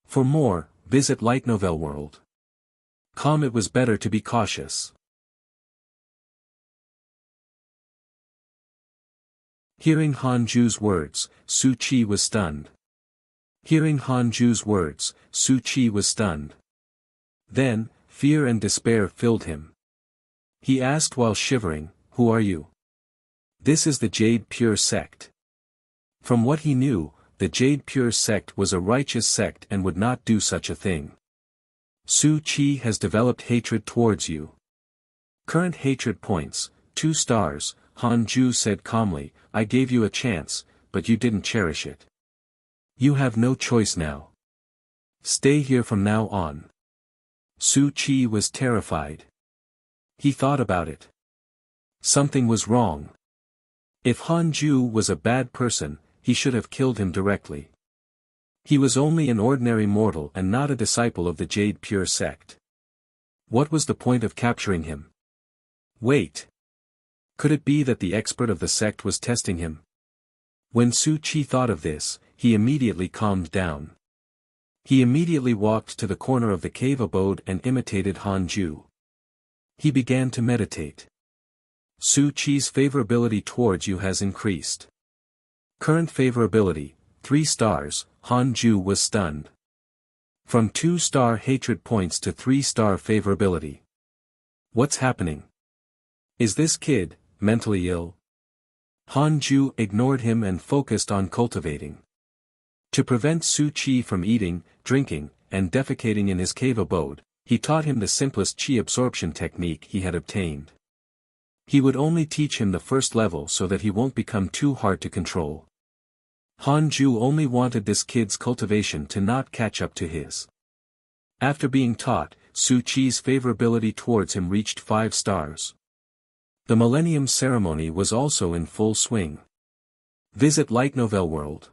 For more, visit Light Novel World. It was better to be cautious. Hearing Han Ju's words, Su Qi was stunned. Hearing Han Ju's words, Su Qi was stunned. Then, fear and despair filled him. He asked while shivering, "Who are you?" "This is the Jade Pure sect." From what he knew, the Jade Pure sect was a righteous sect and would not do such a thing. Su Qi has developed hatred towards you. Current hatred points, 2 stars, Han Ju said calmly. "I gave you a chance, but you didn't cherish it. You have no choice now. Stay here from now on." Su Qi was terrified. He thought about it. Something was wrong. If Han Ju was a bad person, he should have killed him directly. He was only an ordinary mortal and not a disciple of the Jade Pure sect. What was the point of capturing him? Wait. Could it be that the expert of the sect was testing him? When Su Qi thought of this, he immediately calmed down. He immediately walked to the corner of the cave abode and imitated Han Ju. He began to meditate. Su Qi's favorability towards you has increased. Current favorability, 3 stars, Han Ju was stunned. From 2-star hatred points to 3-star favorability. What's happening? Is this kid mentally ill? Han Ju ignored him and focused on cultivating. To prevent Su Qi from eating, drinking, and defecating in his cave abode, he taught him the simplest qi absorption technique he had obtained. He would only teach him the first level so that he won't become too hard to control. Han Ju only wanted this kid's cultivation to not catch up to his. After being taught, Su Qi's favorability towards him reached 5 stars. The Millennium Ceremony was also in full swing. Visit Light Novel World.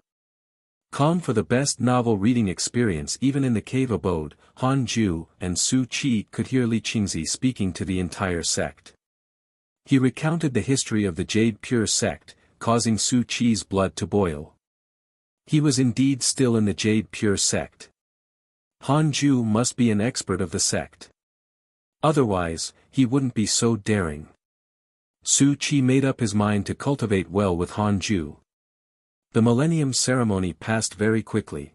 For the best novel reading experience. Even in the cave abode, Han Ju and Su Qi could hear Li Qingzi speaking to the entire sect. He recounted the history of the Jade Pure sect, causing Su Qi's blood to boil. He was indeed still in the Jade Pure sect. Han Ju must be an expert of the sect. Otherwise, he wouldn't be so daring. Su Qi made up his mind to cultivate well with Han Ju. The Millennium Ceremony passed very quickly.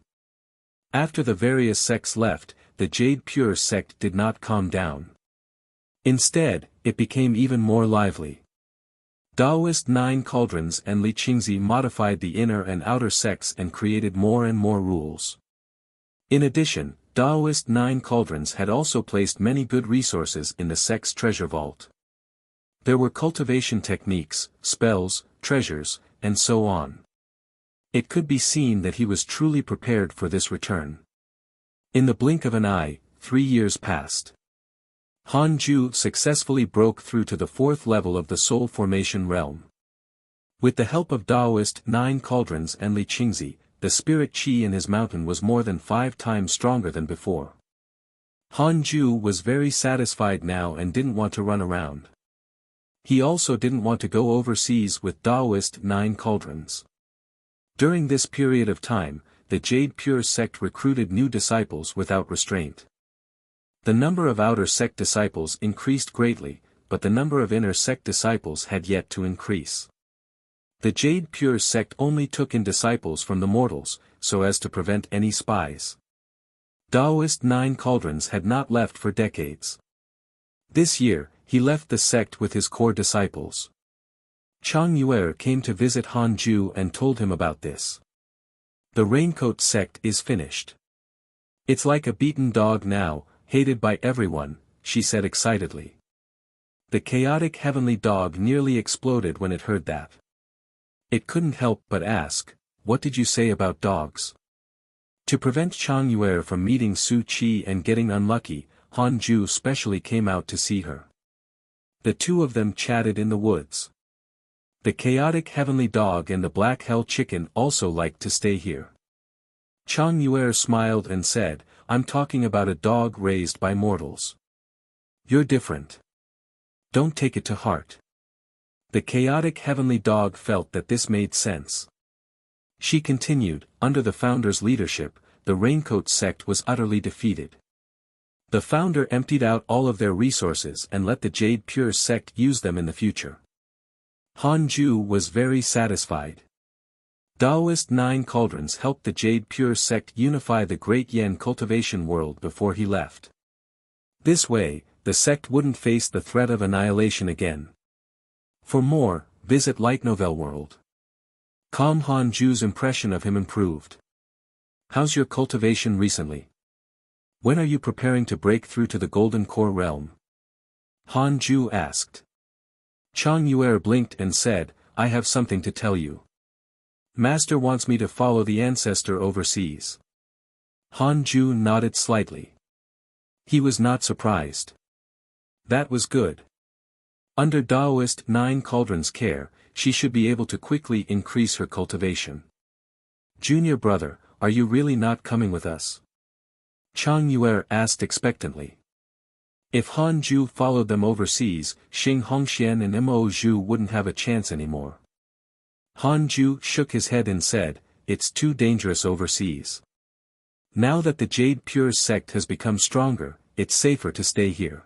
After the various sects left, the Jade Pure sect did not calm down. Instead, it became even more lively. Taoist 9 Cauldrons and Li Qingzi modified the inner and outer sects and created more and more rules. In addition, Taoist 9 Cauldrons had also placed many good resources in the sect's treasure vault. There were cultivation techniques, spells, treasures, and so on. It could be seen that he was truly prepared for this return. In the blink of an eye, 3 years passed. Han Ju successfully broke through to the 4th level of the soul formation realm. With the help of Taoist 9 Cauldrons and Li Qingzi, the spirit qi in his mountain was more than 5 times stronger than before. Han Ju was very satisfied now and didn't want to run around. He also didn't want to go overseas with Taoist 9 Cauldrons. During this period of time, the Jade Pure sect recruited new disciples without restraint. The number of outer sect disciples increased greatly, but the number of inner sect disciples had yet to increase. The Jade Pure sect only took in disciples from the mortals, so as to prevent any spies. Taoist 9 Cauldrons had not left for decades. This year, he left the sect with his core disciples. Chang Yuer came to visit Han Ju and told him about this. The Raincoat sect is finished. It's like a beaten dog now, hated by everyone, she said excitedly. The chaotic heavenly dog nearly exploded when it heard that. It couldn't help but ask, "What did you say about dogs?" To prevent Chang Yue from meeting Su Qi and getting unlucky, Han Ju specially came out to see her. The two of them chatted in the woods. The chaotic heavenly dog and the black hell chicken also liked to stay here. Chang Yue smiled and said, "I'm talking about a dog raised by mortals. You're different. Don't take it to heart." The chaotic heavenly dog felt that this made sense. She continued, "Under the founder's leadership, the Raincoat sect was utterly defeated. The founder emptied out all of their resources and let the Jade Pure sect use them in the future." Han Ju was very satisfied. Taoist 9 Cauldrons helped the Jade Pure sect unify the Great Yen cultivation world before he left. This way, the sect wouldn't face the threat of annihilation again. For more, visit Light Novel World. Han Ju's impression of him improved. "How's your cultivation recently? When are you preparing to break through to the Golden Core realm?" Han Ju asked. Chang Yue blinked and said, "I have something to tell you. Master wants me to follow the ancestor overseas." Han Ju nodded slightly. He was not surprised. That was good. Under Taoist 9 Cauldrons' care, she should be able to quickly increase her cultivation. "Junior brother, are you really not coming with us?" Chang Yue asked expectantly. If Han Ju followed them overseas, Xing Hongxian and Mo Zhu wouldn't have a chance anymore. Han Ju shook his head and said, "It's too dangerous overseas. Now that the Jade Pure sect has become stronger, it's safer to stay here.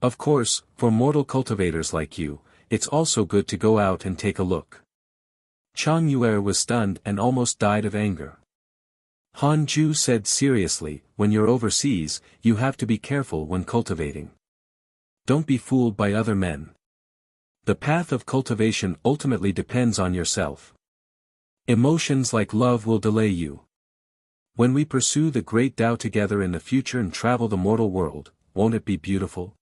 Of course, for mortal cultivators like you, it's also good to go out and take a look." Chang Yue was stunned and almost died of anger. Han Ju said seriously, "When you're overseas, you have to be careful when cultivating. Don't be fooled by other men. The path of cultivation ultimately depends on yourself. Emotions like love will delay you. When we pursue the great Tao together in the future and travel the mortal world, won't it be beautiful?"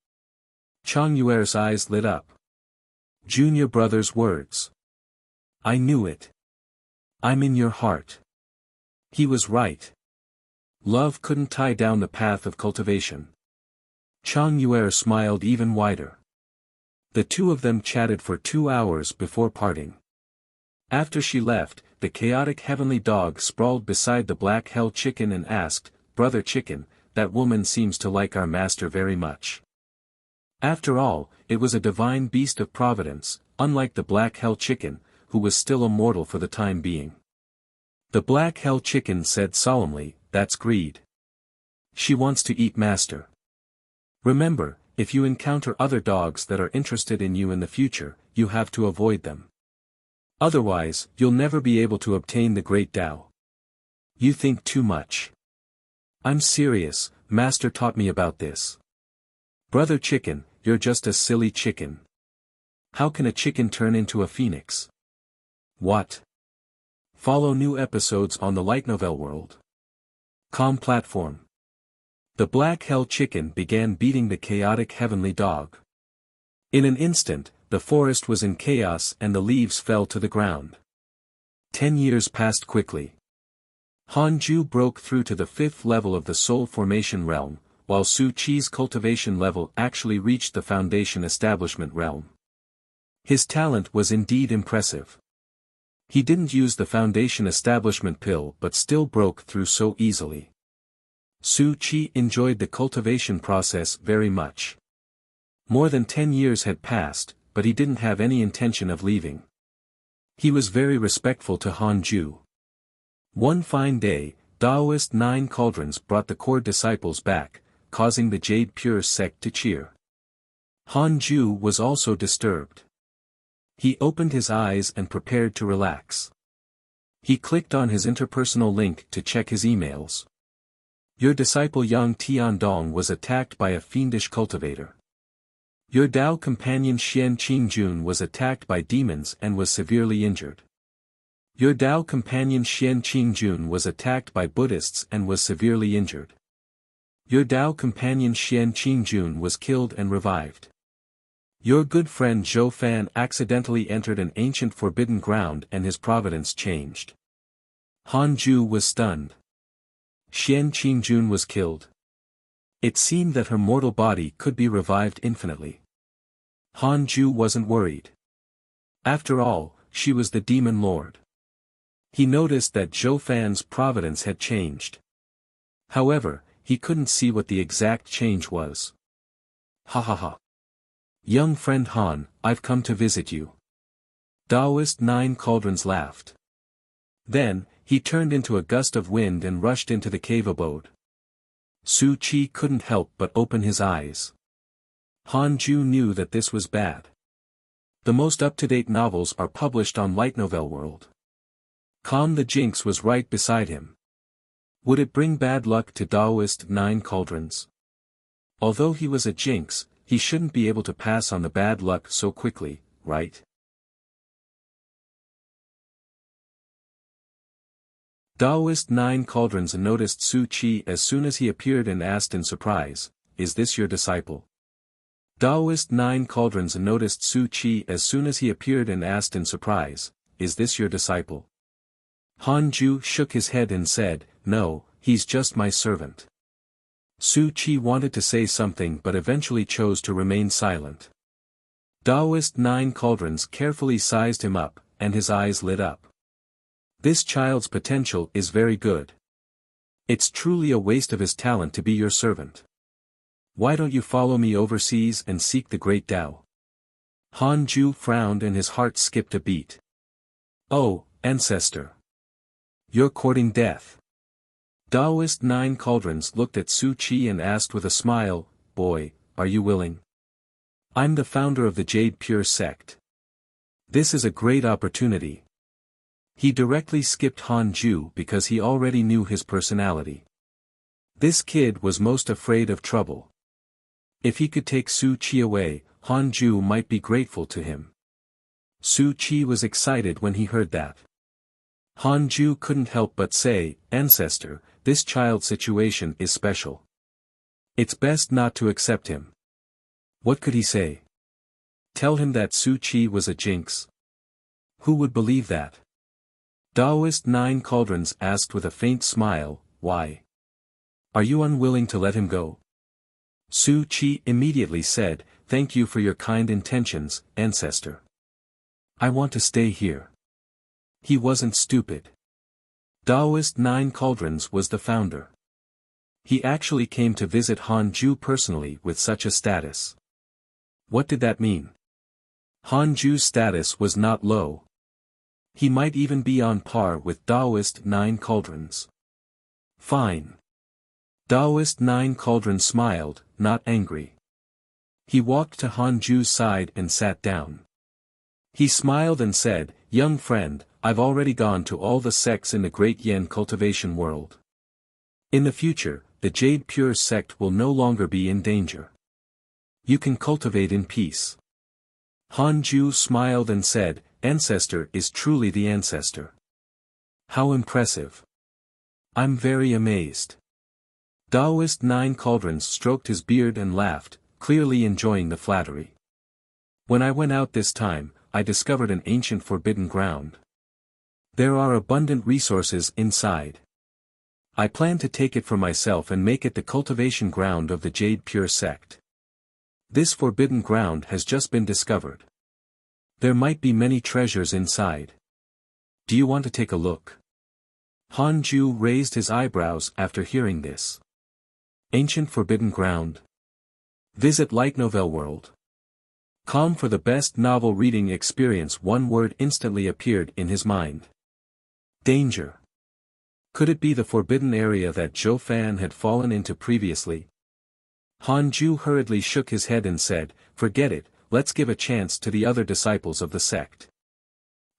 Chang Yue's eyes lit up. Junior brother's words. "I knew it. I'm in your heart." He was right. Love couldn't tie down the path of cultivation. Chang Yue smiled even wider. The two of them chatted for 2 hours before parting. After she left, the chaotic heavenly dog sprawled beside the black hell chicken and asked, "Brother Chicken, that woman seems to like our master very much." After all, it was a divine beast of providence, unlike the black hell chicken, who was still a mortal for the time being. The black hell chicken said solemnly, "That's greed. She wants to eat master. Remember, if you encounter other dogs that are interested in you in the future, you have to avoid them. Otherwise, you'll never be able to obtain the great Tao. You think too much." "I'm serious, master taught me about this." "Brother Chicken, you're just a silly chicken. How can a chicken turn into a phoenix?" "What?" Follow new episodes on the Light Novel World. Com platform. The black hell chicken began beating the chaotic heavenly dog. In an instant, the forest was in chaos and the leaves fell to the ground. 10 years passed quickly. Han Ju broke through to the 5th level of the soul formation realm, while Su Qi's cultivation level actually reached the foundation establishment realm. His talent was indeed impressive. He didn't use the foundation establishment pill but still broke through so easily. Su Qi enjoyed the cultivation process very much. More than 10 years had passed, but he didn't have any intention of leaving. He was very respectful to Han Ju. One fine day, Taoist 9 Cauldrons brought the core disciples back, causing the Jade Pure sect to cheer. Han Ju was also disturbed. He opened his eyes and prepared to relax. He clicked on his interpersonal link to check his emails. Your disciple Yang Tiandong was attacked by a fiendish cultivator. Your Dao companion Xian Qingjun was attacked by demons and was severely injured. Your Tao companion Xian Qingjun was attacked by Buddhists and was severely injured. Your Tao companion Xian Qingjun was killed and revived. Your good friend Zhou Fan accidentally entered an ancient forbidden ground and his providence changed. Han Ju was stunned. Xian Qingjun was killed. It seemed that her mortal body could be revived infinitely. Han Ju wasn't worried. After all, she was the demon lord. He noticed that Zhou Fan's providence had changed. However, he couldn't see what the exact change was. Ha ha ha. Young friend Han, I've come to visit you. Taoist Nine Cauldrons laughed. Then, he turned into a gust of wind and rushed into the cave abode. Su Chi couldn't help but open his eyes. Han Ju knew that this was bad. The most up-to-date novels are published on Light Novel World. Calm the Jinx was right beside him. Would it bring bad luck to Taoist Nine Cauldrons? Although he was a Jinx, he shouldn't be able to pass on the bad luck so quickly, right? Taoist Nine Cauldrons noticed Su Chi as soon as he appeared and asked in surprise, "Is this your disciple?" Taoist Nine Cauldrons noticed Su Chi as soon as he appeared and asked in surprise, "Is this your disciple?" Han Ju shook his head and said, "No, he's just my servant." Su Chi wanted to say something but eventually chose to remain silent. Taoist Nine Cauldrons carefully sized him up, and his eyes lit up. This child's potential is very good. It's truly a waste of his talent to be your servant. Why don't you follow me overseas and seek the great Tao? Han Ju frowned and his heart skipped a beat. Oh, ancestor. You're courting death. Taoist Nine Cauldrons looked at Su Chi and asked with a smile, "Boy, are you willing? I'm the founder of the Jade Pure sect. This is a great opportunity." He directly skipped Han Ju because he already knew his personality. This kid was most afraid of trouble. If he could take Su Chi away, Han Ju might be grateful to him. Su Chi was excited when he heard that. Han Ju couldn't help but say, "Ancestor, this child's situation is special. It's best not to accept him." What could he say? Tell him that Su Chi was a jinx? Who would believe that? Taoist Nine Cauldrons asked with a faint smile, "Why? Are you unwilling to let him go?" Su Chi immediately said, "Thank you for your kind intentions, ancestor. I want to stay here." He wasn't stupid. Taoist Nine Cauldrons was the founder. He actually came to visit Han Ju personally with such a status. What did that mean? Han Ju's status was not low. He might even be on par with Taoist Nine Cauldrons. Fine. Taoist Nine Cauldrons smiled, not angry. He walked to Han Ju's side and sat down. He smiled and said, "Young friend, I've already gone to all the sects in the Great Yen cultivation world. In the future, the Jade Pure sect will no longer be in danger. You can cultivate in peace." Han Ju smiled and said, "Ancestor is truly the ancestor. How impressive. I'm very amazed." Taoist Nine Cauldrons stroked his beard and laughed, clearly enjoying the flattery. "When I went out this time, I discovered an ancient forbidden ground. There are abundant resources inside. I plan to take it for myself and make it the cultivation ground of the Jade Pure sect. This forbidden ground has just been discovered. There might be many treasures inside. Do you want to take a look?" Han Ju raised his eyebrows after hearing this. Ancient forbidden ground. Visit Light Novel World. Calm for the best novel reading experience. One word instantly appeared in his mind. Danger. Could it be the forbidden area that Zhou Fan had fallen into previously? Han Ju hurriedly shook his head and said, "Forget it, let's give a chance to the other disciples of the sect."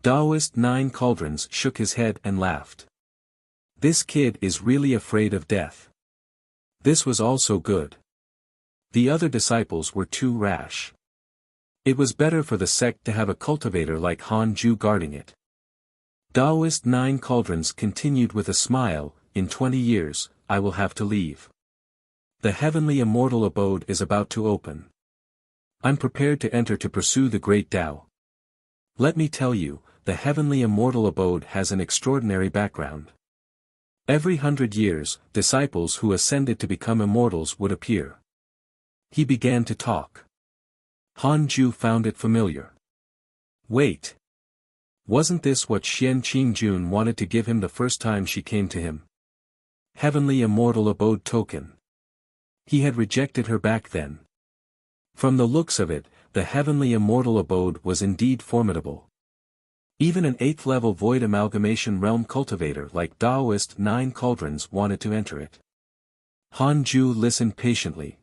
Taoist Nine Cauldrons shook his head and laughed. This kid is really afraid of death. This was also good. The other disciples were too rash. It was better for the sect to have a cultivator like Han Ju guarding it. Taoist Nine Cauldrons continued with a smile, in 20 years, I will have to leave. The heavenly immortal abode is about to open. I'm prepared to enter to pursue the great Tao. Let me tell you, the heavenly immortal abode has an extraordinary background. Every 100 years, disciples who ascended to become immortals would appear. He began to talk. Han Ju found it familiar. Wait. Wasn't this what Xian Qingjun wanted to give him the first time she came to him? Heavenly immortal abode token. He had rejected her back then. From the looks of it, the heavenly immortal abode was indeed formidable. Even an 8th level void amalgamation realm cultivator like Taoist Nine Cauldrons wanted to enter it. Han Ju listened patiently.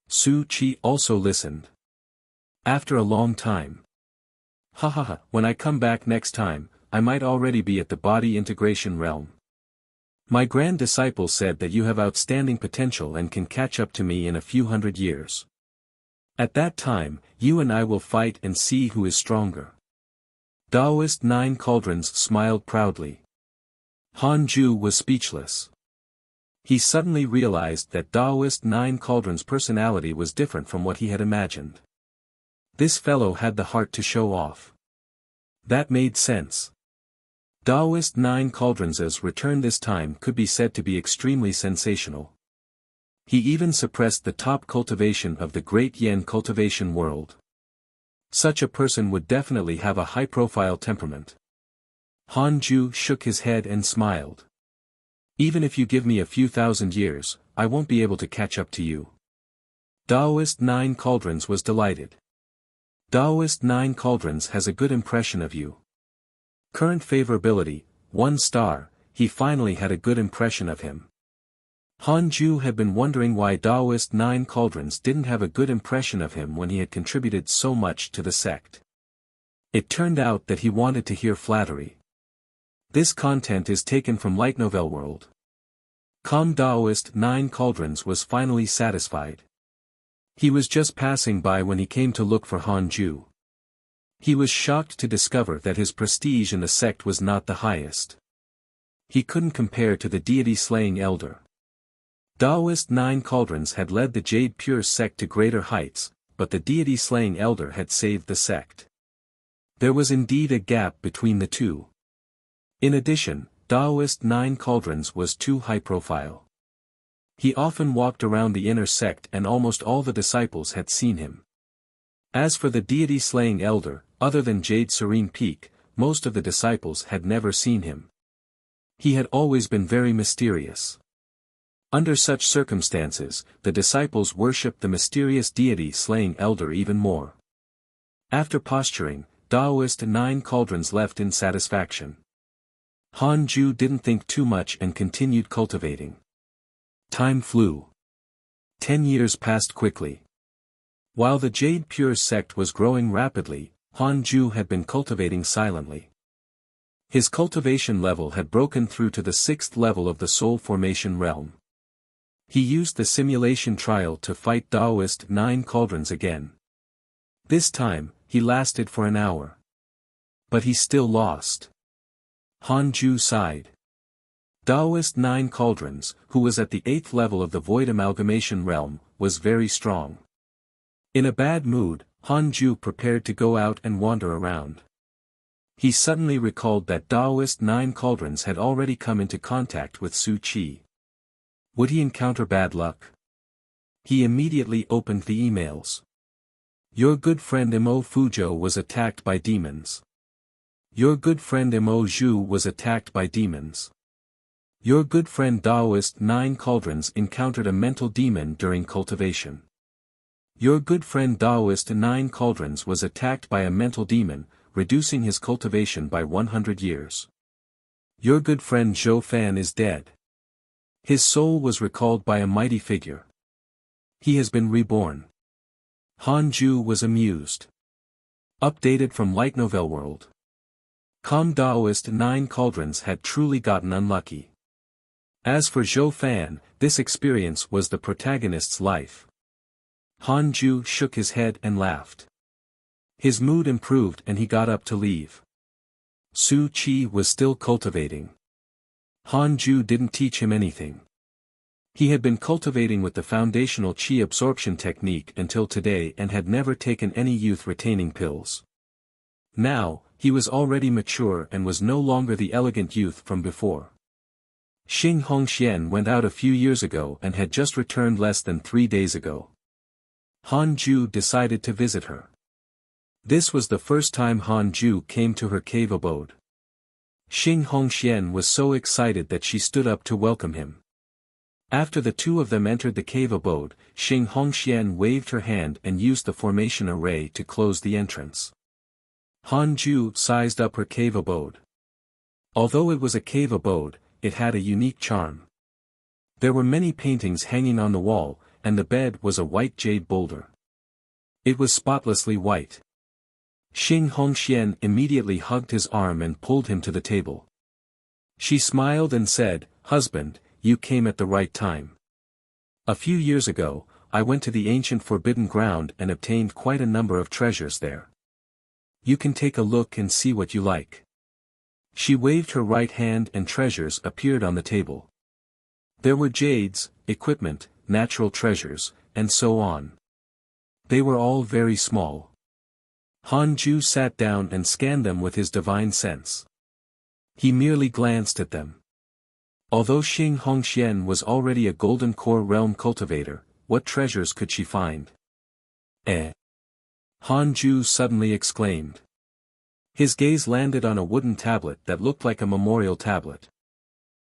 Su Qi also listened. After a long time. When I come back next time, I might already be at the body integration realm. My grand disciple said that you have outstanding potential and can catch up to me in a few 100 years. At that time, you and I will fight and see who is stronger. Taoist Nine Cauldrons smiled proudly. Han Ju was speechless. He suddenly realized that Taoist Nine Cauldrons' personality was different from what he had imagined. This fellow had the heart to show off. That made sense. Taoist Nine Cauldrons' return this time could be said to be extremely sensational. He even suppressed the top cultivation of the great Yen cultivation world. Such a person would definitely have a high-profile temperament. Han Ju shook his head and smiled. Even if you give me a few 1,000 years, I won't be able to catch up to you. Taoist Nine Cauldrons was delighted. Taoist Nine Cauldrons has a good impression of you. Current favorability, 1 star, he finally had a good impression of him. Han Ju had been wondering why Taoist Nine Cauldrons didn't have a good impression of him when he had contributed so much to the sect. It turned out that he wanted to hear flattery. This content is taken from Light Novel World. Taoist Nine Cauldrons was finally satisfied. He was just passing by when he came to look for Han Ju. He was shocked to discover that his prestige in the sect was not the highest. He couldn't compare to the deity-slaying elder. Taoist Nine Cauldrons had led the Jade Pure sect to greater heights, but the deity-slaying elder had saved the sect. There was indeed a gap between the two. In addition, Taoist Nine Cauldrons was too high-profile. He often walked around the inner sect and almost all the disciples had seen him. As for the deity-slaying elder, other than Jade Serene Peak, most of the disciples had never seen him. He had always been very mysterious. Under such circumstances, the disciples worshipped the mysterious deity-slaying elder even more. After posturing, Taoist Nine Cauldrons left in satisfaction. Han Ju didn't think too much and continued cultivating. Time flew. 10 years passed quickly. While the Jade Pure sect was growing rapidly, Han Ju had been cultivating silently. His cultivation level had broken through to the 6th level of the soul formation realm. He used the simulation trial to fight Taoist Nine Cauldrons again. This time, he lasted for an hour. But he still lost. Han Ju sighed. Taoist Nine Cauldrons, who was at the 8th level of the void amalgamation realm, was very strong. In a bad mood, Han Ju prepared to go out and wander around. He suddenly recalled that Taoist Nine Cauldrons had already come into contact with Su Qi. Would he encounter bad luck? He immediately opened the emails. Your good friend Mo Fuzhou was attacked by demons. Your good friend Mo Zhu was attacked by demons. Your good friend Taoist Nine Cauldrons encountered a mental demon during cultivation. Your good friend Taoist Nine Cauldrons was attacked by a mental demon, reducing his cultivation by 100 years. Your good friend Zhou Fan is dead. His soul was recalled by a mighty figure. He has been reborn. Han Ju was amused. Updated from Light Novel World. Taoist Nine Cauldrons had truly gotten unlucky. As for Zhou Fan, this experience was the protagonist's life. Han Ju shook his head and laughed. His mood improved and he got up to leave. Su Qi was still cultivating. Han Ju didn't teach him anything. He had been cultivating with the foundational qi absorption technique until today and had never taken any youth-retaining pills. Now, he was already mature and was no longer the elegant youth from before. Xing Hongxian went out a few years ago and had just returned less than 3 days ago. Han Ju decided to visit her. This was the first time Han Ju came to her cave abode. Xing Hongxian was so excited that she stood up to welcome him. After the two of them entered the cave abode, Xing Hongxian waved her hand and used the formation array to close the entrance. Han Ju sized up her cave abode. Although it was a cave abode, it had a unique charm. There were many paintings hanging on the wall, and the bed was a white jade boulder. It was spotlessly white. Xing Hongxian immediately hugged his arm and pulled him to the table. She smiled and said, "Husband, you came at the right time. A few years ago, I went to the ancient forbidden ground and obtained quite a number of treasures there. You can take a look and see what you like." She waved her right hand and treasures appeared on the table. There were jades, equipment, natural treasures, and so on. They were all very small. Han Ju sat down and scanned them with his divine sense. He merely glanced at them. Although Xing Hongxian was already a golden core realm cultivator, what treasures could she find? Han Ju suddenly exclaimed. His gaze landed on a wooden tablet that looked like a memorial tablet.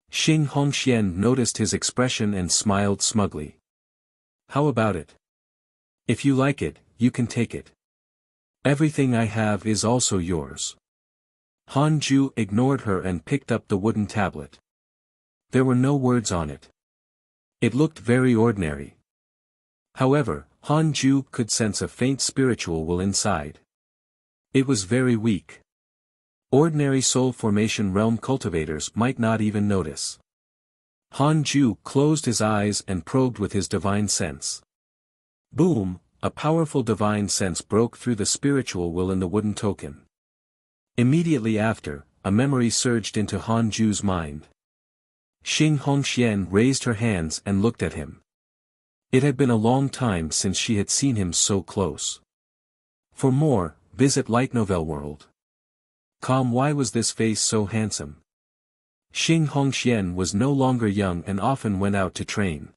Xing Hongxian noticed his expression and smiled smugly. "How about it? If you like it, you can take it. Everything I have is also yours." Han Ju ignored her and picked up the wooden tablet. There were no words on it. It looked very ordinary. However, Han Ju could sense a faint spiritual will inside. It was very weak. Ordinary soul formation realm cultivators might not even notice. Han Ju closed his eyes and probed with his divine sense. Boom, a powerful divine sense broke through the spiritual will in the wooden token. Immediately after, a memory surged into Han Ju's mind. Xing Hongxian raised her hands and looked at him. It had been a long time since she had seen him so close. For more, visit Light Novel World. Why was this face so handsome? Xing Hongxian was no longer young and often went out to train.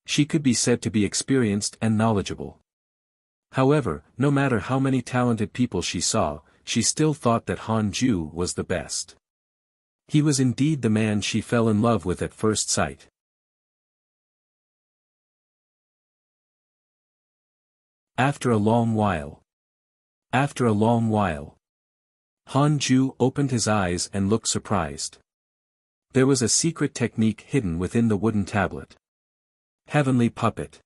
She could be said to be experienced and knowledgeable. However, no matter how many talented people she saw, she still thought that Han Ju was the best. He was indeed the man she fell in love with at first sight. After a long while. Han Ju opened his eyes and looked surprised. There was a secret technique hidden within the wooden tablet. Heavenly puppet.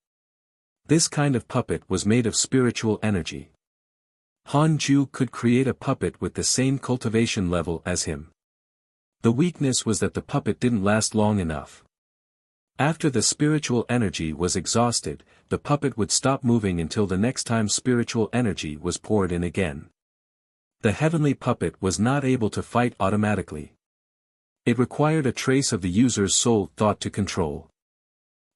This kind of puppet was made of spiritual energy. Han Ju could create a puppet with the same cultivation level as him. The weakness was that the puppet didn't last long enough. After the spiritual energy was exhausted, the puppet would stop moving until the next time spiritual energy was poured in again. The heavenly puppet was not able to fight automatically. It required a trace of the user's soul thought to control.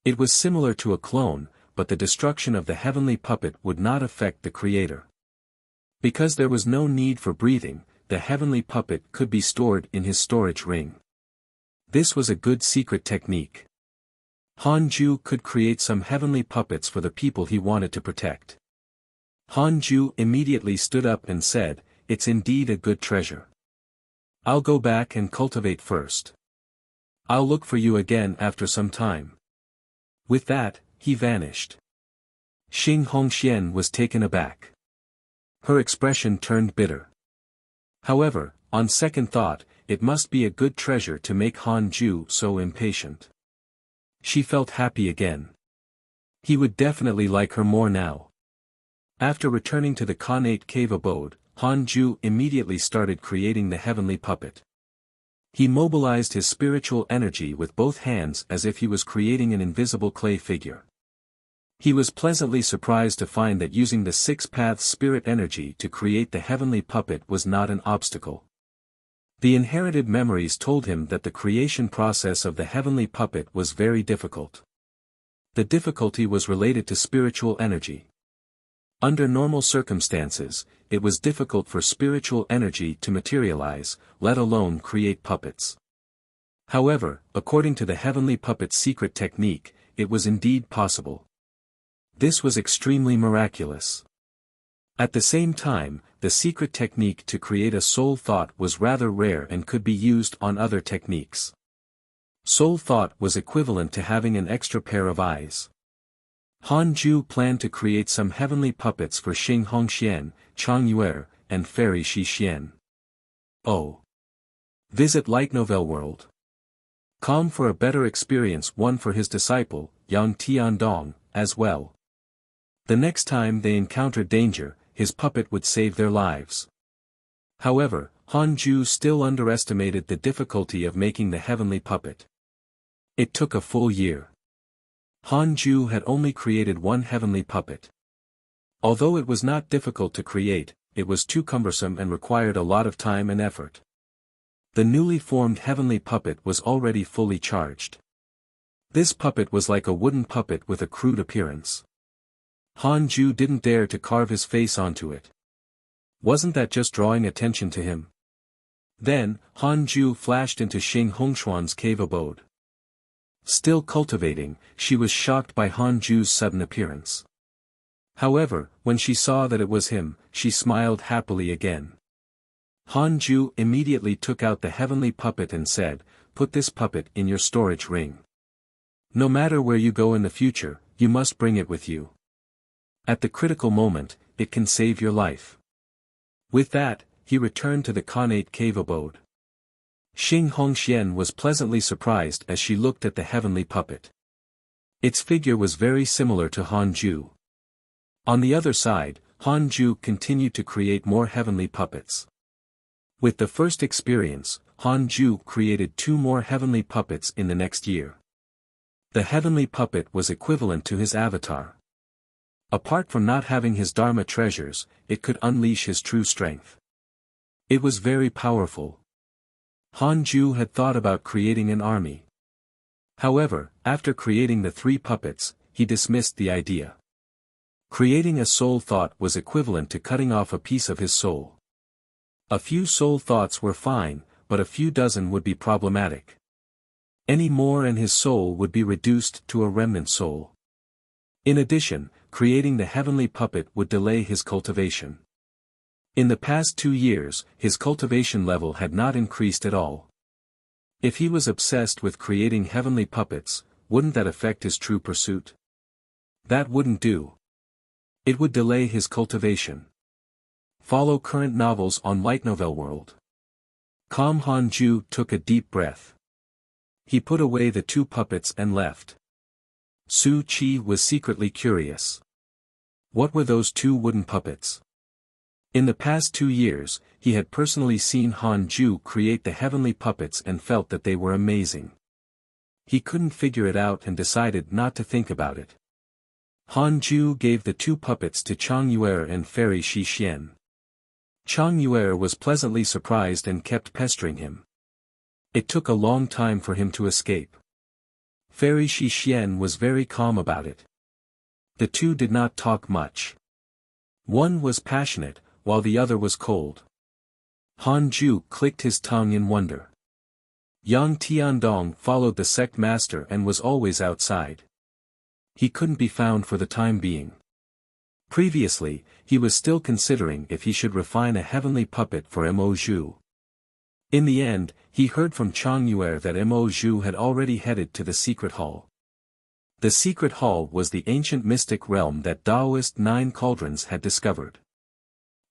It was similar to a clone, but the destruction of the heavenly puppet would not affect the creator. Because there was no need for breathing, the heavenly puppet could be stored in his storage ring. This was a good secret technique. Han Ju could create some heavenly puppets for the people he wanted to protect. Han Ju immediately stood up and said, "It's indeed a good treasure. I'll go back and cultivate first. I'll look for you again after some time." With that, he vanished. Xing Hongxian was taken aback. Her expression turned bitter. However, on second thought, it must be a good treasure to make Han Ju so impatient. She felt happy again. He would definitely like her more now. After returning to the Khanate cave abode, Han Ju immediately started creating the heavenly puppet. He mobilized his spiritual energy with both hands as if he was creating an invisible clay figure. He was pleasantly surprised to find that using the 6 paths spirit energy to create the heavenly puppet was not an obstacle. The inherited memories told him that the creation process of the heavenly puppet was very difficult. The difficulty was related to spiritual energy. Under normal circumstances, it was difficult for spiritual energy to materialize, let alone create puppets. However, according to the heavenly puppet's secret technique, it was indeed possible. This was extremely miraculous. At the same time, the secret technique to create a soul thought was rather rare and could be used on other techniques. Soul thought was equivalent to having an extra pair of eyes. Han Ju planned to create some heavenly puppets for Xing Hongxian, Chang Yue, and Fairy Shi Xian. Oh! Visit Light Novel World. Com for a better experience, one for his disciple, Yang Tiandong, as well. The next time they encountered danger, his puppet would save their lives. However, Han Ju still underestimated the difficulty of making the heavenly puppet. It took a full year. Han Ju had only created one heavenly puppet. Although it was not difficult to create, it was too cumbersome and required a lot of time and effort. The newly formed heavenly puppet was already fully charged. This puppet was like a wooden puppet with a crude appearance. Han Ju didn't dare to carve his face onto it. Wasn't that just drawing attention to him? Then, Han Ju flashed into Xing Hongshuan's cave abode. Still cultivating, she was shocked by Han Ju's sudden appearance. However, when she saw that it was him, she smiled happily again. Han Ju immediately took out the heavenly puppet and said, "Put this puppet in your storage ring. No matter where you go in the future, you must bring it with you. At the critical moment, it can save your life." With that, he returned to the Khanate cave abode. Xing Hongxian was pleasantly surprised as she looked at the heavenly puppet. Its figure was very similar to Han Ju. On the other side, Han Ju continued to create more heavenly puppets. With the first experience, Han Ju created 2 more heavenly puppets in the next year. The heavenly puppet was equivalent to his avatar. Apart from not having his Dharma treasures, it could unleash his true strength. It was very powerful. Han Ju had thought about creating an army. However, after creating the 3 puppets, he dismissed the idea. Creating a soul thought was equivalent to cutting off a piece of his soul. A few soul thoughts were fine, but a few dozen would be problematic. Any more and his soul would be reduced to a remnant soul. In addition, creating the heavenly puppet would delay his cultivation. In the past 2 years, his cultivation level had not increased at all. If he was obsessed with creating heavenly puppets, wouldn't that affect his true pursuit? That wouldn't do. It would delay his cultivation. Follow current novels on Light Novel World. Han Ju took a deep breath. He put away the 2 puppets and left. Su Qi was secretly curious. What were those 2 wooden puppets? In the past 2 years, he had personally seen Han Ju create the heavenly puppets and felt that they were amazing. He couldn't figure it out and decided not to think about it. Han Ju gave the 2 puppets to Chang Yue and Fairy Shi Xian. Chang Yue was pleasantly surprised and kept pestering him. It took a long time for him to escape. Fairy Shi Xian was very calm about it. The 2 did not talk much. One was passionate, while the other was cold. Han Ju clicked his tongue in wonder. Yang Tiandong followed the sect master and was always outside. He couldn't be found for the time being. Previously, he was still considering if he should refine a heavenly puppet for Mo Zhu. In the end, he heard from Chang Yue that Mo Zhu had already headed to the secret hall. The secret hall was the ancient mystic realm that Taoist 9 cauldrons had discovered.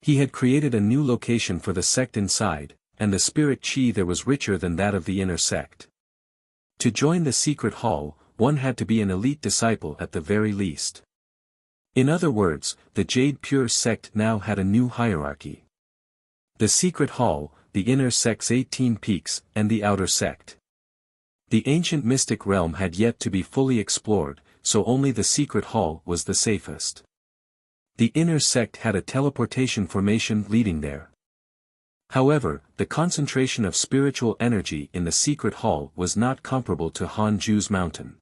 He had created a new location for the sect inside, and the spirit chi there was richer than that of the inner sect. To join the secret hall, one had to be an elite disciple at the very least. In other words, the Jade Pure sect now had a new hierarchy. The secret hall, the inner sect's 18 peaks, and the outer sect. The ancient mystic realm had yet to be fully explored, so only the secret hall was the safest. The inner sect had a teleportation formation leading there. However, the concentration of spiritual energy in the secret hall was not comparable to Hanju's mountain.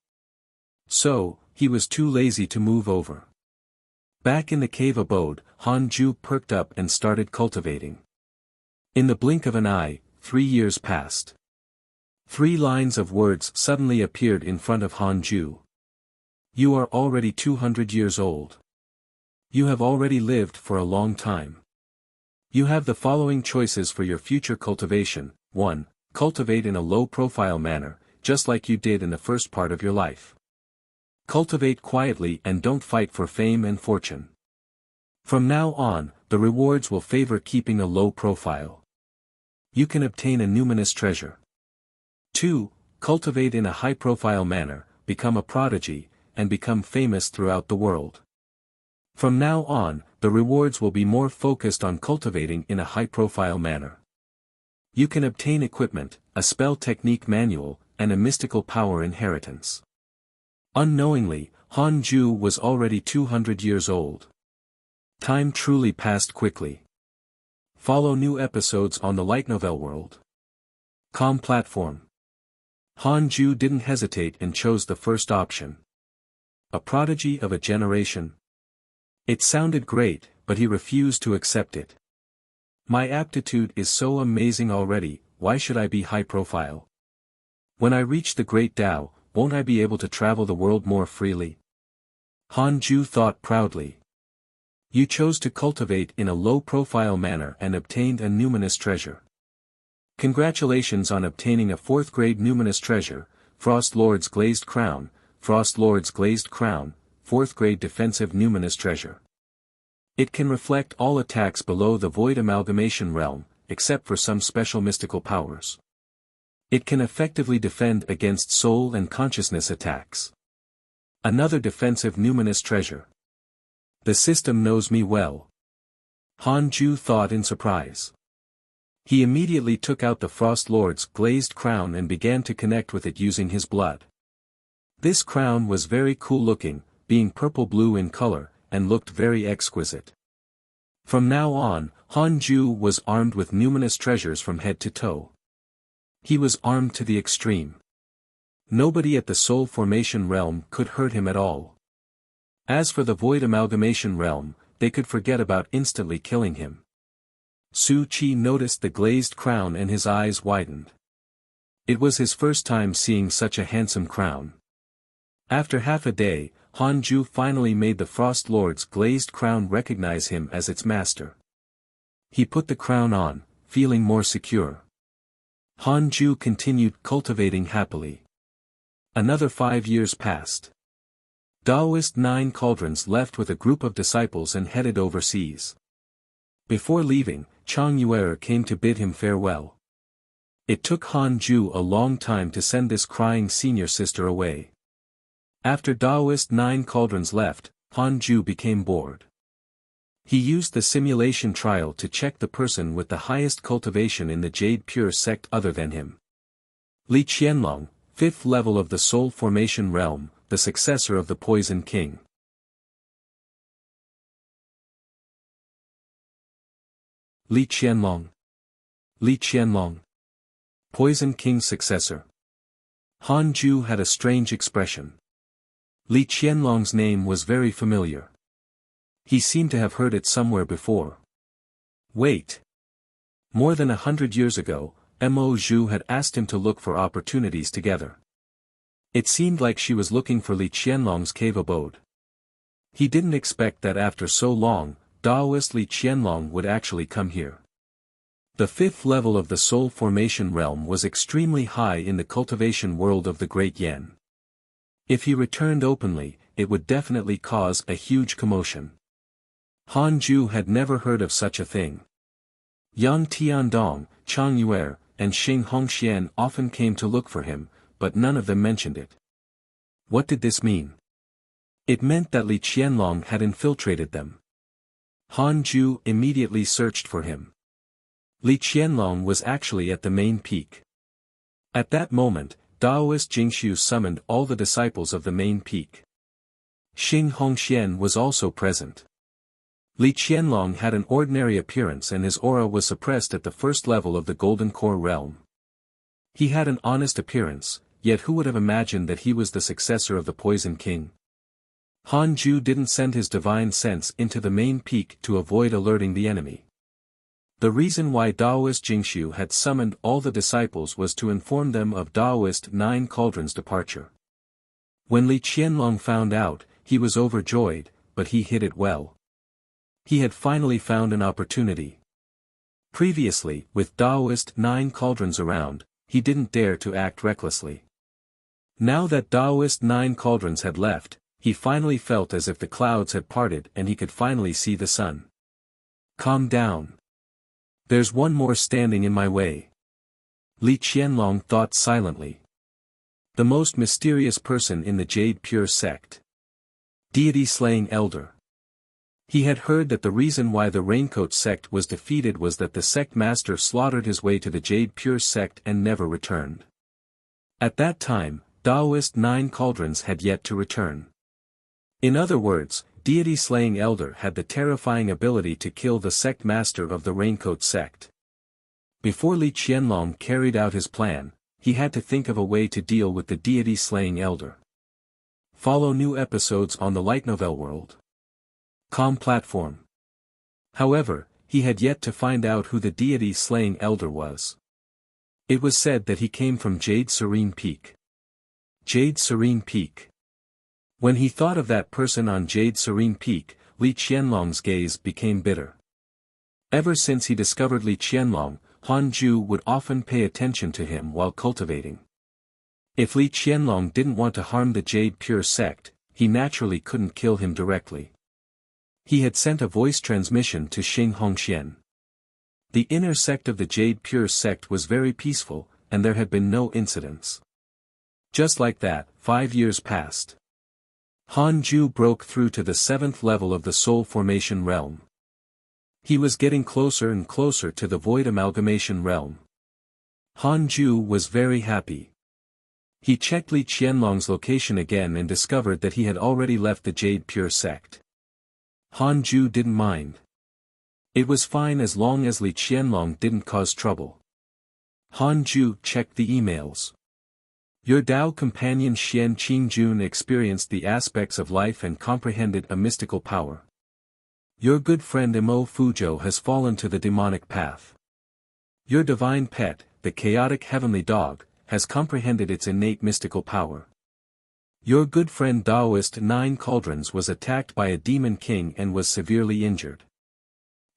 So, he was too lazy to move over. Back in the cave abode, Hanju perked up and started cultivating. In the blink of an eye, 3 years passed. 3 lines of words suddenly appeared in front of Hanju. You are already 200 years old. You have already lived for a long time. You have the following choices for your future cultivation. 1. Cultivate in a low-profile manner, just like you did in the first part of your life. Cultivate quietly and don't fight for fame and fortune. From now on, the rewards will favor keeping a low profile. You can obtain a numinous treasure. 2. Cultivate in a high-profile manner, become a prodigy, and become famous throughout the world. From now on, the rewards will be more focused on cultivating in a high-profile manner. You can obtain equipment, a spell technique manual, and a mystical power inheritance. Unknowingly, Hanju was already 200 years old. Time truly passed quickly. Follow new episodes on the light novel world. Com platform. Hanju didn't hesitate and chose the first option. A prodigy of a generation. It sounded great, but he refused to accept it. My aptitude is so amazing already, why should I be high profile? When I reach the great Tao, won't I be able to travel the world more freely? Hanju thought proudly. You chose to cultivate in a low-profile manner and obtained a numinous treasure. Congratulations on obtaining a 4th-grade numinous treasure, Frost Lord's Glazed Crown, Frost Lord's Glazed Crown, 4th-grade defensive numinous treasure. It can reflect all attacks below the Void Amalgamation realm, except for some special mystical powers. It can effectively defend against soul and consciousness attacks. Another defensive numinous treasure. The system knows me well. Hanju thought in surprise. He immediately took out the Frost Lord's glazed crown and began to connect with it using his blood. This crown was very cool looking, being purple-blue in color, and looked very exquisite. From now on, Hanju was armed with numinous treasures from head to toe. He was armed to the extreme. Nobody at the Soul Formation realm could hurt him at all. As for the Void Amalgamation realm, they could forget about instantly killing him. Su Chi noticed the glazed crown and his eyes widened. It was his first time seeing such a handsome crown. After half a day, Hanju finally made the Frost Lord's glazed crown recognize him as its master. He put the crown on, feeling more secure. Hanju continued cultivating happily. Another 5 years passed. Taoist 9 Cauldrons left with a group of disciples and headed overseas. Before leaving, Chang Yuer came to bid him farewell. It took Hanju a long time to send this crying senior sister away. After Taoist 9 Cauldrons left, Hanju became bored. He used the simulation trial to check the person with the highest cultivation in the Jade Pure sect other than him. Li Qianlong, 5th level of the Soul Formation realm, the successor of the Poison King. Li Qianlong. Li Qianlong. Poison King's successor. Hanju had a strange expression. Li Qianlong's name was very familiar. He seemed to have heard it somewhere before. Wait. More than 100 years ago, Mo Zhu had asked him to look for opportunities together. It seemed like she was looking for Li Qianlong's cave abode. He didn't expect that after so long, Taoist Li Qianlong would actually come here. The 5th level of the Soul Formation realm was extremely high in the cultivation world of the Great Yen. If he returned openly, it would definitely cause a huge commotion. Hanju had never heard of such a thing. Yang Tiandong, Chang Yuer, and Xing Hongxian often came to look for him, but none of them mentioned it. What did this mean? It meant that Li Qianlong had infiltrated them. Hanju immediately searched for him. Li Qianlong was actually at the main peak. At that moment, Taoist Jingxiu summoned all the disciples of the main peak. Xing Hongxian was also present. Li Qianlong had an ordinary appearance and his aura was suppressed at the first level of the Golden Core realm. He had an honest appearance, yet who would have imagined that he was the successor of the Poison King? Han Ju didn't send his divine sense into the main peak to avoid alerting the enemy. The reason why Daoist Jingxiu had summoned all the disciples was to inform them of Daoist Nine Cauldrons' departure. When Li Qianlong found out, he was overjoyed, but he hid it well. He had finally found an opportunity. Previously, with Daoist Nine Cauldrons around, he didn't dare to act recklessly. Now that Daoist Nine Cauldrons had left, he finally felt as if the clouds had parted and he could finally see the sun. Calm down. There's one more standing in my way. Li Qianlong thought silently. The most mysterious person in the Jade Pure sect. Deity-slaying elder. He had heard that the reason why the Raincoat sect was defeated was that the sect master slaughtered his way to the Jade Pure sect and never returned. At that time, Daoist Nine Cauldrons had yet to return. In other words, Deity-slaying elder had the terrifying ability to kill the sect master of the Raincoat sect. Before Li Qianlong carried out his plan, he had to think of a way to deal with the deity-slaying elder. Follow new episodes on the light novel world. Com platform. However, he had yet to find out who the deity-slaying elder was. It was said that he came from Jade Serene Peak. Jade Serene Peak. When he thought of that person on Jade Serene Peak, Li Qianlong's gaze became bitter. Ever since he discovered Li Qianlong, Han Ju would often pay attention to him while cultivating. If Li Qianlong didn't want to harm the Jade Pure sect, he naturally couldn't kill him directly. He had sent a voice transmission to Xing Hongxian. The inner sect of the Jade Pure sect was very peaceful, and there had been no incidents. Just like that, 5 years passed. Han Ju broke through to the 7th level of the Soul Formation realm. He was getting closer and closer to the Void Amalgamation realm. Han Ju was very happy. He checked Li Qianlong's location again and discovered that he had already left the Jade Pure sect. Han Ju didn't mind. It was fine as long as Li Qianlong didn't cause trouble. Han Ju checked the emails. Your Dao companion Xian Qingjun experienced the aspects of life and comprehended a mystical power. Your good friend Mo Fuzhou has fallen to the demonic path. Your divine pet, the chaotic heavenly dog, has comprehended its innate mystical power. Your good friend Daoist Nine Cauldrons was attacked by a demon king and was severely injured.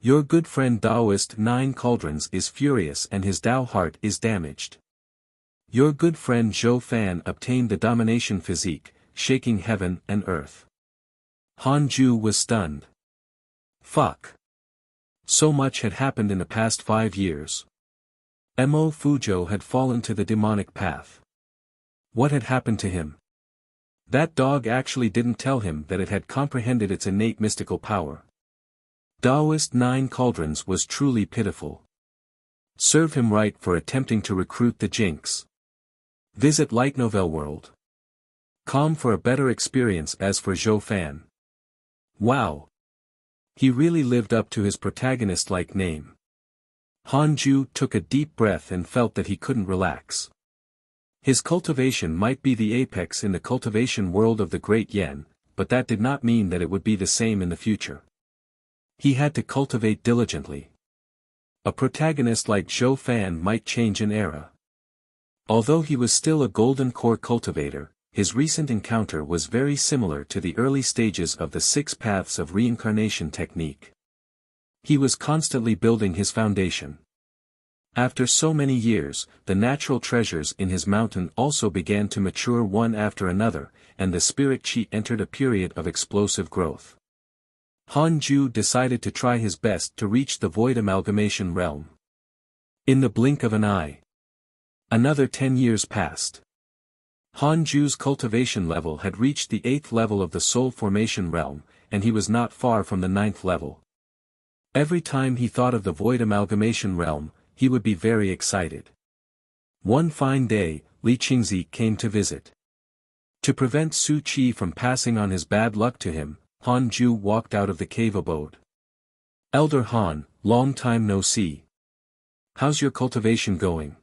Your good friend Daoist Nine Cauldrons is furious and his Dao heart is damaged. Your good friend Zhou Fan obtained the domination physique, shaking heaven and earth. Han Ju was stunned. Fuck. So much had happened in the past 5 years. Mo Fuzhou had fallen to the demonic path. What had happened to him? That dog actually didn't tell him that it had comprehended its innate mystical power. Daoist Nine Cauldrons was truly pitiful. Serve him right for attempting to recruit the Jinx. Visit Light Novel World. Com for a better experience. As for Zhou Fan. Wow. He really lived up to his protagonist-like name. Han Ju took a deep breath and felt that he couldn't relax. His cultivation might be the apex in the cultivation world of the Great Yen, but that did not mean that it would be the same in the future. He had to cultivate diligently. A protagonist like Zhou Fan might change an era. Although he was still a golden core cultivator, his recent encounter was very similar to the early stages of the 6 paths of reincarnation technique. He was constantly building his foundation. After so many years, the natural treasures in his mountain also began to mature one after another, and the spirit chi entered a period of explosive growth. Han Ju decided to try his best to reach the Void Amalgamation realm. In the blink of an eye. Another 10 years passed. Han Ju's cultivation level had reached the 8th level of the Soul Formation realm, and he was not far from the 9th level. Every time he thought of the Void Amalgamation realm, he would be very excited. One fine day, Li Qingzi came to visit. To prevent Su Qi from passing on his bad luck to him, Han Ju walked out of the cave abode. Elder Han, long time no see. How's your cultivation going?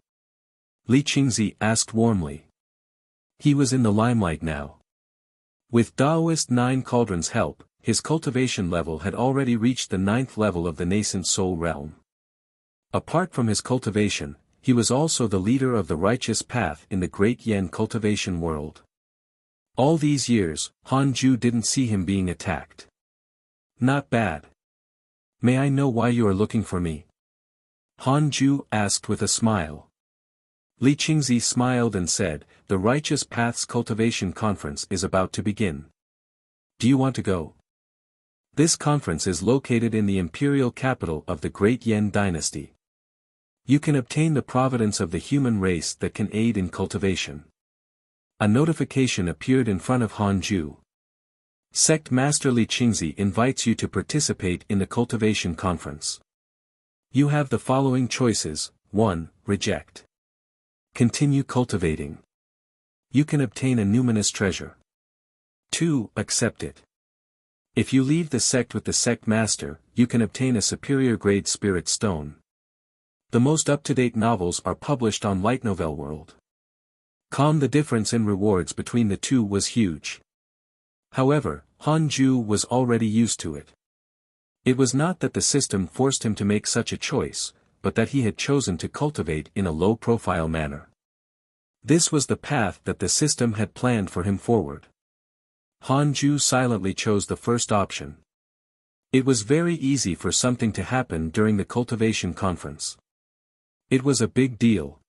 Li Qingzi asked warmly. He was in the limelight now. With Taoist Nine Cauldrons' help, his cultivation level had already reached the 9th level of the nascent soul realm. Apart from his cultivation, he was also the leader of the righteous path in the great Yen cultivation world. All these years, Han Ju didn't see him being attacked. Not bad. May I know why you are looking for me? Han Ju asked with a smile. Li Qingzi smiled and said, the Righteous Path's Cultivation Conference is about to begin. Do you want to go? This conference is located in the imperial capital of the Great Yen Dynasty. You can obtain the providence of the human race that can aid in cultivation. A notification appeared in front of Han Ju. Sect Master Li Qingzi invites you to participate in the cultivation conference. You have the following choices: 1. Reject. Continue cultivating. You can obtain a numinous treasure. 2. Accept it. If you leave the sect with the sect master, you can obtain a superior grade spirit stone. The most up-to-date novels are published on Light Novel World. The difference in rewards between the two was huge. However, Han Ju was already used to it. It was not that the system forced him to make such a choice, but that he had chosen to cultivate in a low-profile manner. This was the path that the system had planned for him forward. Han Ju silently chose the first option. It was very easy for something to happen during the cultivation conference. It was a big deal.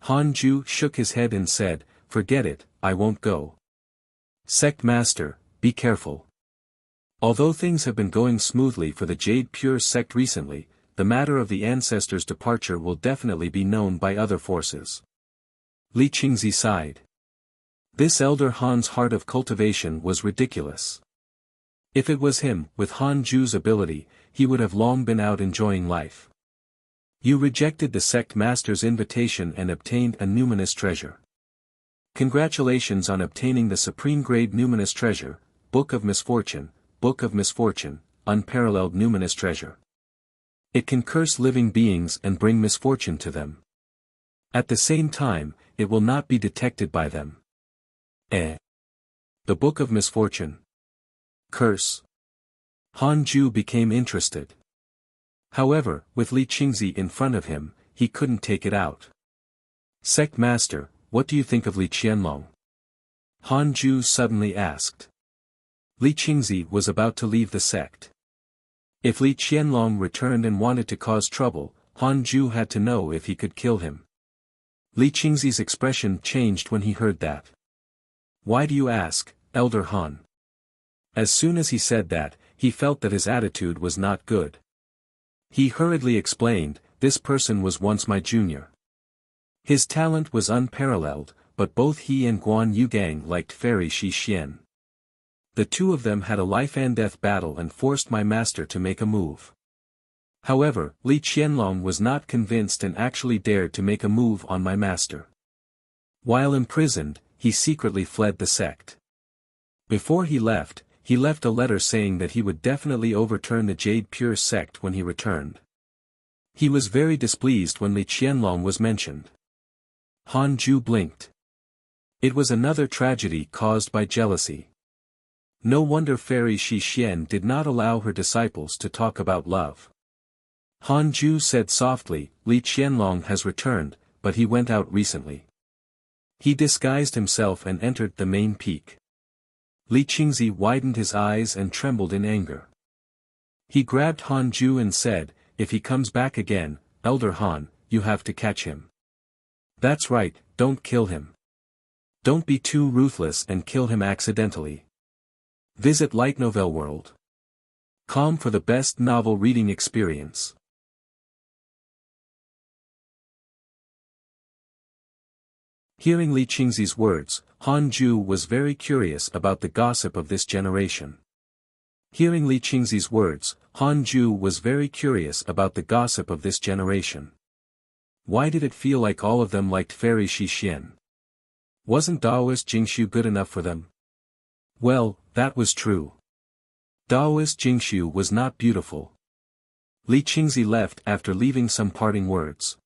Han Ju shook his head and said, "Forget it, I won't go." Sect Master, be careful. Although things have been going smoothly for the Jade Pure sect recently, the matter of the ancestors' departure will definitely be known by other forces. Li Qingzi sighed. This Elder Han's heart of cultivation was ridiculous. If it was him, with Han Ju's ability, he would have long been out enjoying life. You rejected the sect master's invitation and obtained a numinous treasure. Congratulations on obtaining the supreme grade numinous treasure, Book of Misfortune, unparalleled numinous treasure. It can curse living beings and bring misfortune to them. At the same time, it will not be detected by them. The Book of Misfortune. Curse. Han Ju became interested. However, with Li Qingzi in front of him, he couldn't take it out. Sect Master, what do you think of Li Qianlong? Han Ju suddenly asked. Li Qingzi was about to leave the sect. If Li Qianlong returned and wanted to cause trouble, Han Ju had to know if he could kill him. Li Qingzi's expression changed when he heard that. Why do you ask, Elder Han? As soon as he said that, he felt that his attitude was not good. He hurriedly explained, this person was once my junior. His talent was unparalleled, but both he and Guan Yugang liked Fairy Shi Xian. The two of them had a life-and-death battle and forced my master to make a move. However, Li Qianlong was not convinced and actually dared to make a move on my master. While imprisoned, he secretly fled the sect. Before he left a letter saying that he would definitely overturn the Jade Pure sect when he returned. He was very displeased when Li Qianlong was mentioned. Han Ju blinked. It was another tragedy caused by jealousy. No wonder Fairy Shi Xian did not allow her disciples to talk about love. Han Ju said softly, Li Qianlong has returned, but he went out recently. He disguised himself and entered the main peak. Li Qingzi widened his eyes and trembled in anger. He grabbed Han Ju and said, if he comes back again, Elder Han, you have to catch him. That's right, don't kill him. Don't be too ruthless and kill him accidentally. Visit Light Novel World. Com for the best novel reading experience. Hearing Li Qingzi's words, Han Ju was very curious about the gossip of this generation. Hearing Li Qingzi's words, Han Ju was very curious about the gossip of this generation. Why did it feel like all of them liked Fairy Shi Xian? Wasn't Daoist Jingxu good enough for them? Well, that was true. Daoist Jingxu was not beautiful. Li Qingzi left after leaving some parting words.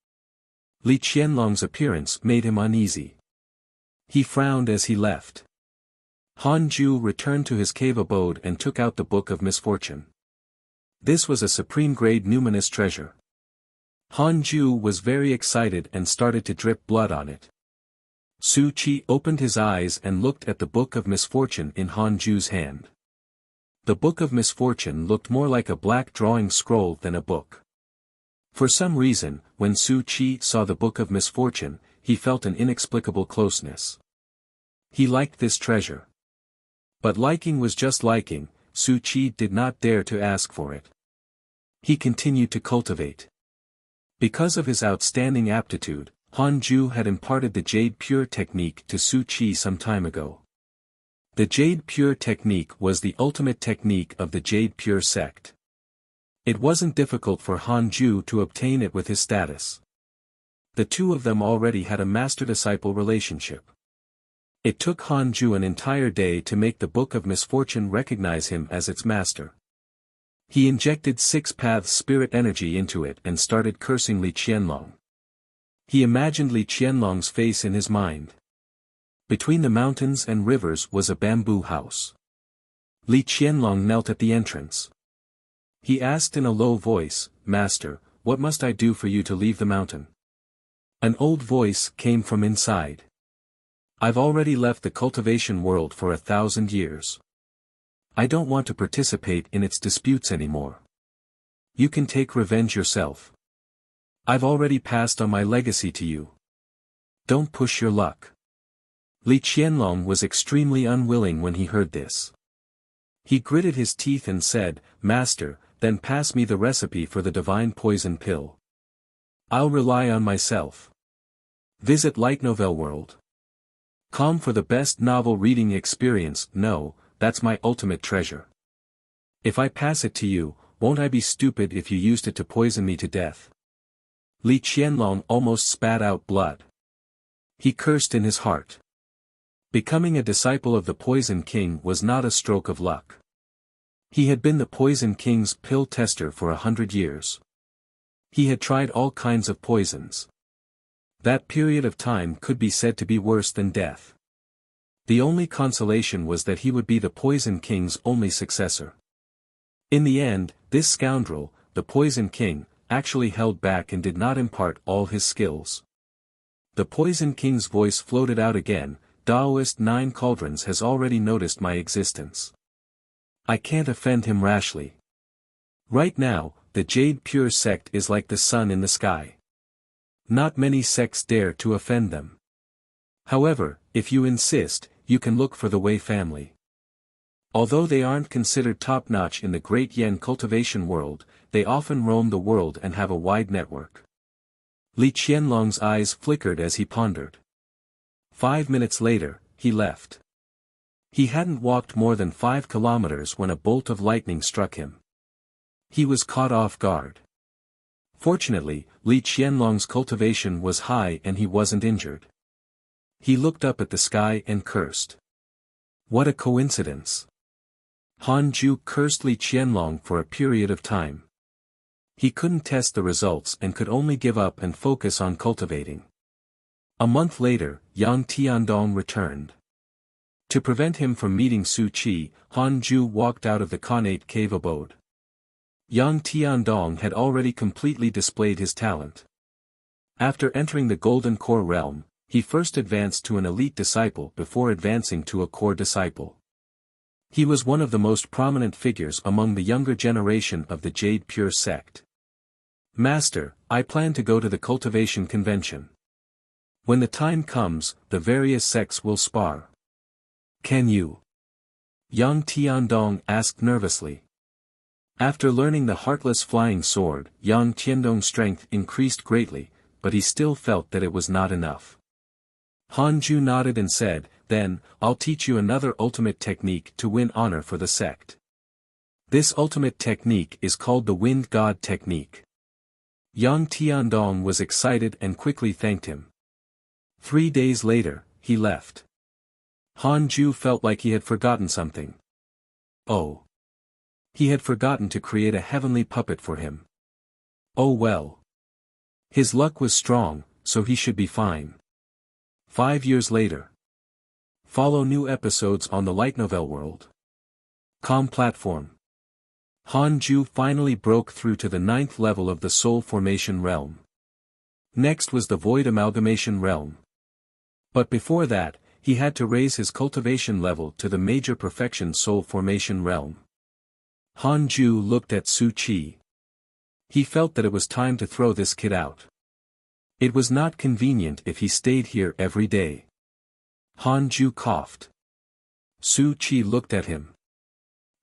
Li Qianlong's appearance made him uneasy. He frowned as he left. Han Ju returned to his cave abode and took out the Book of Misfortune. This was a supreme-grade numinous treasure. Han Ju was very excited and started to drip blood on it. Su Qi opened his eyes and looked at the Book of Misfortune in Han Ju's hand. The Book of Misfortune looked more like a black drawing scroll than a book. For some reason, when Su Qi saw the Book of Misfortune, he felt an inexplicable closeness. He liked this treasure. But liking was just liking, Su Qi did not dare to ask for it. He continued to cultivate. Because of his outstanding aptitude, Han Ju had imparted the Jade Pure technique to Su Qi some time ago. The Jade Pure technique was the ultimate technique of the Jade Pure sect. It wasn't difficult for Han Ju to obtain it with his status. The two of them already had a master-disciple relationship. It took Han Ju an entire day to make the Book of Misfortune recognize him as its master. He injected 6 paths spirit energy into it and started cursing Li Qianlong. He imagined Li Qianlong's face in his mind. Between the mountains and rivers was a bamboo house. Li Qianlong knelt at the entrance. He asked in a low voice, "Master, what must I do for you to leave the mountain?" An old voice came from inside. "I've already left the cultivation world for 1,000 years. I don't want to participate in its disputes anymore. You can take revenge yourself. I've already passed on my legacy to you. Don't push your luck." Li Qianlong was extremely unwilling when he heard this. He gritted his teeth and said, "Master, then pass me the recipe for the divine poison pill. I'll rely on myself. Visit Light Novel World. Com for the best novel reading experience. No, that's my ultimate treasure. If I pass it to you, won't I be stupid if you used it to poison me to death?" Li Qianlong almost spat out blood. He cursed in his heart. Becoming a disciple of the Poison King was not a stroke of luck. He had been the Poison King's pill tester for 100 years. He had tried all kinds of poisons. That period of time could be said to be worse than death. The only consolation was that he would be the Poison King's only successor. In the end, this scoundrel, the Poison King, actually held back and did not impart all his skills. The Poison King's voice floated out again, "Taoist 9 Cauldrons has already noticed my existence. I can't offend him rashly. Right now, the Jade Pure sect is like the sun in the sky. Not many sects dare to offend them. However, if you insist, you can look for the Wei family. Although they aren't considered top-notch in the Great Yen cultivation world, they often roam the world and have a wide network." Li Qianlong's eyes flickered as he pondered. 5 minutes later, he left. He hadn't walked more than 5 kilometers when a bolt of lightning struck him. He was caught off guard. Fortunately, Li Qianlong's cultivation was high and he wasn't injured. He looked up at the sky and cursed. What a coincidence. Han Ju cursed Li Qianlong for a period of time. He couldn't test the results and could only give up and focus on cultivating. A month later, Yang Tiandong returned. To prevent him from meeting Su Qi, Han Ju walked out of the Khanate cave abode. Yang Tiandong had already completely displayed his talent. After entering the Golden Core realm, he first advanced to an elite disciple before advancing to a core disciple. He was one of the most prominent figures among the younger generation of the Jade Pure sect. "Master, I plan to go to the cultivation convention. When the time comes, the various sects will spar. Can you?" Yang Tiandong asked nervously. After learning the Heartless Flying Sword, Yang Tiandong's strength increased greatly, but he still felt that it was not enough. Han Ju nodded and said, "Then, I'll teach you another ultimate technique to win honor for the sect. This ultimate technique is called the Wind God technique." Yang Tiandong was excited and quickly thanked him. 3 days later, he left. Han Ju felt like he had forgotten something. Oh. He had forgotten to create a heavenly puppet for him. Oh well. His luck was strong, so he should be fine. 5 years later. Follow new episodes on the light novel world.com platform. Han Ju finally broke through to the 9th level of the Soul Formation realm. Next was the Void Amalgamation realm. But before that, he had to raise his cultivation level to the Major Perfection Soul Formation realm. Han Ju looked at Su Qi. He felt that it was time to throw this kid out. It was not convenient if he stayed here every day. Han Ju coughed. Su Qi looked at him.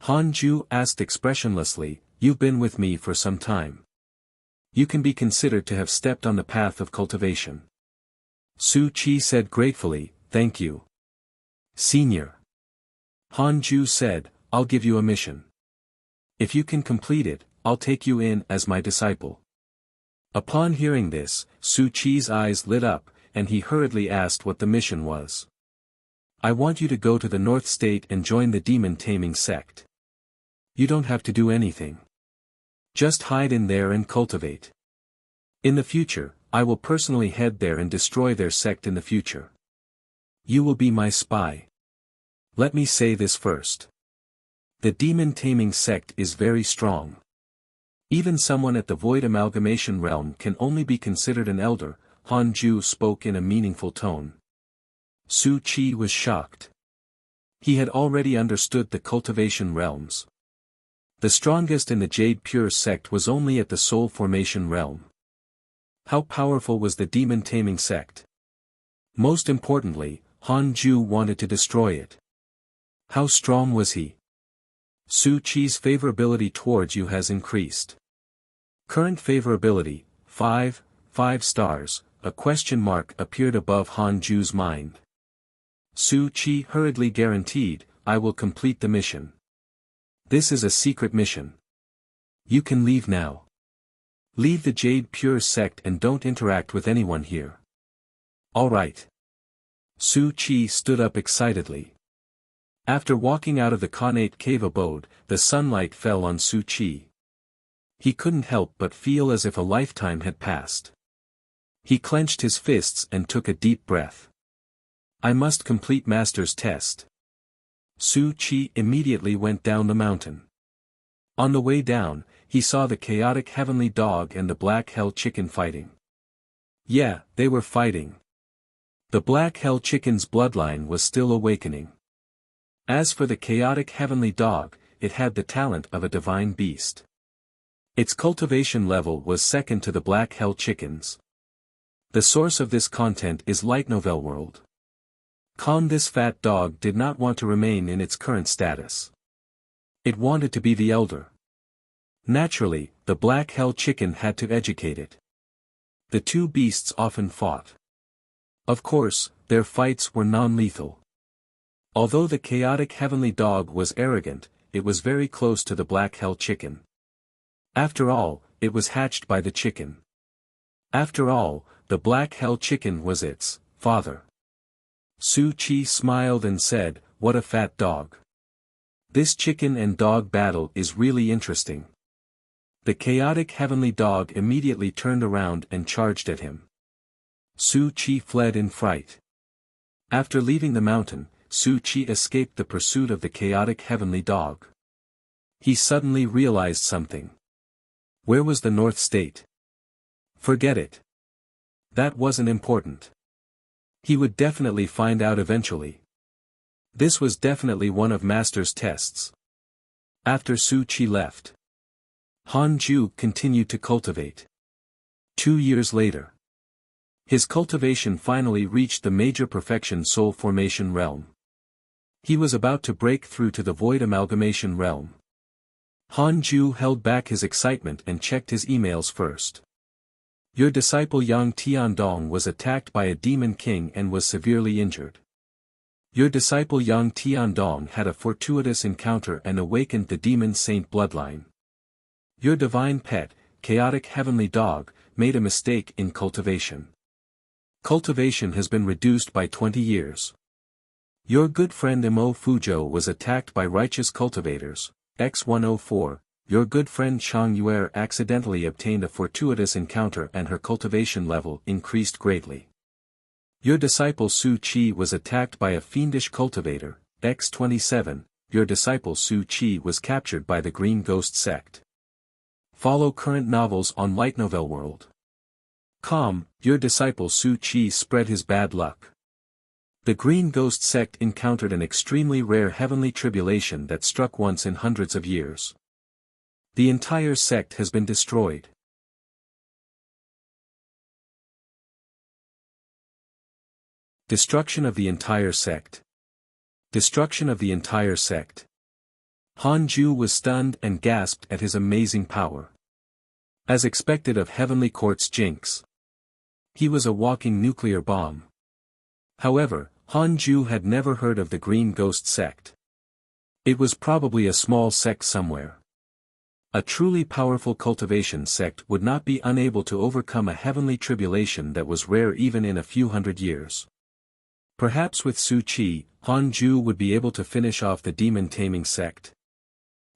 Han Ju asked expressionlessly, "You've been with me for some time. You can be considered to have stepped on the path of cultivation." Su Qi said gratefully, "Thank you, Senior." Han Ju said, "I'll give you a mission. If you can complete it, I'll take you in as my disciple." Upon hearing this, Su Qi's eyes lit up, and he hurriedly asked what the mission was. "I want you to go to the North State and join the demon-taming sect. You don't have to do anything. Just hide in there and cultivate. In the future, I will personally head there and destroy their sect in the future. You will be my spy. Let me say this first. The demon-taming sect is very strong. Even someone at the Void Amalgamation realm can only be considered an elder." Han Ju spoke in a meaningful tone. Su Qi was shocked. He had already understood the cultivation realms. The strongest in the Jade Pure sect was only at the Soul Formation realm. How powerful was the demon-taming sect? Most importantly, Han Ju wanted to destroy it. How strong was he? Su Qi's favorability towards you has increased. Current favorability, 5 stars, a question mark appeared above Han Ju's mind. Su Qi hurriedly guaranteed, "I will complete the mission. This is a secret mission. You can leave now. Leave the Jade Pure sect and don't interact with anyone here." "All right." Su Qi stood up excitedly. After walking out of the Khanate cave abode, the sunlight fell on Su Qi. He couldn't help but feel as if a lifetime had passed. He clenched his fists and took a deep breath. "I must complete Master's test." Su Qi immediately went down the mountain. On the way down, he saw the chaotic heavenly dog and the black hell chicken fighting. Yeah, they were fighting. The black hell chicken's bloodline was still awakening. As for the chaotic heavenly dog, it had the talent of a divine beast. Its cultivation level was second to the black hell chicken's. The source of this content is Light Novel World. This fat dog did not want to remain in its current status. It wanted to be the elder. Naturally, the black hell chicken had to educate it. The two beasts often fought. Of course, their fights were non-lethal. Although the chaotic heavenly dog was arrogant, it was very close to the black hell chicken. After all, it was hatched by the chicken. After all, the black hell chicken was its father. Su Qi smiled and said, "What a fat dog. This chicken and dog battle is really interesting." The chaotic heavenly dog immediately turned around and charged at him. Su Qi fled in fright. After leaving the mountain, Su Qi escaped the pursuit of the chaotic heavenly dog. He suddenly realized something. Where was the North State? Forget it. That wasn't important. He would definitely find out eventually. This was definitely one of Master's tests. After Su Qi left, Han Ju continued to cultivate. 2 years later, his cultivation finally reached the Major Perfection Soul Formation realm. He was about to break through to the Void Amalgamation realm. Han Ju held back his excitement and checked his emails first. Your disciple Yang Tiandong was attacked by a demon king and was severely injured. Your disciple Yang Tiandong had a fortuitous encounter and awakened the demon saint bloodline. Your divine pet, chaotic heavenly dog, made a mistake in cultivation. Cultivation has been reduced by 20 years. Your good friend Mo Fuzhou was attacked by righteous cultivators, X104, your good friend Chang Yuer accidentally obtained a fortuitous encounter and her cultivation level increased greatly. Your disciple Su Qi was attacked by a fiendish cultivator, X27, your disciple Su Qi was captured by the Green Ghost sect. Follow current novels on Light Novel World. Your disciple Su Qi spread his bad luck. The Green Ghost sect encountered an extremely rare heavenly tribulation that struck once in hundreds of years. The entire sect has been destroyed. Destruction of the entire sect. Destruction of the entire sect. Han Ju was stunned and gasped at his amazing power. As expected of Heavenly Court's Jinx, he was a walking nuclear bomb. However, Han Ju had never heard of the Green Ghost sect. It was probably a small sect somewhere. A truly powerful cultivation sect would not be unable to overcome a heavenly tribulation that was rare even in a few hundred years. Perhaps with Su Qi, Han Ju would be able to finish off the demon-taming sect.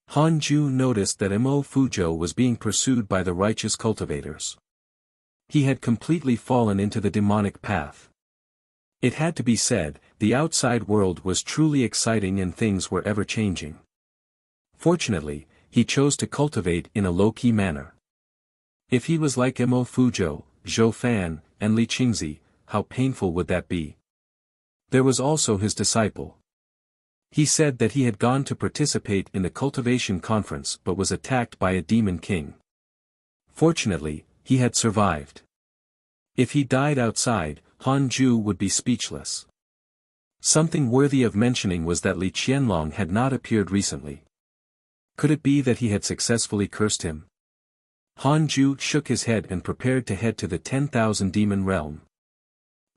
Han Ju noticed that Mo Fuzhou was being pursued by the righteous cultivators. He had completely fallen into the demonic path. It had to be said, the outside world was truly exciting and things were ever-changing. Fortunately, he chose to cultivate in a low-key manner. If he was like Mo Fuzhou, Zhou Fan, and Li Qingzi, how painful would that be? There was also his disciple. He said that he had gone to participate in the cultivation conference but was attacked by a demon king. Fortunately, he had survived. If he died outside, Han Ju would be speechless. Something worthy of mentioning was that Li Qianlong had not appeared recently. Could it be that he had successfully cursed him? Han Ju shook his head and prepared to head to the 10,000 demon realm.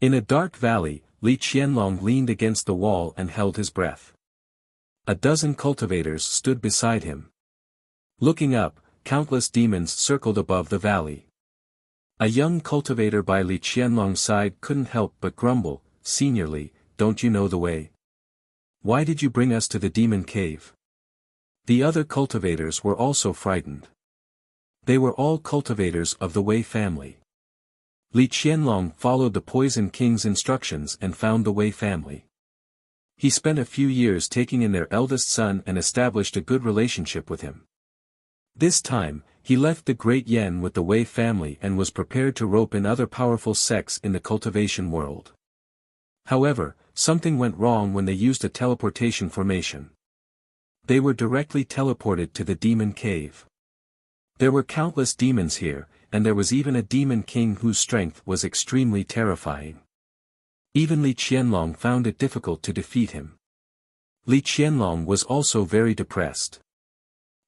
In a dark valley, Li Qianlong leaned against the wall and held his breath. A dozen cultivators stood beside him. Looking up, countless demons circled above the valley. A young cultivator by Li Qianlong's side couldn't help but grumble, "Senior, don't you know the way? Why did you bring us to the demon cave?" The other cultivators were also frightened. They were all cultivators of the Wei family. Li Qianlong followed the Poison King's instructions and found the Wei family. He spent a few years taking in their eldest son and established a good relationship with him. This time, he left the Great Yen with the Wei family and was prepared to rope in other powerful sects in the cultivation world. However, something went wrong when they used a teleportation formation. They were directly teleported to the demon cave. There were countless demons here, and there was even a demon king whose strength was extremely terrifying. Even Li Qianlong found it difficult to defeat him. Li Qianlong was also very depressed.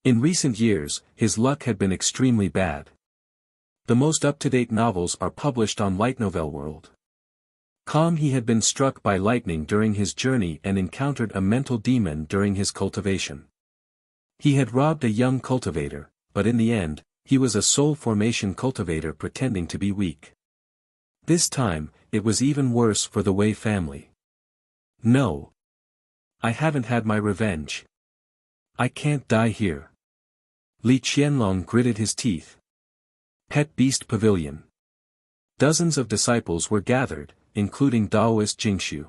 In recent years, his luck had been extremely bad. The most up-to-date novels are published on Light Novel World. He had been struck by lightning during his journey and encountered a mental demon during his cultivation. He had robbed a young cultivator, but in the end, he was a soul formation cultivator pretending to be weak. This time, it was even worse for the Wei family. No. I haven't had my revenge. I can't die here. Li Qianlong gritted his teeth. Pet Beast Pavilion. Dozens of disciples were gathered, including Daoist Jingshu.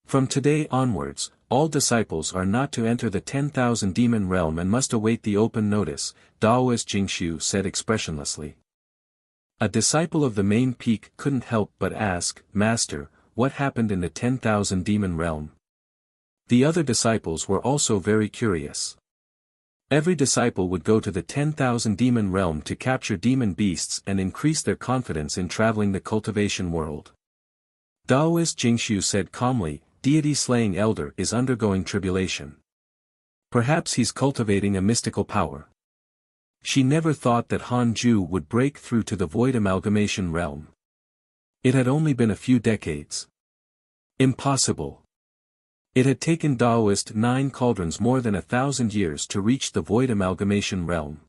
From today onwards, all disciples are not to enter the 10,000 demon realm and must await the open notice, Daoist Jingshu said expressionlessly. A disciple of the main peak couldn't help but ask, "Master, what happened in the 10,000 demon realm?" The other disciples were also very curious. Every disciple would go to the 10,000 demon realm to capture demon beasts and increase their confidence in traveling the cultivation world. Daoist Jingshu said calmly, "Deity-slaying elder is undergoing tribulation. Perhaps he's cultivating a mystical power." She never thought that Han Ju would break through to the void amalgamation realm. It had only been a few decades. Impossible. It had taken Daoist 9 cauldrons more than 1,000 years to reach the void amalgamation realm.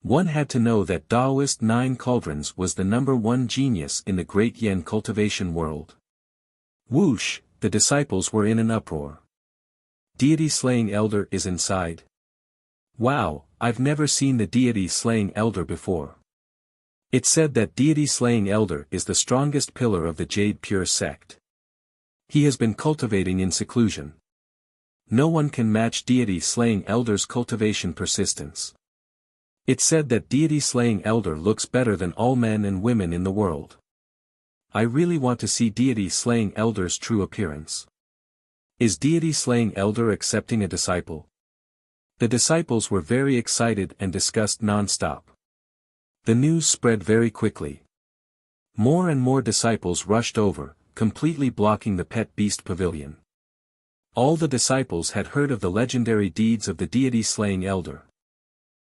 One had to know that Daoist 9 cauldrons was the #1 genius in the Great Yen cultivation world. Whoosh, the disciples were in an uproar. Deity-slaying elder is inside. Wow, I've never seen the deity-slaying elder before. It's said that deity-slaying elder is the strongest pillar of the Jade Pure sect. He has been cultivating in seclusion. No one can match deity-slaying elder's cultivation persistence. It's said that deity-slaying elder looks better than all men and women in the world. I really want to see deity-slaying elder's true appearance. Is deity-slaying elder accepting a disciple? The disciples were very excited and discussed non-stop. The news spread very quickly. More and more disciples rushed over, completely blocking the pet beast pavilion. All the disciples had heard of the legendary deeds of the deity-slaying elder.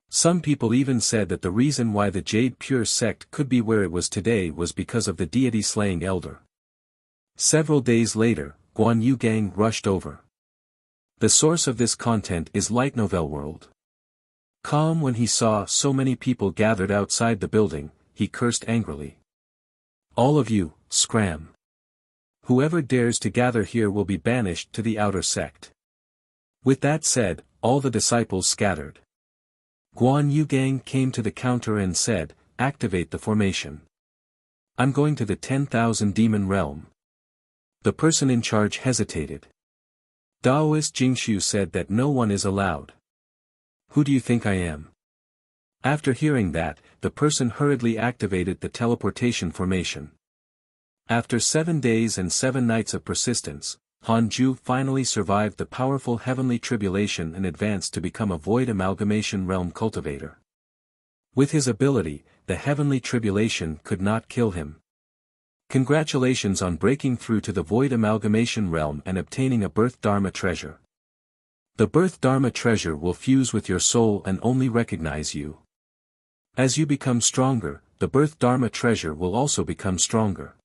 Some people even said that the reason why the Jade Pure sect could be where it was today was because of the deity-slaying elder. Several days later, Guan Yu Gang rushed over. The source of this content is Light Novel World. Calm when he saw so many people gathered outside the building, he cursed angrily. All of you, scram. Whoever dares to gather here will be banished to the outer sect. With that said, all the disciples scattered. Guan Yu Gang came to the counter and said, activate the formation. I'm going to the 10,000 demon realm. The person in charge hesitated. Daoist Jingshu said that no one is allowed. Who do you think I am? After hearing that, the person hurriedly activated the teleportation formation. After 7 days and 7 nights of persistence, Hanju finally survived the powerful heavenly tribulation and advanced to become a void amalgamation realm cultivator. With his ability, the heavenly tribulation could not kill him. Congratulations on breaking through to the void amalgamation realm and obtaining a birth dharma treasure. The birth dharma treasure will fuse with your soul and only recognize you. As you become stronger, the birth dharma treasure will also become stronger.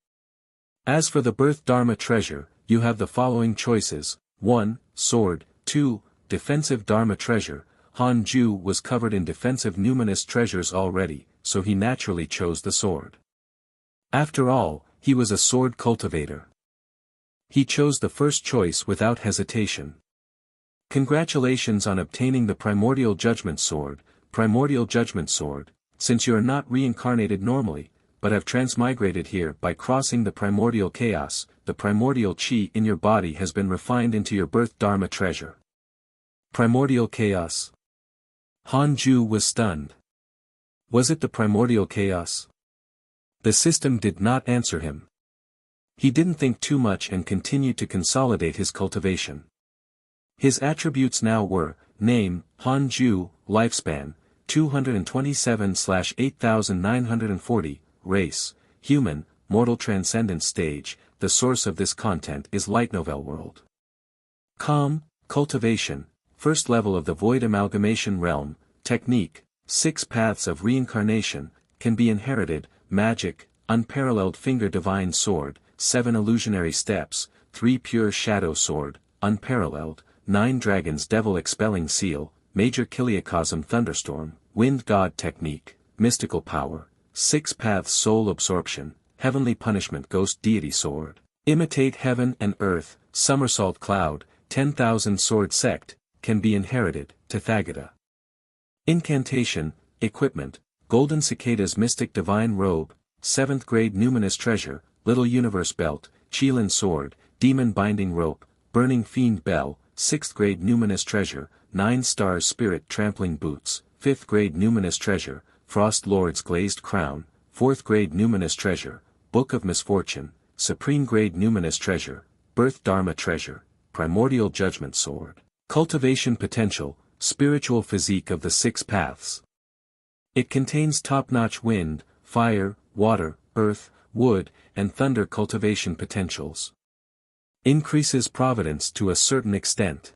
As for the birth dharma treasure, you have the following choices: 1. Sword. 2. Defensive dharma treasure. Hanju was covered in defensive numinous treasures already, so he naturally chose the sword. After all, he was a sword cultivator. He chose the first choice without hesitation. Congratulations on obtaining the Primordial Judgment Sword. Primordial Judgment Sword, since you are not reincarnated normally, but have transmigrated here by crossing the primordial chaos, the primordial chi in your body has been refined into your birth dharma treasure. Primordial chaos. Hanju was stunned. Was it the primordial chaos? The system did not answer him. He didn't think too much and continued to consolidate his cultivation. His attributes now were: name, Hanju, lifespan, 227/8940, race, human, mortal transcendent stage. The source of this content is Light Novel World. Calm, cultivation, first level of the void amalgamation realm, technique, 6 paths of reincarnation, can be inherited, magic, unparalleled finger divine sword, 7 illusionary steps, 3 pure shadow sword, unparalleled, 9 dragons devil expelling seal, major kiliacosm thunderstorm, wind god technique, mystical power, 6 paths soul absorption, heavenly punishment ghost deity sword, imitate heaven and earth, somersault cloud, 10,000 sword sect, can be inherited, Tathagata. Incantation, equipment, golden cicadas mystic divine robe, 7th grade numinous treasure, little universe belt, Qilin sword, demon binding rope, burning fiend bell, 6th grade numinous treasure, 9 stars spirit trampling boots, 5th grade numinous treasure, frost lord's glazed crown, 4th grade numinous treasure, book of misfortune, supreme grade numinous treasure, birth dharma treasure, primordial judgment sword, cultivation potential, spiritual physique of the 6 paths. It contains top-notch wind, fire, water, earth, wood, and thunder cultivation potentials. Increases providence to a certain extent.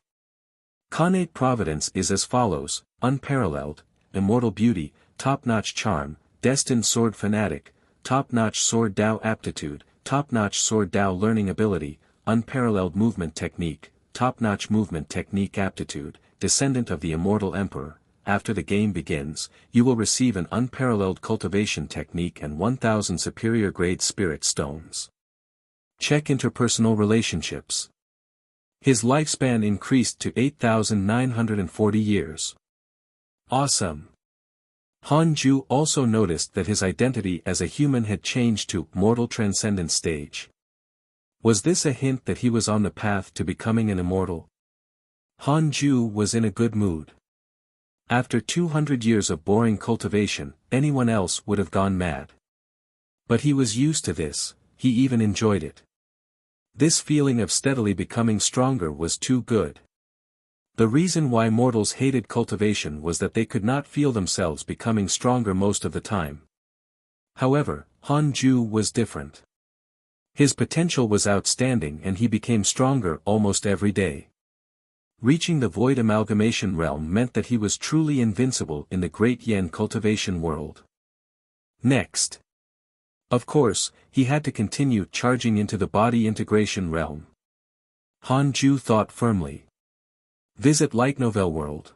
Connate providence is as follows: unparalleled, immortal beauty, top-notch charm, destined sword fanatic, top-notch sword Dao aptitude, top-notch sword Dao learning ability, unparalleled movement technique, top-notch movement technique aptitude, descendant of the immortal emperor. After the game begins, you will receive an unparalleled cultivation technique and 1,000 superior grade spirit stones. Check interpersonal relationships. His lifespan increased to 8,940 years. Awesome. Han Ju also noticed that his identity as a human had changed to mortal transcendence stage. Was this a hint that he was on the path to becoming an immortal? Han Ju was in a good mood. After 200 years of boring cultivation, anyone else would have gone mad. But he was used to this, he even enjoyed it. This feeling of steadily becoming stronger was too good. The reason why mortals hated cultivation was that they could not feel themselves becoming stronger most of the time. However, Han Ju was different. His potential was outstanding and he became stronger almost every day. Reaching the void amalgamation realm meant that he was truly invincible in the great yen cultivation world. Next. Of course, he had to continue charging into the body integration realm. Han Ju thought firmly. Visit Light Novel World.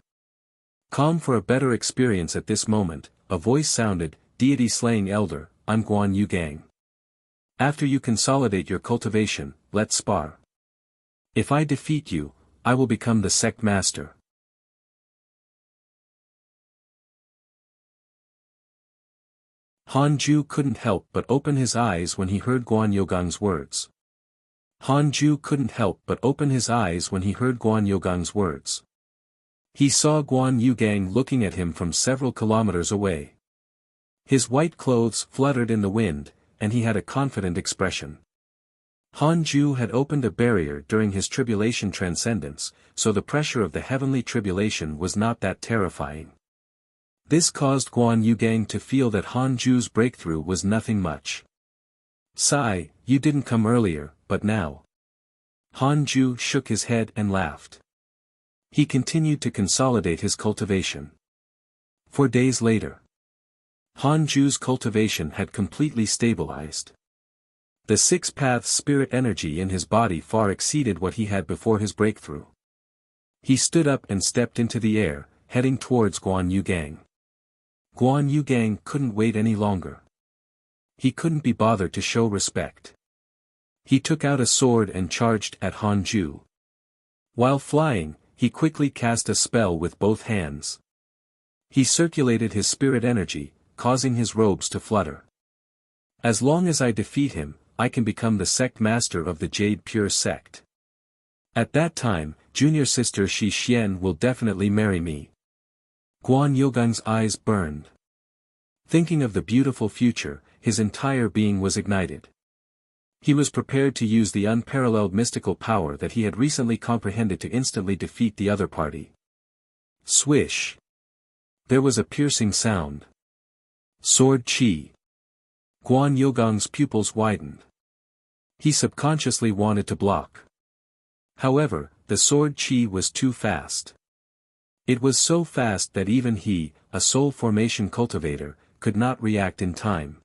Calm for a better experience at this moment, a voice sounded, Deity Slaying Elder, I'm Guan Yu Gang. After you consolidate your cultivation, let's spar. If I defeat you, I will become the sect master. Han Ju couldn't help but open his eyes when he heard Guan Yogang's words. Han Ju couldn't help but open his eyes when he heard Guan Yogang's words. He saw Guan Yugang looking at him from several kilometers away. His white clothes fluttered in the wind, and he had a confident expression. Han Ju had opened a barrier during his tribulation transcendence, so the pressure of the heavenly tribulation was not that terrifying. This caused Guan Yugang to feel that Han Ju's breakthrough was nothing much. Sigh, you didn't come earlier, but now. Han Ju shook his head and laughed. He continued to consolidate his cultivation. 4 days later. Han Ju's cultivation had completely stabilized. The 6-path spirit energy in his body far exceeded what he had before his breakthrough. He stood up and stepped into the air, heading towards Guan Yugang. Guan Yugang couldn't wait any longer. He couldn't be bothered to show respect. He took out a sword and charged at Han Ju. While flying, he quickly cast a spell with both hands. He circulated his spirit energy, causing his robes to flutter. As long as I defeat him, I can become the sect master of the Jade Pure sect. At that time, junior sister Shi Xian will definitely marry me. Guan Yogang's eyes burned. Thinking of the beautiful future, his entire being was ignited. He was prepared to use the unparalleled mystical power that he had recently comprehended to instantly defeat the other party. Swish. There was a piercing sound. Sword Chi. Guan Yogang's pupils widened. He subconsciously wanted to block. However, the sword Chi was too fast. It was so fast that even he, a soul formation cultivator, could not react in time.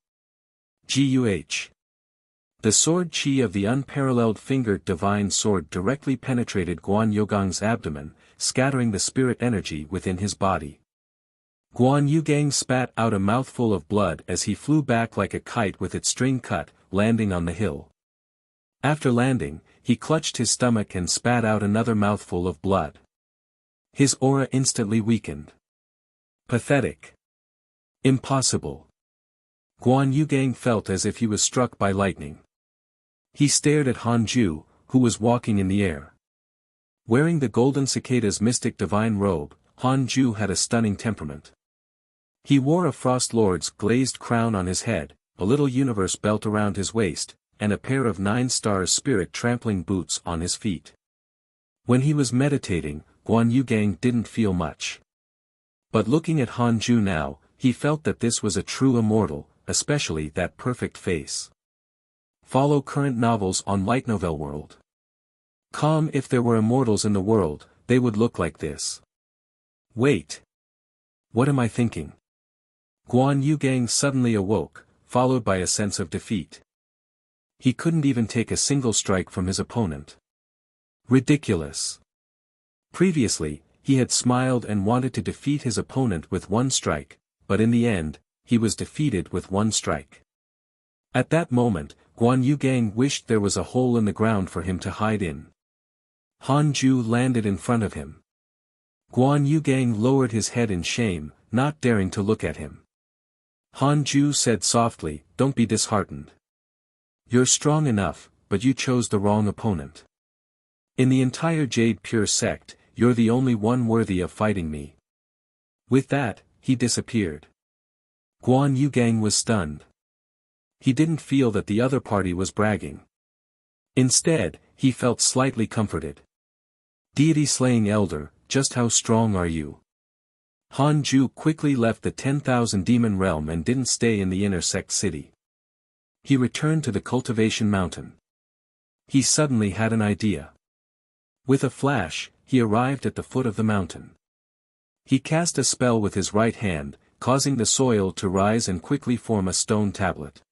Guh. The sword Chi of the unparalleled fingered divine sword directly penetrated Guan Yogang's abdomen, scattering the spirit energy within his body. Guan Yugang spat out a mouthful of blood as he flew back like a kite with its string cut, landing on the hill. After landing, he clutched his stomach and spat out another mouthful of blood. His aura instantly weakened. Pathetic. Impossible. Guan Yugang felt as if he was struck by lightning. He stared at Han Ju, who was walking in the air. Wearing the golden cicada's mystic divine robe, Han Ju had a stunning temperament. He wore a Frost Lord's glazed crown on his head, a little universe belt around his waist, and a pair of 9 stars spirit trampling boots on his feet. When he was meditating, Guan Yugang didn't feel much. But looking at Han Ju now, he felt that this was a true immortal, especially that perfect face. Follow current novels on Light Novel World. Calm. If there were immortals in the world, they would look like this. Wait. What am I thinking? Guan Yugang suddenly awoke, followed by a sense of defeat. He couldn't even take a single strike from his opponent. Ridiculous. Previously, he had smiled and wanted to defeat his opponent with 1 strike, but in the end, he was defeated with 1 strike. At that moment, Guan Yugang wished there was a hole in the ground for him to hide in. Han Ju landed in front of him. Guan Yugang lowered his head in shame, not daring to look at him. Han Ju said softly, "Don't be disheartened. You're strong enough, but you chose the wrong opponent. In the entire Jade Pure sect, you're the only one worthy of fighting me." With that, he disappeared. Guan Yugang was stunned. He didn't feel that the other party was bragging. Instead, he felt slightly comforted. Deity-slaying elder, just how strong are you? Han Ju quickly left the 10,000 demon realm and didn't stay in the inner sect city. He returned to the cultivation mountain. He suddenly had an idea. With a flash, he arrived at the foot of the mountain. He cast a spell with his right hand, causing the soil to rise and quickly form a stone tablet.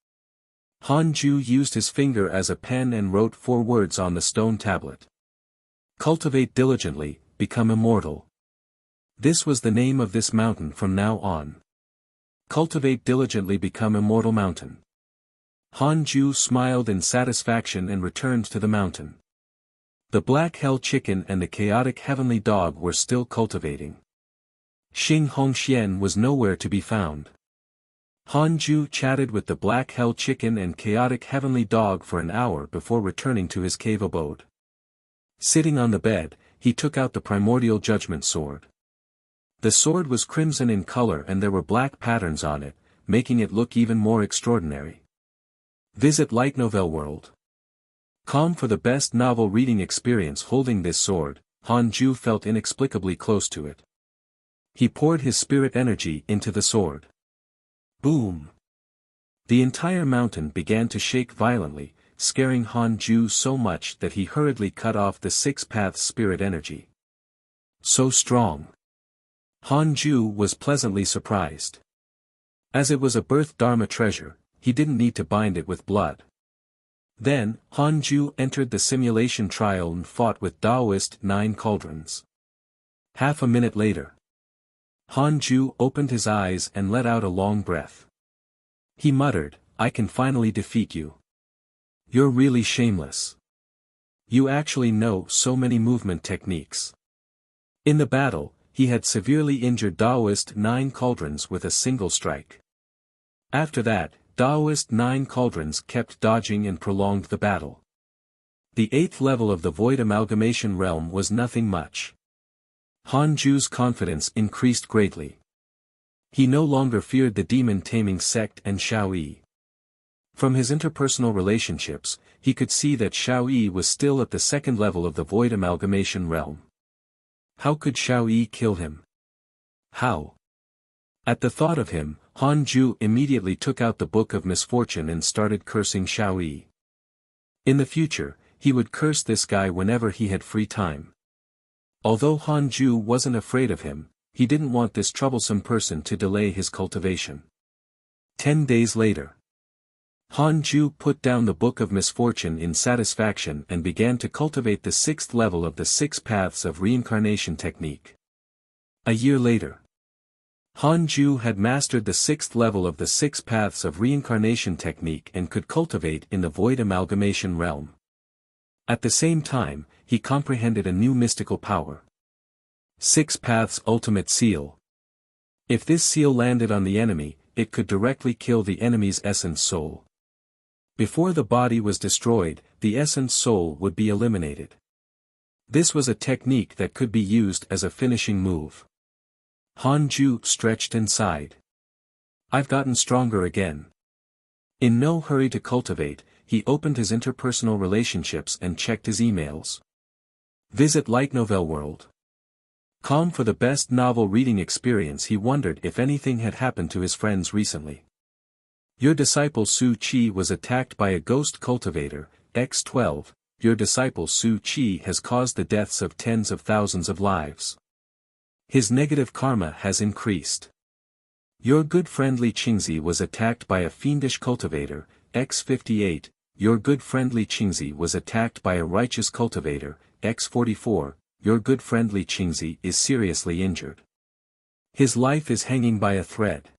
Han Ju used his finger as a pen and wrote 4 words on the stone tablet. Cultivate diligently, become immortal. This was the name of this mountain from now on. Cultivate diligently, become immortal mountain. Han Ju smiled in satisfaction and returned to the mountain. The black hell chicken and the chaotic heavenly dog were still cultivating. Xing Hongxian was nowhere to be found. Han Ju chatted with the black hell chicken and chaotic heavenly dog for an hour before returning to his cave abode. Sitting on the bed, he took out the primordial judgment sword. The sword was crimson in color and there were black patterns on it, making it look even more extraordinary. Visit Light Novel World. Com for the best novel reading experience. Holding this sword, Han Ju felt inexplicably close to it. He poured his spirit energy into the sword. Boom! The entire mountain began to shake violently, scaring Han Ju so much that he hurriedly cut off the 6 paths spirit energy. So strong! Han Ju was pleasantly surprised. As it was a birth dharma treasure, he didn't need to bind it with blood. Then, Han Ju entered the simulation trial and fought with Taoist 9 cauldrons. Half a minute later, Han Ju opened his eyes and let out a long breath. He muttered, "I can finally defeat you. You're really shameless. You actually know so many movement techniques." In the battle, he had severely injured Taoist 9 cauldrons with a single strike. After that, Taoist 9 cauldrons kept dodging and prolonged the battle. The 8th level of the Void Amalgamation Realm was nothing much. Han Ju's confidence increased greatly. He no longer feared the demon-taming sect and Xiaoyi. From his interpersonal relationships, he could see that Xiaoyi was still at the 2nd level of the Void Amalgamation Realm. How could Xiaoyi kill him? How? At the thought of him, Han Ju immediately took out the Book of Misfortune and started cursing Xiaoyi. In the future, he would curse this guy whenever he had free time. Although Han Ju wasn't afraid of him, he didn't want this troublesome person to delay his cultivation. 10 days later, Han Ju put down the Book of Misfortune in satisfaction and began to cultivate the 6th level of the 6 paths of reincarnation technique. A year later, Han Ju had mastered the 6th level of the 6 paths of reincarnation technique and could cultivate in the Void Amalgamation Realm. At the same time, he comprehended a new mystical power. 6 Paths Ultimate Seal. If this seal landed on the enemy, it could directly kill the enemy's essence soul. Before the body was destroyed, the essence soul would be eliminated. This was a technique that could be used as a finishing move. Han Ju stretched and sighed. I've gotten stronger again. In no hurry to cultivate, he opened his interpersonal relationships and checked his emails. Visit Light Novel World. Com for the best novel reading experience. He wondered if anything had happened to his friends recently. Your disciple Su Qi was attacked by a ghost cultivator, X12, your disciple Su Qi has caused the deaths of tens of thousands of lives. His negative karma has increased. Your good friend Li Qingzi was attacked by a fiendish cultivator, X58, your good friend Li Qingzi was attacked by a righteous cultivator, X44, your good friend Li Qingzi is seriously injured. His life is hanging by a thread.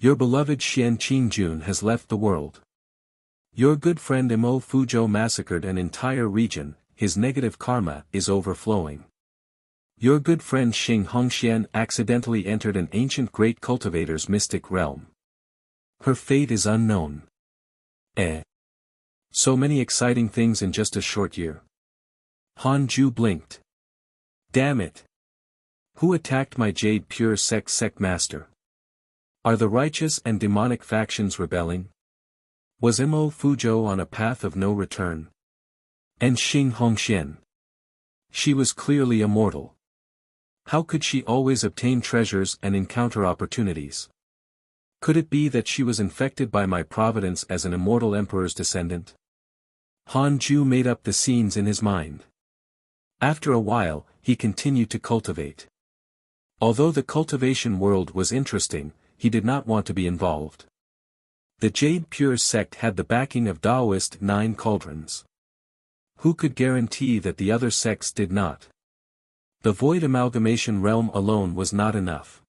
Your beloved Xian Qingjun has left the world. Your good friend Imo Fuzhou massacred an entire region, his negative karma is overflowing. Your good friend Xing Hongxian accidentally entered an ancient great cultivator's mystic realm. Her fate is unknown. So many exciting things in just a short year. Han Ju blinked. Damn it. Who attacked my Jade Pure sect master? Are the righteous and demonic factions rebelling? Was Mo Fuzhou on a path of no return? And Xing Hongxian? She was clearly immortal. How could she always obtain treasures and encounter opportunities? Could it be that she was infected by my providence as an immortal emperor's descendant? Han Ju made up the scenes in his mind. After a while, he continued to cultivate. Although the cultivation world was interesting, he did not want to be involved. The Jade Pure sect had the backing of Taoist Nine Cauldrons. Who could guarantee that the other sects did not? The void amalgamation realm alone was not enough.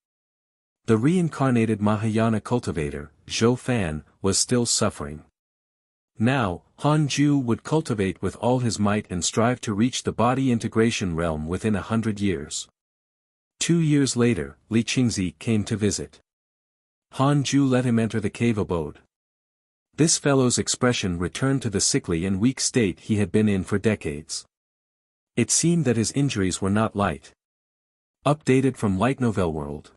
The reincarnated Mahayana cultivator, Zhou Fan, was still suffering. Now, Han Ju would cultivate with all his might and strive to reach the body integration realm within 100 years. 2 years later, Li Qingzi came to visit. Han Ju let him enter the cave abode. This fellow's expression returned to the sickly and weak state he had been in for decades. It seemed that his injuries were not light. Updated from Light Novel World.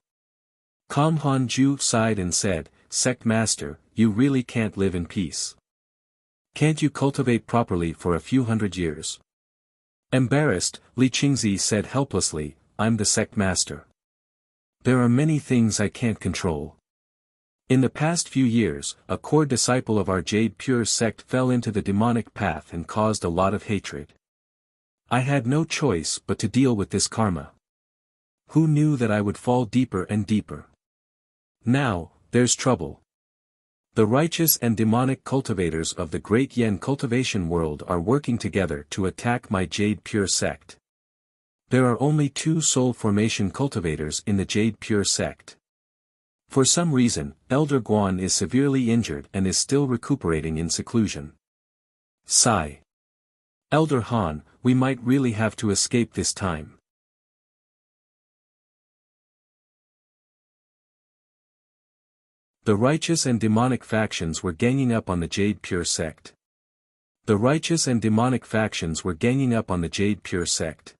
Calm Han Ju sighed and said, Sect Master, you really can't live in peace. Can't you cultivate properly for a few hundred years? Embarrassed, Li Qingzi said helplessly, I'm the Sect Master. There are many things I can't control. In the past few years, a core disciple of our Jade Pure sect fell into the demonic path and caused a lot of hatred. I had no choice but to deal with this karma. Who knew that I would fall deeper and deeper? Now, there's trouble. The righteous and demonic cultivators of the great Yen cultivation world are working together to attack my Jade Pure sect. There are only 2 soul formation cultivators in the Jade Pure sect. For some reason, Elder Guan is severely injured and is still recuperating in seclusion. Sigh. Elder Han, we might really have to escape this time. The righteous and demonic factions were ganging up on the Jade Pure sect. The righteous and demonic factions were ganging up on the Jade Pure sect.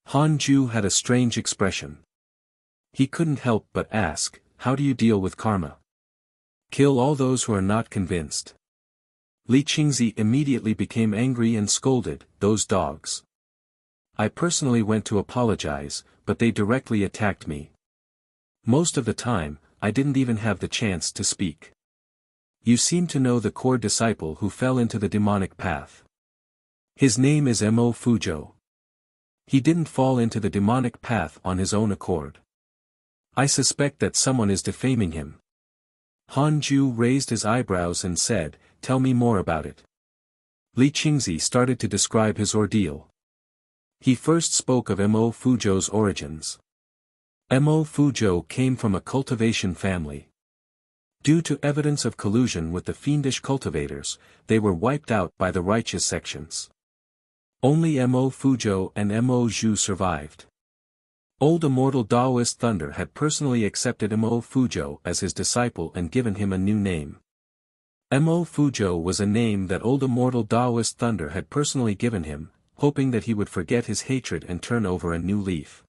Han Ju had a strange expression. He couldn't help but ask, how do you deal with karma? Kill all those who are not convinced. Li Qingzi immediately became angry and scolded, those dogs. I personally went to apologize, but they directly attacked me. Most of the time, I didn't even have the chance to speak. You seem to know the core disciple who fell into the demonic path. His name is Mo Fuzhou. He didn't fall into the demonic path on his own accord. I suspect that someone is defaming him. Han Ju raised his eyebrows and said, tell me more about it. Li Qingzi started to describe his ordeal. He first spoke of Mo Fuzhou's origins. Mo Fuzhou came from a cultivation family. Due to evidence of collusion with the fiendish cultivators, they were wiped out by the righteous sections. Only Mo Fuzhou and Mo Zhu survived. Old immortal Taoist Thunder had personally accepted Mo Fuzhou as his disciple and given him a new name. Mo Fuzhou was a name that old immortal Taoist Thunder had personally given him, hoping that he would forget his hatred and turn over a new leaf.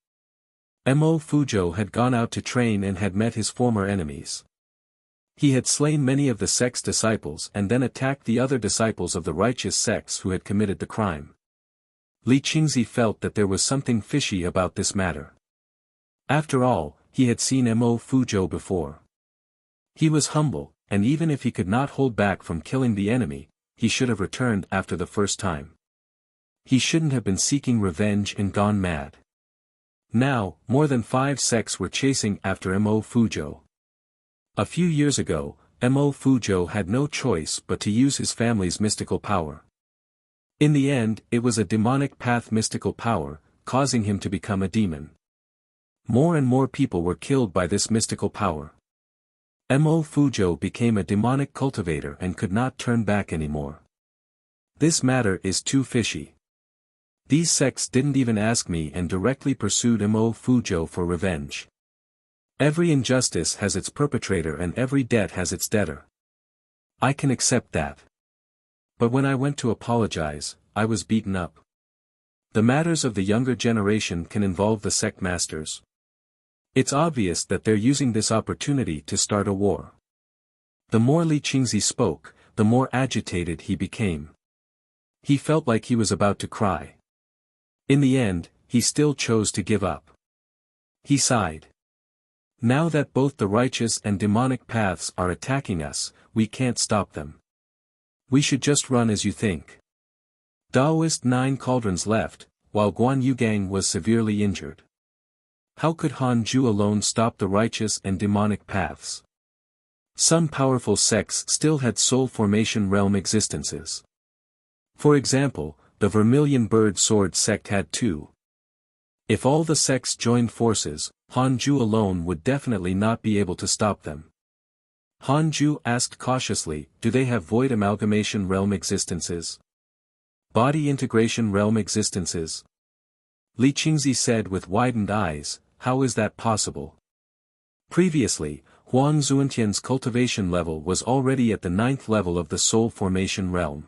Mo Fuzhou had gone out to train and had met his former enemies. He had slain many of the sect's disciples and then attacked the other disciples of the righteous sects who had committed the crime. Li Qingzi felt that there was something fishy about this matter. After all, he had seen Mo Fuzhou before. He was humble, and even if he could not hold back from killing the enemy, he should have returned after the first time. He shouldn't have been seeking revenge and gone mad. Now, more than 5 sects were chasing after Mo Fuzhou. A few years ago, Mo Fuzhou had no choice but to use his family's mystical power. In the end, it was a demonic path mystical power, causing him to become a demon. More and more people were killed by this mystical power. Mo Fuzhou became a demonic cultivator and could not turn back anymore. This matter is too fishy. These sects didn't even ask me and directly pursued Mo Fuzhou for revenge. Every injustice has its perpetrator and every debt has its debtor. I can accept that. But when I went to apologize, I was beaten up. The matters of the younger generation can involve the sect masters. It's obvious that they're using this opportunity to start a war. The more Li Qingzi spoke, the more agitated he became. He felt like he was about to cry. In the end, he still chose to give up. He sighed. Now that both the righteous and demonic paths are attacking us, we can't stop them. We should just run as you think. Daoist 9 cauldrons left, while Guan Yugang was severely injured. How could Han Ju alone stop the righteous and demonic paths? Some powerful sects still had soul formation realm existences. For example, the Vermilion Bird Sword sect had 2. If all the sects joined forces, Han Ju alone would definitely not be able to stop them. Han Ju asked cautiously, do they have void amalgamation realm existences? Body integration realm existences? Li Qingzi said with widened eyes, how is that possible? Previously, Huang Zuantian's cultivation level was already at the 9th level of the soul formation realm.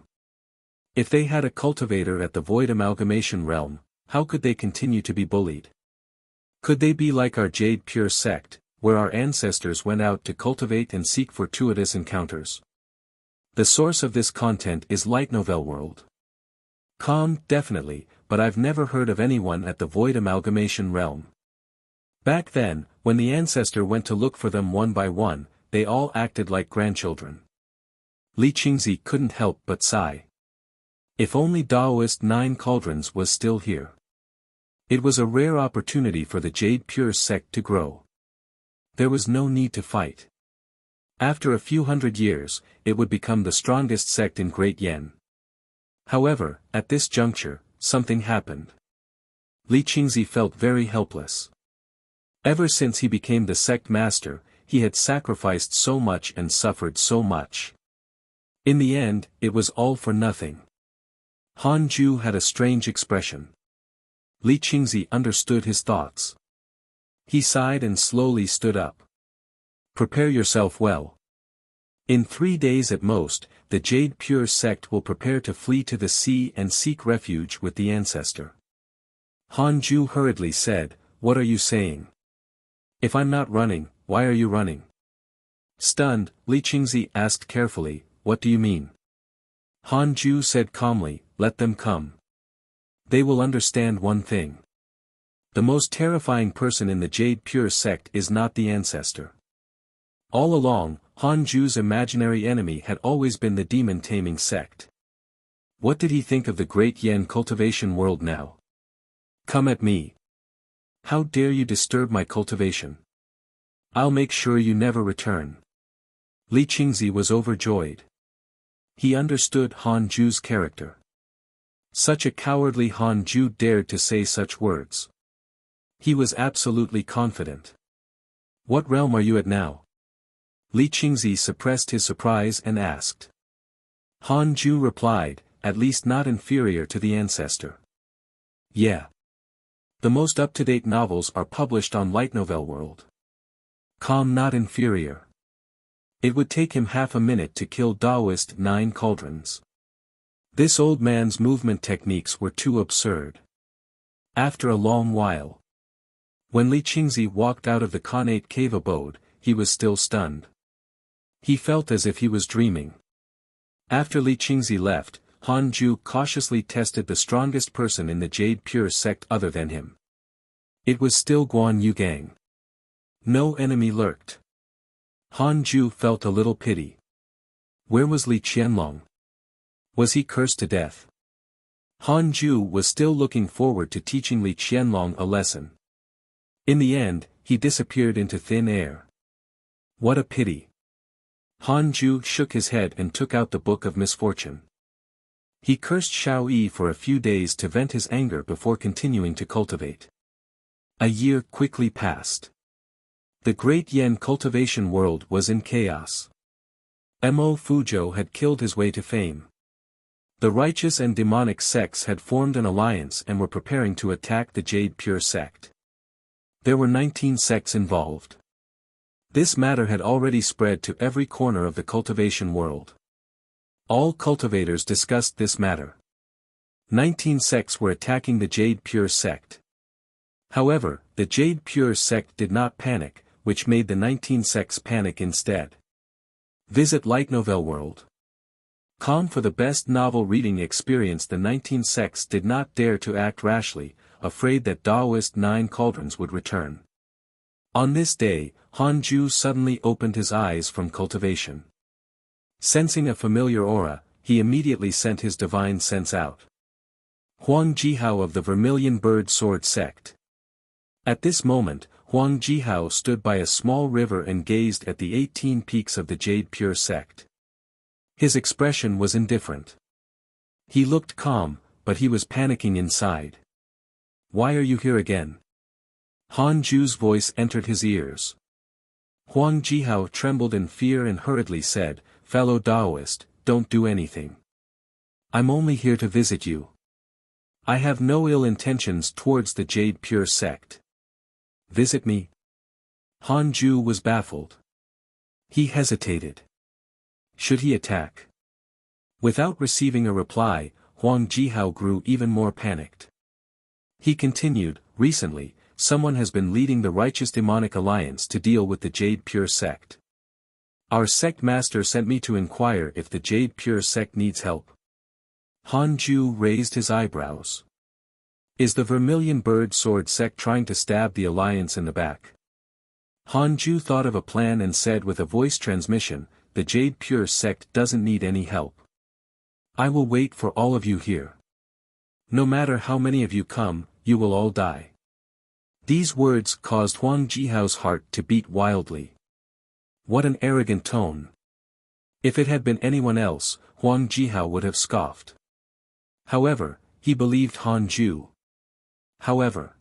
If they had a cultivator at the void amalgamation realm, how could they continue to be bullied? Could they be like our Jade Pure sect, where our ancestors went out to cultivate and seek fortuitous encounters? The source of this content is Light Novel World. Definitely, but I've never heard of anyone at the void amalgamation realm. Back then, when the ancestor went to look for them one by one, they all acted like grandchildren. Li Qingzi couldn't help but sigh. If only Daoist 9 cauldrons was still here. It was a rare opportunity for the Jade Pure sect to grow. There was no need to fight. After a few hundred years, it would become the strongest sect in Great Yen. However, at this juncture, something happened. Li Qingzi felt very helpless. Ever since he became the sect master, he had sacrificed so much and suffered so much. In the end, it was all for nothing. Han Ju had a strange expression. Li Qingzi understood his thoughts. He sighed and slowly stood up. Prepare yourself well. In 3 days at most, the Jade Pure sect will prepare to flee to the sea and seek refuge with the ancestor. Han Ju hurriedly said, what are you saying? If I'm not running, why are you running? Stunned, Li Qingzi asked carefully, what do you mean? Han Ju said calmly, let them come. They will understand one thing. The most terrifying person in the Jade Pure sect is not the ancestor. All along, Han Ju's imaginary enemy had always been the demon-taming sect. What did he think of the Great Yen cultivation world now? Come at me. How dare you disturb my cultivation? I'll make sure you never return. Li Qingzi was overjoyed. He understood Han Ju's character. Such a cowardly Han Ju dared to say such words. He was absolutely confident. What realm are you at now? Li Qingzi suppressed his surprise and asked. Han Ju replied, at least not inferior to the ancestor. Yeah. The most up-to-date novels are published on Light Novel World. Not inferior. It would take him half a minute to kill Daoist 9 cauldrons. This old man's movement techniques were too absurd. After a long while. When Li Qingzi walked out of the Khanate cave abode, he was still stunned. He felt as if he was dreaming. After Li Qingzi left, Han Ju cautiously tested the strongest person in the Jade Pure sect other than him. It was still Guan Yugang. No enemy lurked. Han Ju felt a little pity. Where was Li Qianlong? Was he cursed to death? Han Ju was still looking forward to teaching Li Qianlong a lesson. In the end, he disappeared into thin air. What a pity. Han Ju shook his head and took out the Book of Misfortune. He cursed Xiao Yi for a few days to vent his anger before continuing to cultivate. A year quickly passed. The Great Yen cultivation world was in chaos. Mo Fuzhou had killed his way to fame. The righteous and demonic sects had formed an alliance and were preparing to attack the Jade Pure sect. There were 19 sects involved. This matter had already spread to every corner of the cultivation world. All cultivators discussed this matter. 19 sects were attacking the Jade Pure sect. However, the Jade Pure sect did not panic, which made the 19 sects panic instead. Visit Light Novel World. Com for the best novel reading experience. The 19 sects did not dare to act rashly, afraid that Taoist 9 cauldrons would return. On this day, Hanju suddenly opened his eyes from cultivation. Sensing a familiar aura, he immediately sent his divine sense out. Huang Jihao of the Vermilion Bird Sword sect. At this moment, Huang Jihao stood by a small river and gazed at the 18 peaks of the Jade Pure sect. His expression was indifferent. He looked calm, but he was panicking inside. "Why are you here again?" Hanju's voice entered his ears. Huang Jihao trembled in fear and hurriedly said, "Fellow Taoist, don't do anything. I'm only here to visit you. I have no ill intentions towards the Jade Pure sect." "Visit me?" Hanju was baffled. He hesitated. Should he attack? Without receiving a reply, Huang Jihao grew even more panicked. He continued, "Recently, someone has been leading the Righteous Demonic Alliance to deal with the Jade Pure sect. Our sect master sent me to inquire if the Jade Pure sect needs help." Hanju raised his eyebrows. "Is the Vermilion Bird Sword sect trying to stab the alliance in the back?" Hanju thought of a plan and said with a voice transmission, "The Jade Pure sect doesn't need any help. I will wait for all of you here. No matter how many of you come, you will all die." These words caused Huang Jihao's heart to beat wildly. What an arrogant tone. If it had been anyone else, Huang Jihao would have scoffed. However, he believed Hanju. However,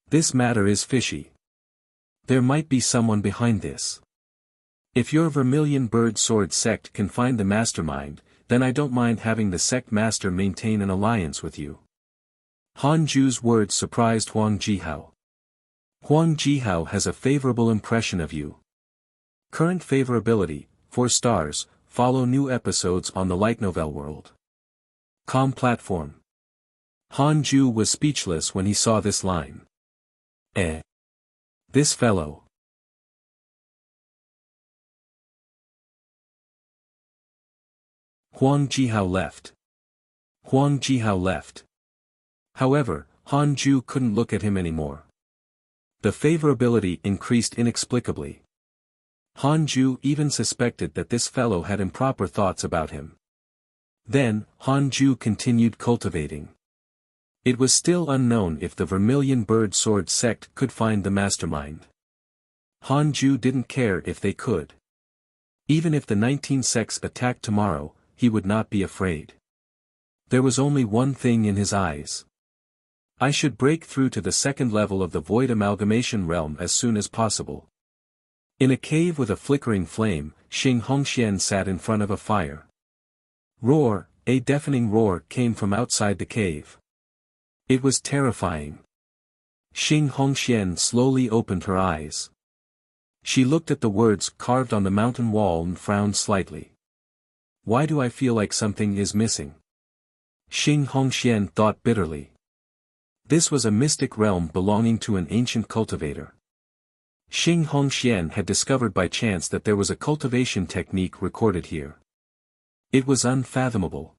this matter is fishy. There might be someone behind this. If your Vermilion Bird Sword sect can find the mastermind, then I don't mind having the sect master maintain an alliance with you. Hanju's words surprised Huang Jihao. Huang Jihao has a favorable impression of you. Current favorability, 4 stars, follow new episodes on the Light Novel World. Com platform. Hanju was speechless when he saw this line. This fellow. Huang Jihao left. Huang Jihao left. However, Hanju couldn't look at him anymore. The favorability increased inexplicably. Hanju even suspected that this fellow had improper thoughts about him. Then, Hanju continued cultivating. It was still unknown if the Vermilion Bird Sword sect could find the mastermind. Hanju didn't care if they could. Even if the 19 sects attacked tomorrow, he would not be afraid. There was only one thing in his eyes. I should break through to the second level of the Void Amalgamation Realm as soon as possible. In a cave with a flickering flame, Xing Hongxian sat in front of a fire. Roar, a deafening roar came from outside the cave. It was terrifying. Xing Hongxian slowly opened her eyes. She looked at the words carved on the mountain wall and frowned slightly. Why do I feel like something is missing? Xing Hongxian thought bitterly. This was a mystic realm belonging to an ancient cultivator. Xing Hongxian had discovered by chance that there was a cultivation technique recorded here. It was unfathomable.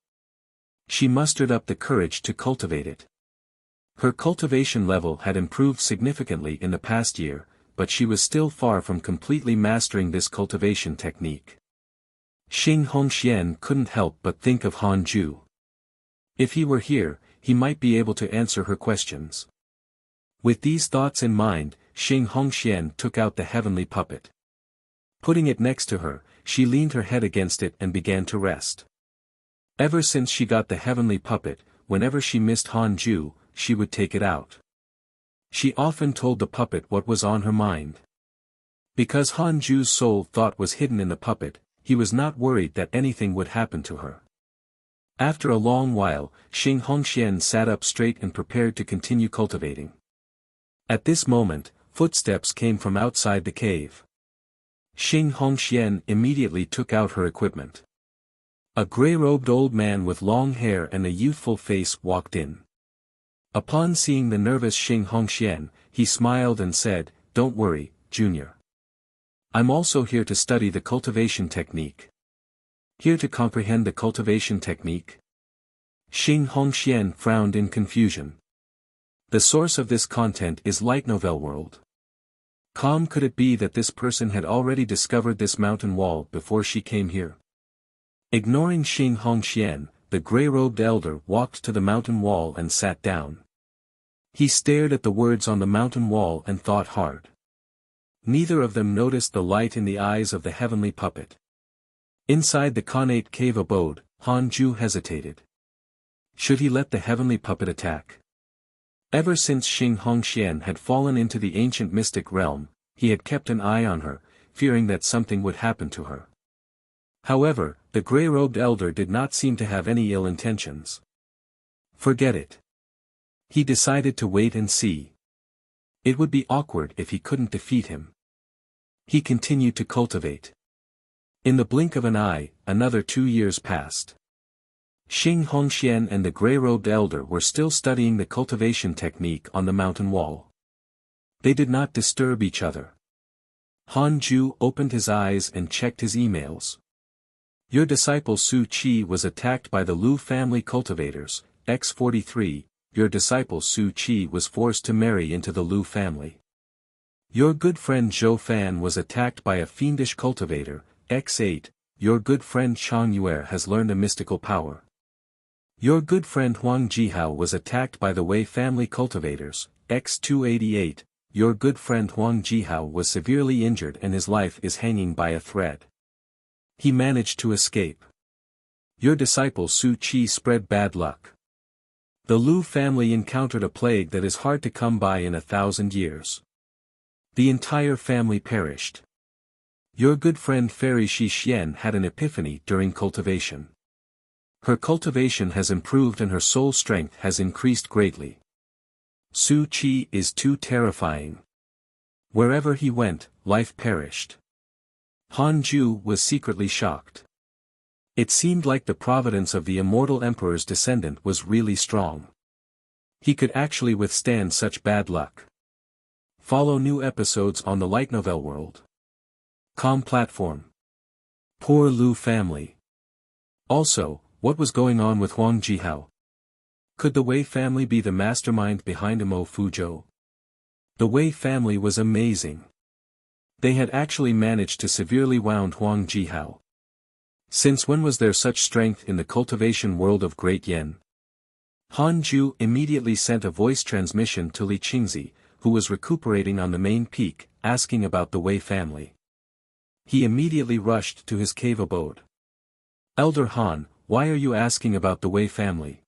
She mustered up the courage to cultivate it. Her cultivation level had improved significantly in the past year, but she was still far from completely mastering this cultivation technique. Xing Hongxian couldn't help but think of Hanju. If he were here, he might be able to answer her questions. With these thoughts in mind, Xing Hongxian took out the heavenly puppet. Putting it next to her, she leaned her head against it and began to rest. Ever since she got the heavenly puppet, whenever she missed Hanju, she would take it out. She often told the puppet what was on her mind. Because Hanju's soul thought was hidden in the puppet, he was not worried that anything would happen to her. After a long while, Xing Hongxian sat up straight and prepared to continue cultivating. At this moment, footsteps came from outside the cave. Xing Hongxian immediately took out her equipment. A gray-robed old man with long hair and a youthful face walked in. Upon seeing the nervous Xing Hongxian, he smiled and said, "Don't worry, Junior. I'm also here to study the cultivation technique." "Here to comprehend the cultivation technique?" Xing Hongxian frowned in confusion. The source of this content is Light Novel World. Could it be that this person had already discovered this mountain wall before she came here? Ignoring Xing Hongxian, the gray-robed elder walked to the mountain wall and sat down. He stared at the words on the mountain wall and thought hard. Neither of them noticed the light in the eyes of the heavenly puppet. Inside the connate cave abode, Han Ju hesitated. Should he let the heavenly puppet attack? Ever since Xing Hongxian had fallen into the ancient mystic realm, he had kept an eye on her, fearing that something would happen to her. However, the gray-robed elder did not seem to have any ill intentions. Forget it. He decided to wait and see. It would be awkward if he couldn't defeat him. He continued to cultivate. In the blink of an eye, another 2 years passed. Xing Hongxian and the gray-robed elder were still studying the cultivation technique on the mountain wall. They did not disturb each other. Han Ju opened his eyes and checked his emails. Your disciple Su Qi was attacked by the Lu family cultivators, X43, your disciple Su Qi was forced to marry into the Lu family. Your good friend Zhou Fan was attacked by a fiendish cultivator, X8, your good friend Chang Yue has learned a mystical power. Your good friend Huang Jihao was attacked by the Wei family cultivators, X288, your good friend Huang Jihao was severely injured and his life is hanging by a thread. He managed to escape. Your disciple Su Qi spread bad luck. The Lu family encountered a plague that is hard to come by in 1,000 years. The entire family perished. Your good friend Fairy Shi Xian had an epiphany during cultivation. Her cultivation has improved and her soul strength has increased greatly. Su Qi is too terrifying. Wherever he went, life perished. Han Ju was secretly shocked. It seemed like the providence of the immortal emperor's descendant was really strong. He could actually withstand such bad luck. Follow new episodes on the Light Novel World. Platform. Poor Lu family. Also, what was going on with Huang Jihao? Could the Wei family be the mastermind behind Mo Fuzhou? The Wei family was amazing. They had actually managed to severely wound Huang Jihao. Since when was there such strength in the cultivation world of Great Yen? Han Ju immediately sent a voice transmission to Li Qingzi, who was recuperating on the main peak, asking about the Wei family. He immediately rushed to his cave abode. Elder Han, why are you asking about the Wei family?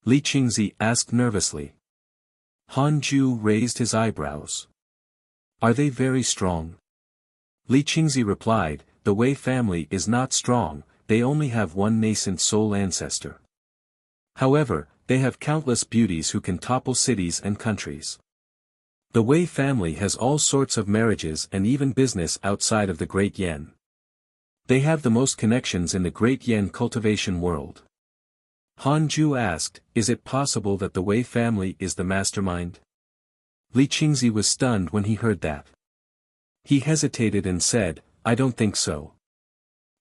Li Qingzi asked nervously. Han Ju raised his eyebrows. Are they very strong? Li Qingzi replied, the Wei family is not strong, they only have one nascent soul ancestor. However, they have countless beauties who can topple cities and countries. The Wei family has all sorts of marriages and even business outside of the Great Yen. They have the most connections in the Great Yen cultivation world. Han Ju asked, is it possible that the Wei family is the mastermind? Li Qingzi was stunned when he heard that. He hesitated and said, I don't think so.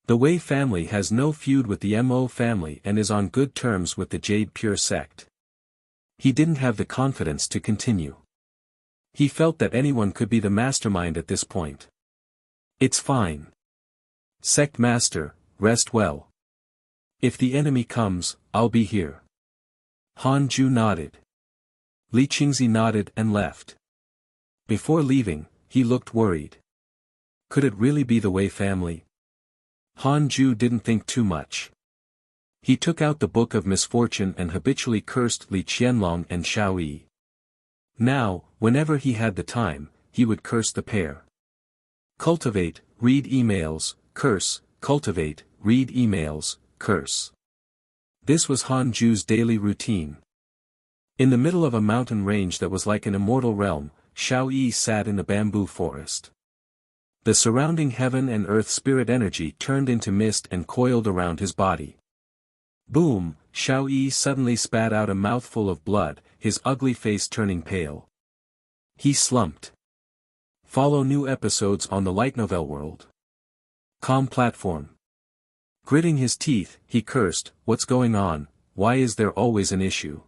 The Wei family has no feud with the Mo family and is on good terms with the Jade Pure sect. He didn't have the confidence to continue. He felt that anyone could be the mastermind at this point. It's fine. Sect Master, rest well. If the enemy comes, I'll be here. Han Ju nodded. Li Qingzi nodded and left. Before leaving, he looked worried. Could it really be the Wei family? Han Ju didn't think too much. He took out the Book of Misfortune and habitually cursed Li Qianlong and Xiao Yi. Now, whenever he had the time, he would curse the pair. Cultivate, read emails, curse, cultivate, read emails, curse. This was Han Ju's daily routine. In the middle of a mountain range that was like an immortal realm, Xiao Yi sat in a bamboo forest. The surrounding heaven and earth spirit energy turned into mist and coiled around his body. Boom! Xiao Yi suddenly spat out a mouthful of blood, his ugly face turning pale. He slumped. Follow new episodes on the Light Novel World. Com platform. Gritting his teeth, he cursed, "What's going on? Why is there always an issue?"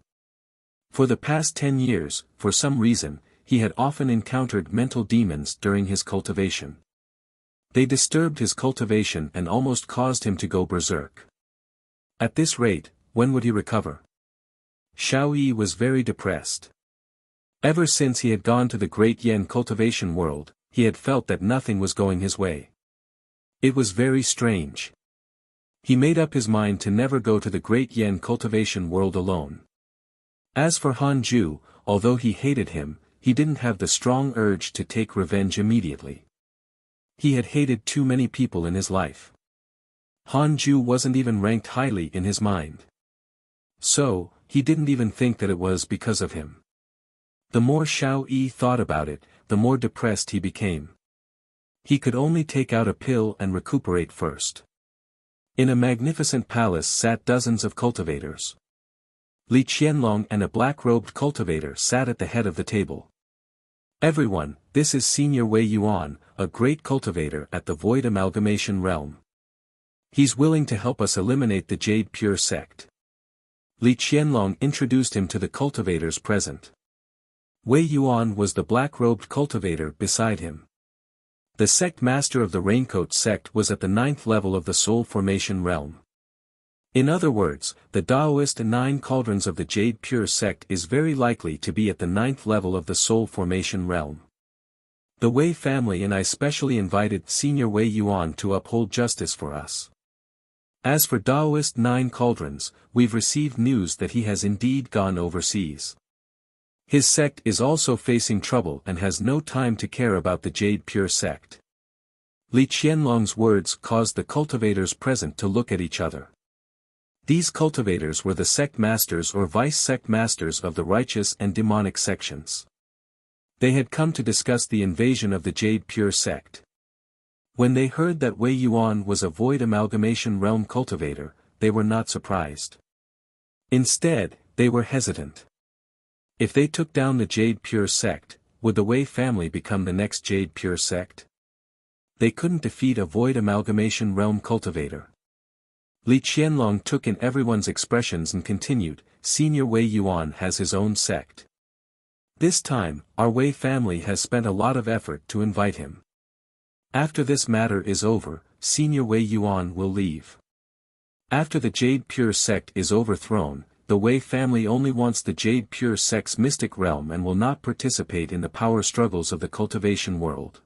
For the past 10 years, for some reason, he had often encountered mental demons during his cultivation. They disturbed his cultivation and almost caused him to go berserk. At this rate, when would he recover? Xiao Yi was very depressed. Ever since he had gone to the Great Yen cultivation world, he had felt that nothing was going his way. It was very strange. He made up his mind to never go to the Great Yen cultivation world alone. As for Han Ju, although he hated him, he didn't have the strong urge to take revenge immediately. He had hated too many people in his life. Han Ju wasn't even ranked highly in his mind. So, he didn't even think that it was because of him. The more Xiao Yi thought about it, the more depressed he became. He could only take out a pill and recuperate first. In a magnificent palace sat dozens of cultivators. Li Qianlong and a black-robed cultivator sat at the head of the table. "Everyone, this is Senior Wei Yuan, a great cultivator at the Void Amalgamation Realm. He's willing to help us eliminate the Jade Pure sect." Li Qianlong introduced him to the cultivators present. Wei Yuan was the black-robed cultivator beside him. The sect master of the Raincoat sect was at the 9th level of the Soul Formation Realm. In other words, the Taoist 9 cauldrons of the Jade Pure sect is very likely to be at the 9th level of the Soul Formation Realm. The Wei family and I specially invited Senior Wei Yuan to uphold justice for us. As for Taoist 9 cauldrons, we've received news that he has indeed gone overseas. His sect is also facing trouble and has no time to care about the Jade Pure sect. Li Qianlong's words caused the cultivators present to look at each other. These cultivators were the sect masters or vice-sect masters of the righteous and demonic sections. They had come to discuss the invasion of the Jade Pure sect. When they heard that Wei Yuan was a Void Amalgamation Realm cultivator, they were not surprised. Instead, they were hesitant. If they took down the Jade Pure sect, would the Wei family become the next Jade Pure sect? They couldn't defeat a Void Amalgamation Realm cultivator. Li Qianlong took in everyone's expressions and continued, "Senior Wei Yuan has his own sect. This time, our Wei family has spent a lot of effort to invite him. After this matter is over, Senior Wei Yuan will leave. After the Jade Pure sect is overthrown, the Wei family only wants the Jade Pure sect's mystic realm and will not participate in the power struggles of the cultivation world."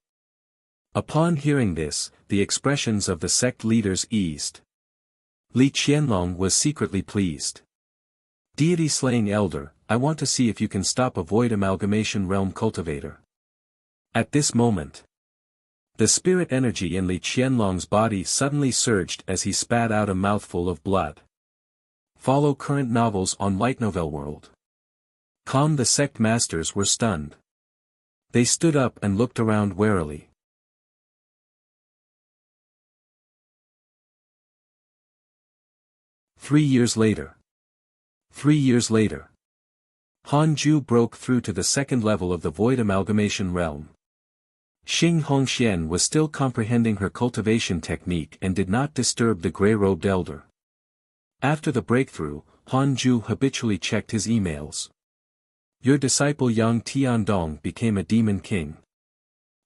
Upon hearing this, the expressions of the sect leaders eased. Li Qianlong was secretly pleased. "Deity-slaying elder, I want to see if you can stop a Void Amalgamation Realm cultivator." At this moment, the spirit energy in Li Qianlong's body suddenly surged as he spat out a mouthful of blood. Follow current novels on Light Novel World. The sect masters were stunned. They stood up and looked around warily. 3 years later. 3 years later. Han Ju broke through to the 2nd level of the Void Amalgamation Realm. Xing Hongxian was still comprehending her cultivation technique and did not disturb the gray-robed elder. After the breakthrough, Han Ju habitually checked his emails. Your disciple Yang Tiandong became a demon king.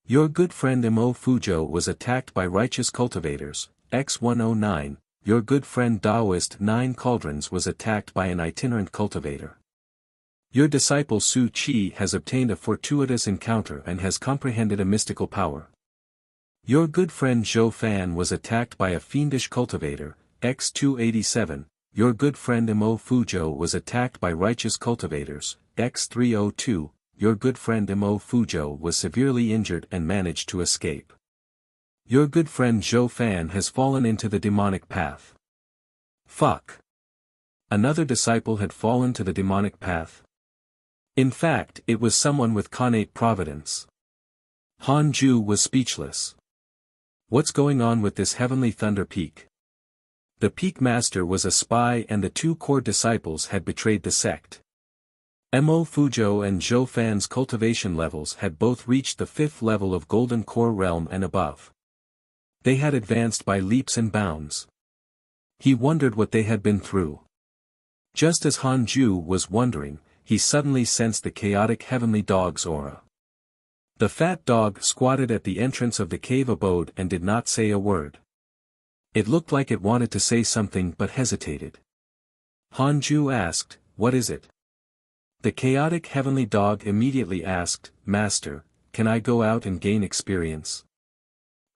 Your good friend Mo Fuzhou was attacked by righteous cultivators, X109. Your good friend Taoist 9 Cauldrons was attacked by an itinerant cultivator. Your disciple Su Qi has obtained a fortuitous encounter and has comprehended a mystical power. Your good friend Zhou Fan was attacked by a fiendish cultivator, X287. Your good friend Mo Fuzhou was attacked by righteous cultivators, X302. Your good friend Mo Fuzhou was severely injured and managed to escape. Your good friend Zhou Fan has fallen into the demonic path. Fuck. Another disciple had fallen to the demonic path. In fact, it was someone with connate providence. Han Ju was speechless. What's going on with this heavenly thunder peak? The peak master was a spy and the two core disciples had betrayed the sect. Mo Fuzhou and Zhou Fan's cultivation levels had both reached the 5th level of Golden Core Realm and above. They had advanced by leaps and bounds. He wondered what they had been through. Just as Han Ju was wondering, he suddenly sensed the chaotic heavenly dog's aura. The fat dog squatted at the entrance of the cave abode and did not say a word. It looked like it wanted to say something but hesitated. Han Ju asked, "What is it?" The chaotic heavenly dog immediately asked, "Master, can I go out and gain experience?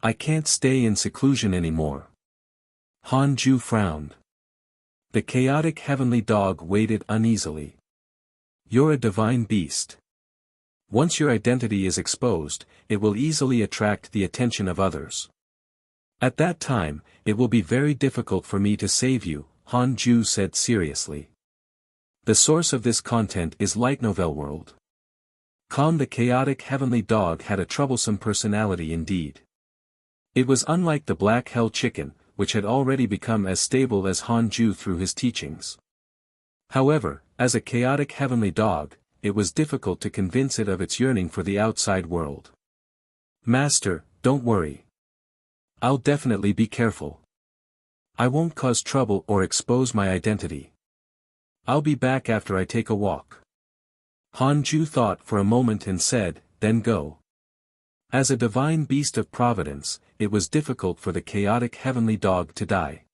I can't stay in seclusion anymore." Han Ju frowned. The chaotic heavenly dog waited uneasily. "You're a divine beast. Once your identity is exposed, it will easily attract the attention of others. At that time, it will be very difficult for me to save you," Han Ju said seriously. The source of this content is Light Novel World. The chaotic heavenly dog had a troublesome personality indeed. It was unlike the black hell chicken, which had already become as stable as Han Ju through his teachings. However, as a chaotic heavenly dog, it was difficult to convince it of its yearning for the outside world. "Master, don't worry. I'll definitely be careful. I won't cause trouble or expose my identity. I'll be back after I take a walk." Han Ju thought for a moment and said, "Then go." As a divine beast of providence, it was difficult for the chaotic heavenly dog to die.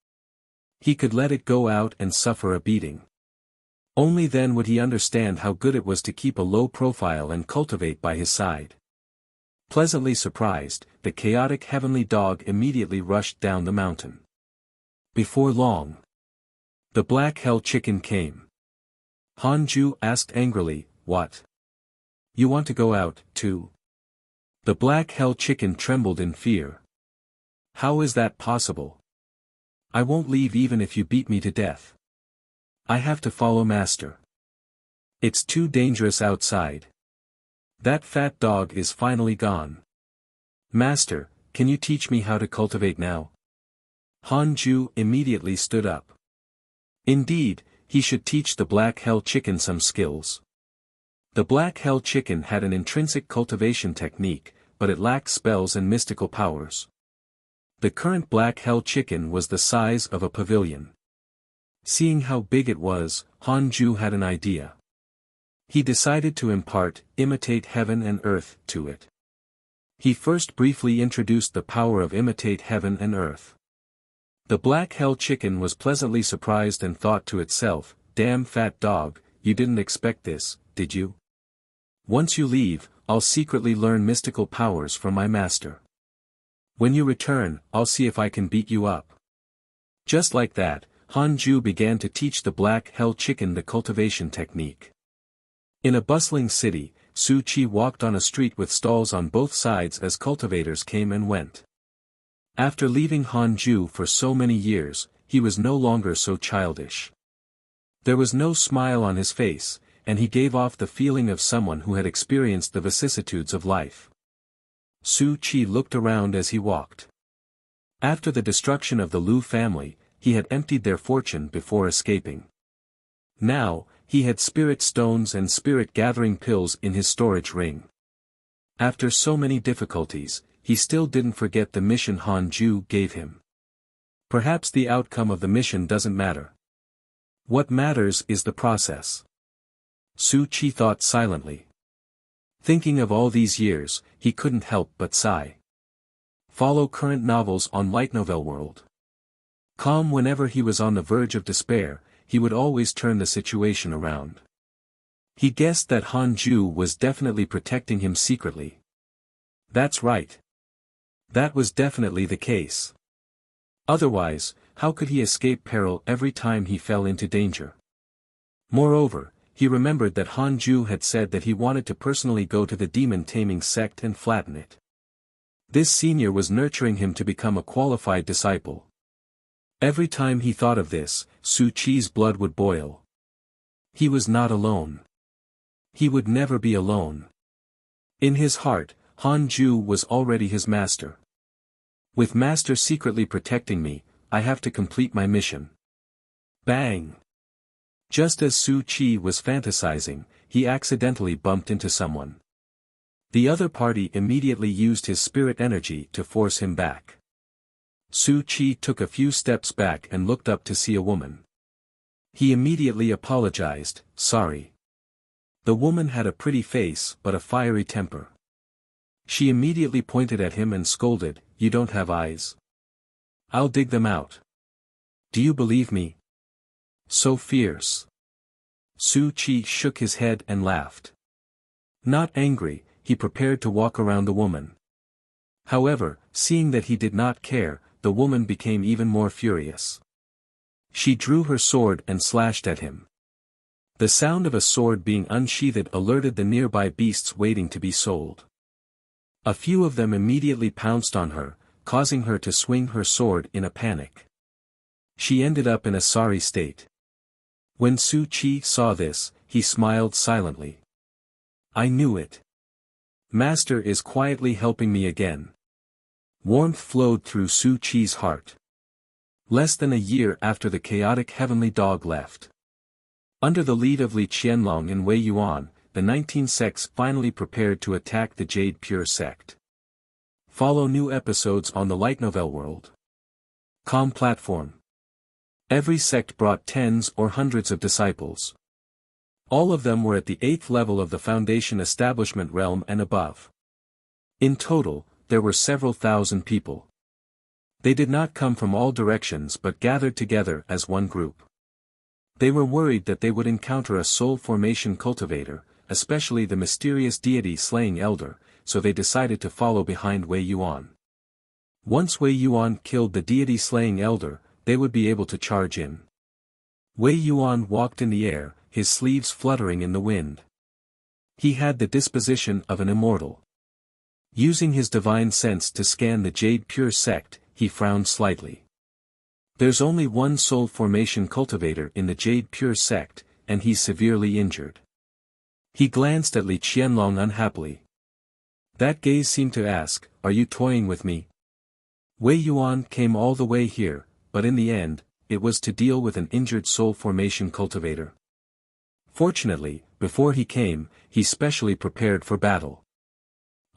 He could let it go out and suffer a beating. Only then would he understand how good it was to keep a low profile and cultivate by his side. Pleasantly surprised, the chaotic heavenly dog immediately rushed down the mountain. Before long, the black hell chicken came. Han Ju asked angrily, "What? You want to go out, too?" The black hell chicken trembled in fear. "How is that possible? I won't leave even if you beat me to death. I have to follow Master. It's too dangerous outside. That fat dog is finally gone. Master, can you teach me how to cultivate now?" Han Ju immediately stood up. Indeed, he should teach the black hell chicken some skills. The black hell chicken had an intrinsic cultivation technique, but it lacked spells and mystical powers. The current black hell chicken was the size of a pavilion. Seeing how big it was, Han Ju had an idea. He decided to imitate heaven and earth, to it. He first briefly introduced the power of imitate heaven and earth. The black hell chicken was pleasantly surprised and thought to itself, "Damn fat dog, you didn't expect this, did you? Once you leave, I'll secretly learn mystical powers from my master. When you return, I'll see if I can beat you up." Just like that, Han Ju began to teach the black hell chicken the cultivation technique. In a bustling city, Su Chi walked on a street with stalls on both sides as cultivators came and went. After leaving Han Ju for so many years, he was no longer so childish. There was no smile on his face, and he gave off the feeling of someone who had experienced the vicissitudes of life. Su Chi looked around as he walked. After the destruction of the Lu family, he had emptied their fortune before escaping. Now, he had spirit stones and spirit-gathering pills in his storage ring. After so many difficulties, he still didn't forget the mission Han Ju gave him. Perhaps the outcome of the mission doesn't matter. What matters is the process. Su Chi thought silently. Thinking of all these years, he couldn't help but sigh. Follow current novels on Light Novel World. Calm whenever he was on the verge of despair, he would always turn the situation around. He guessed that Han Ju was definitely protecting him secretly. That's right. That was definitely the case. Otherwise, how could he escape peril every time he fell into danger? Moreover, he remembered that Han Ju had said that he wanted to personally go to the demon-taming sect and flatten it. This senior was nurturing him to become a qualified disciple. Every time he thought of this, Su Qi's blood would boil. He was not alone. He would never be alone. In his heart, Han Ju was already his master. With Master secretly protecting me, I have to complete my mission. Bang! Just as Su Qi was fantasizing, he accidentally bumped into someone. The other party immediately used his spirit energy to force him back. Su Qi took a few steps back and looked up to see a woman. He immediately apologized, sorry. The woman had a pretty face but a fiery temper. She immediately pointed at him and scolded, "You don't have eyes? I'll dig them out. Do you believe me?" So fierce. Su Qi shook his head and laughed. Not angry, he prepared to walk around the woman. However, seeing that he did not care, the woman became even more furious. She drew her sword and slashed at him. The sound of a sword being unsheathed alerted the nearby beasts waiting to be sold. A few of them immediately pounced on her, causing her to swing her sword in a panic. She ended up in a sorry state. When Su Qi saw this, he smiled silently. I knew it. Master is quietly helping me again. Warmth flowed through Su Qi's heart. Less than a year after the chaotic heavenly dog left. Under the lead of Li Qianlong and Wei Yuan, the 19 sects finally prepared to attack the Jade Pure sect. Follow new episodes on the light novel world. Com platform. Every sect brought tens or hundreds of disciples. All of them were at the 8th level of the Foundation establishment realm and above. In total, there were several thousand people. They did not come from all directions but gathered together as one group. They were worried that they would encounter a soul formation cultivator, especially the mysterious deity slaying elder, so they decided to follow behind Wei Yuan. Once Wei Yuan killed the deity slaying elder, they would be able to charge in. Wei Yuan walked in the air, his sleeves fluttering in the wind. He had the disposition of an immortal. Using his divine sense to scan the Jade Pure sect, he frowned slightly. There's only one soul formation cultivator in the Jade Pure sect, and he's severely injured. He glanced at Li Qianlong unhappily. That gaze seemed to ask, are you toying with me? Wei Yuan came all the way here, but in the end, it was to deal with an injured soul formation cultivator. Fortunately, before he came, he specially prepared for battle.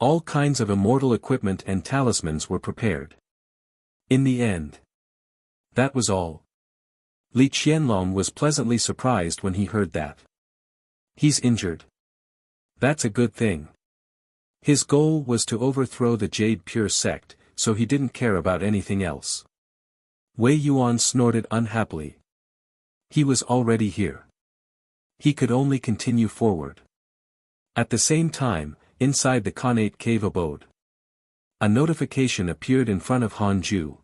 All kinds of immortal equipment and talismans were prepared. In the end. That was all. Li Qianlong was pleasantly surprised when he heard that. He's injured. That's a good thing. His goal was to overthrow the Jade Pure sect, so he didn't care about anything else. Wei Yuan snorted unhappily. He was already here. He could only continue forward. At the same time, inside the Khanate cave abode, a notification appeared in front of Han Ju.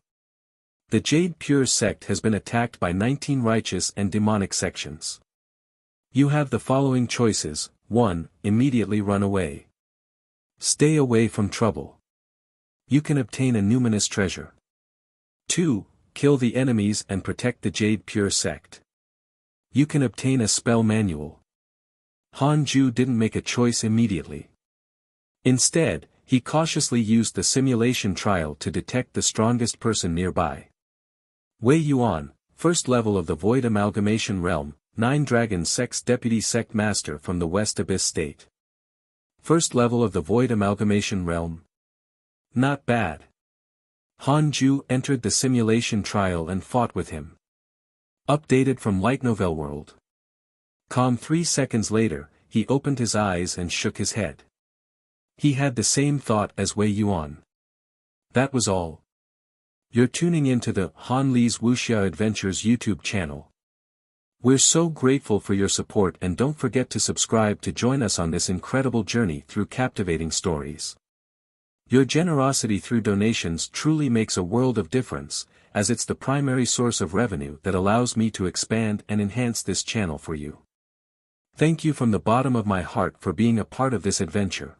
The Jade Pure sect has been attacked by 19 righteous and demonic sections. You have the following choices: 1. Immediately run away. Stay away from trouble. You can obtain a numinous treasure. 2. Kill the enemies and protect the Jade Pure sect. You can obtain a spell manual. Han Ju didn't make a choice immediately. Instead, he cautiously used the simulation trial to detect the strongest person nearby. Wei Yuan, first level of the Void Amalgamation Realm, 9 Dragon Sect's Deputy Sect Master from the West Abyss State. First level of the Void Amalgamation Realm. Not bad. Han Ju entered the simulation trial and fought with him. Updated from Light Novel World. 3 seconds later, he opened his eyes and shook his head. He had the same thought as Wei Yuan. That was all. You're tuning into the Han Li's Wuxia Adventures YouTube channel. We're so grateful for your support, and don't forget to subscribe to join us on this incredible journey through captivating stories. Your generosity through donations truly makes a world of difference, as it's the primary source of revenue that allows me to expand and enhance this channel for you. Thank you from the bottom of my heart for being a part of this adventure.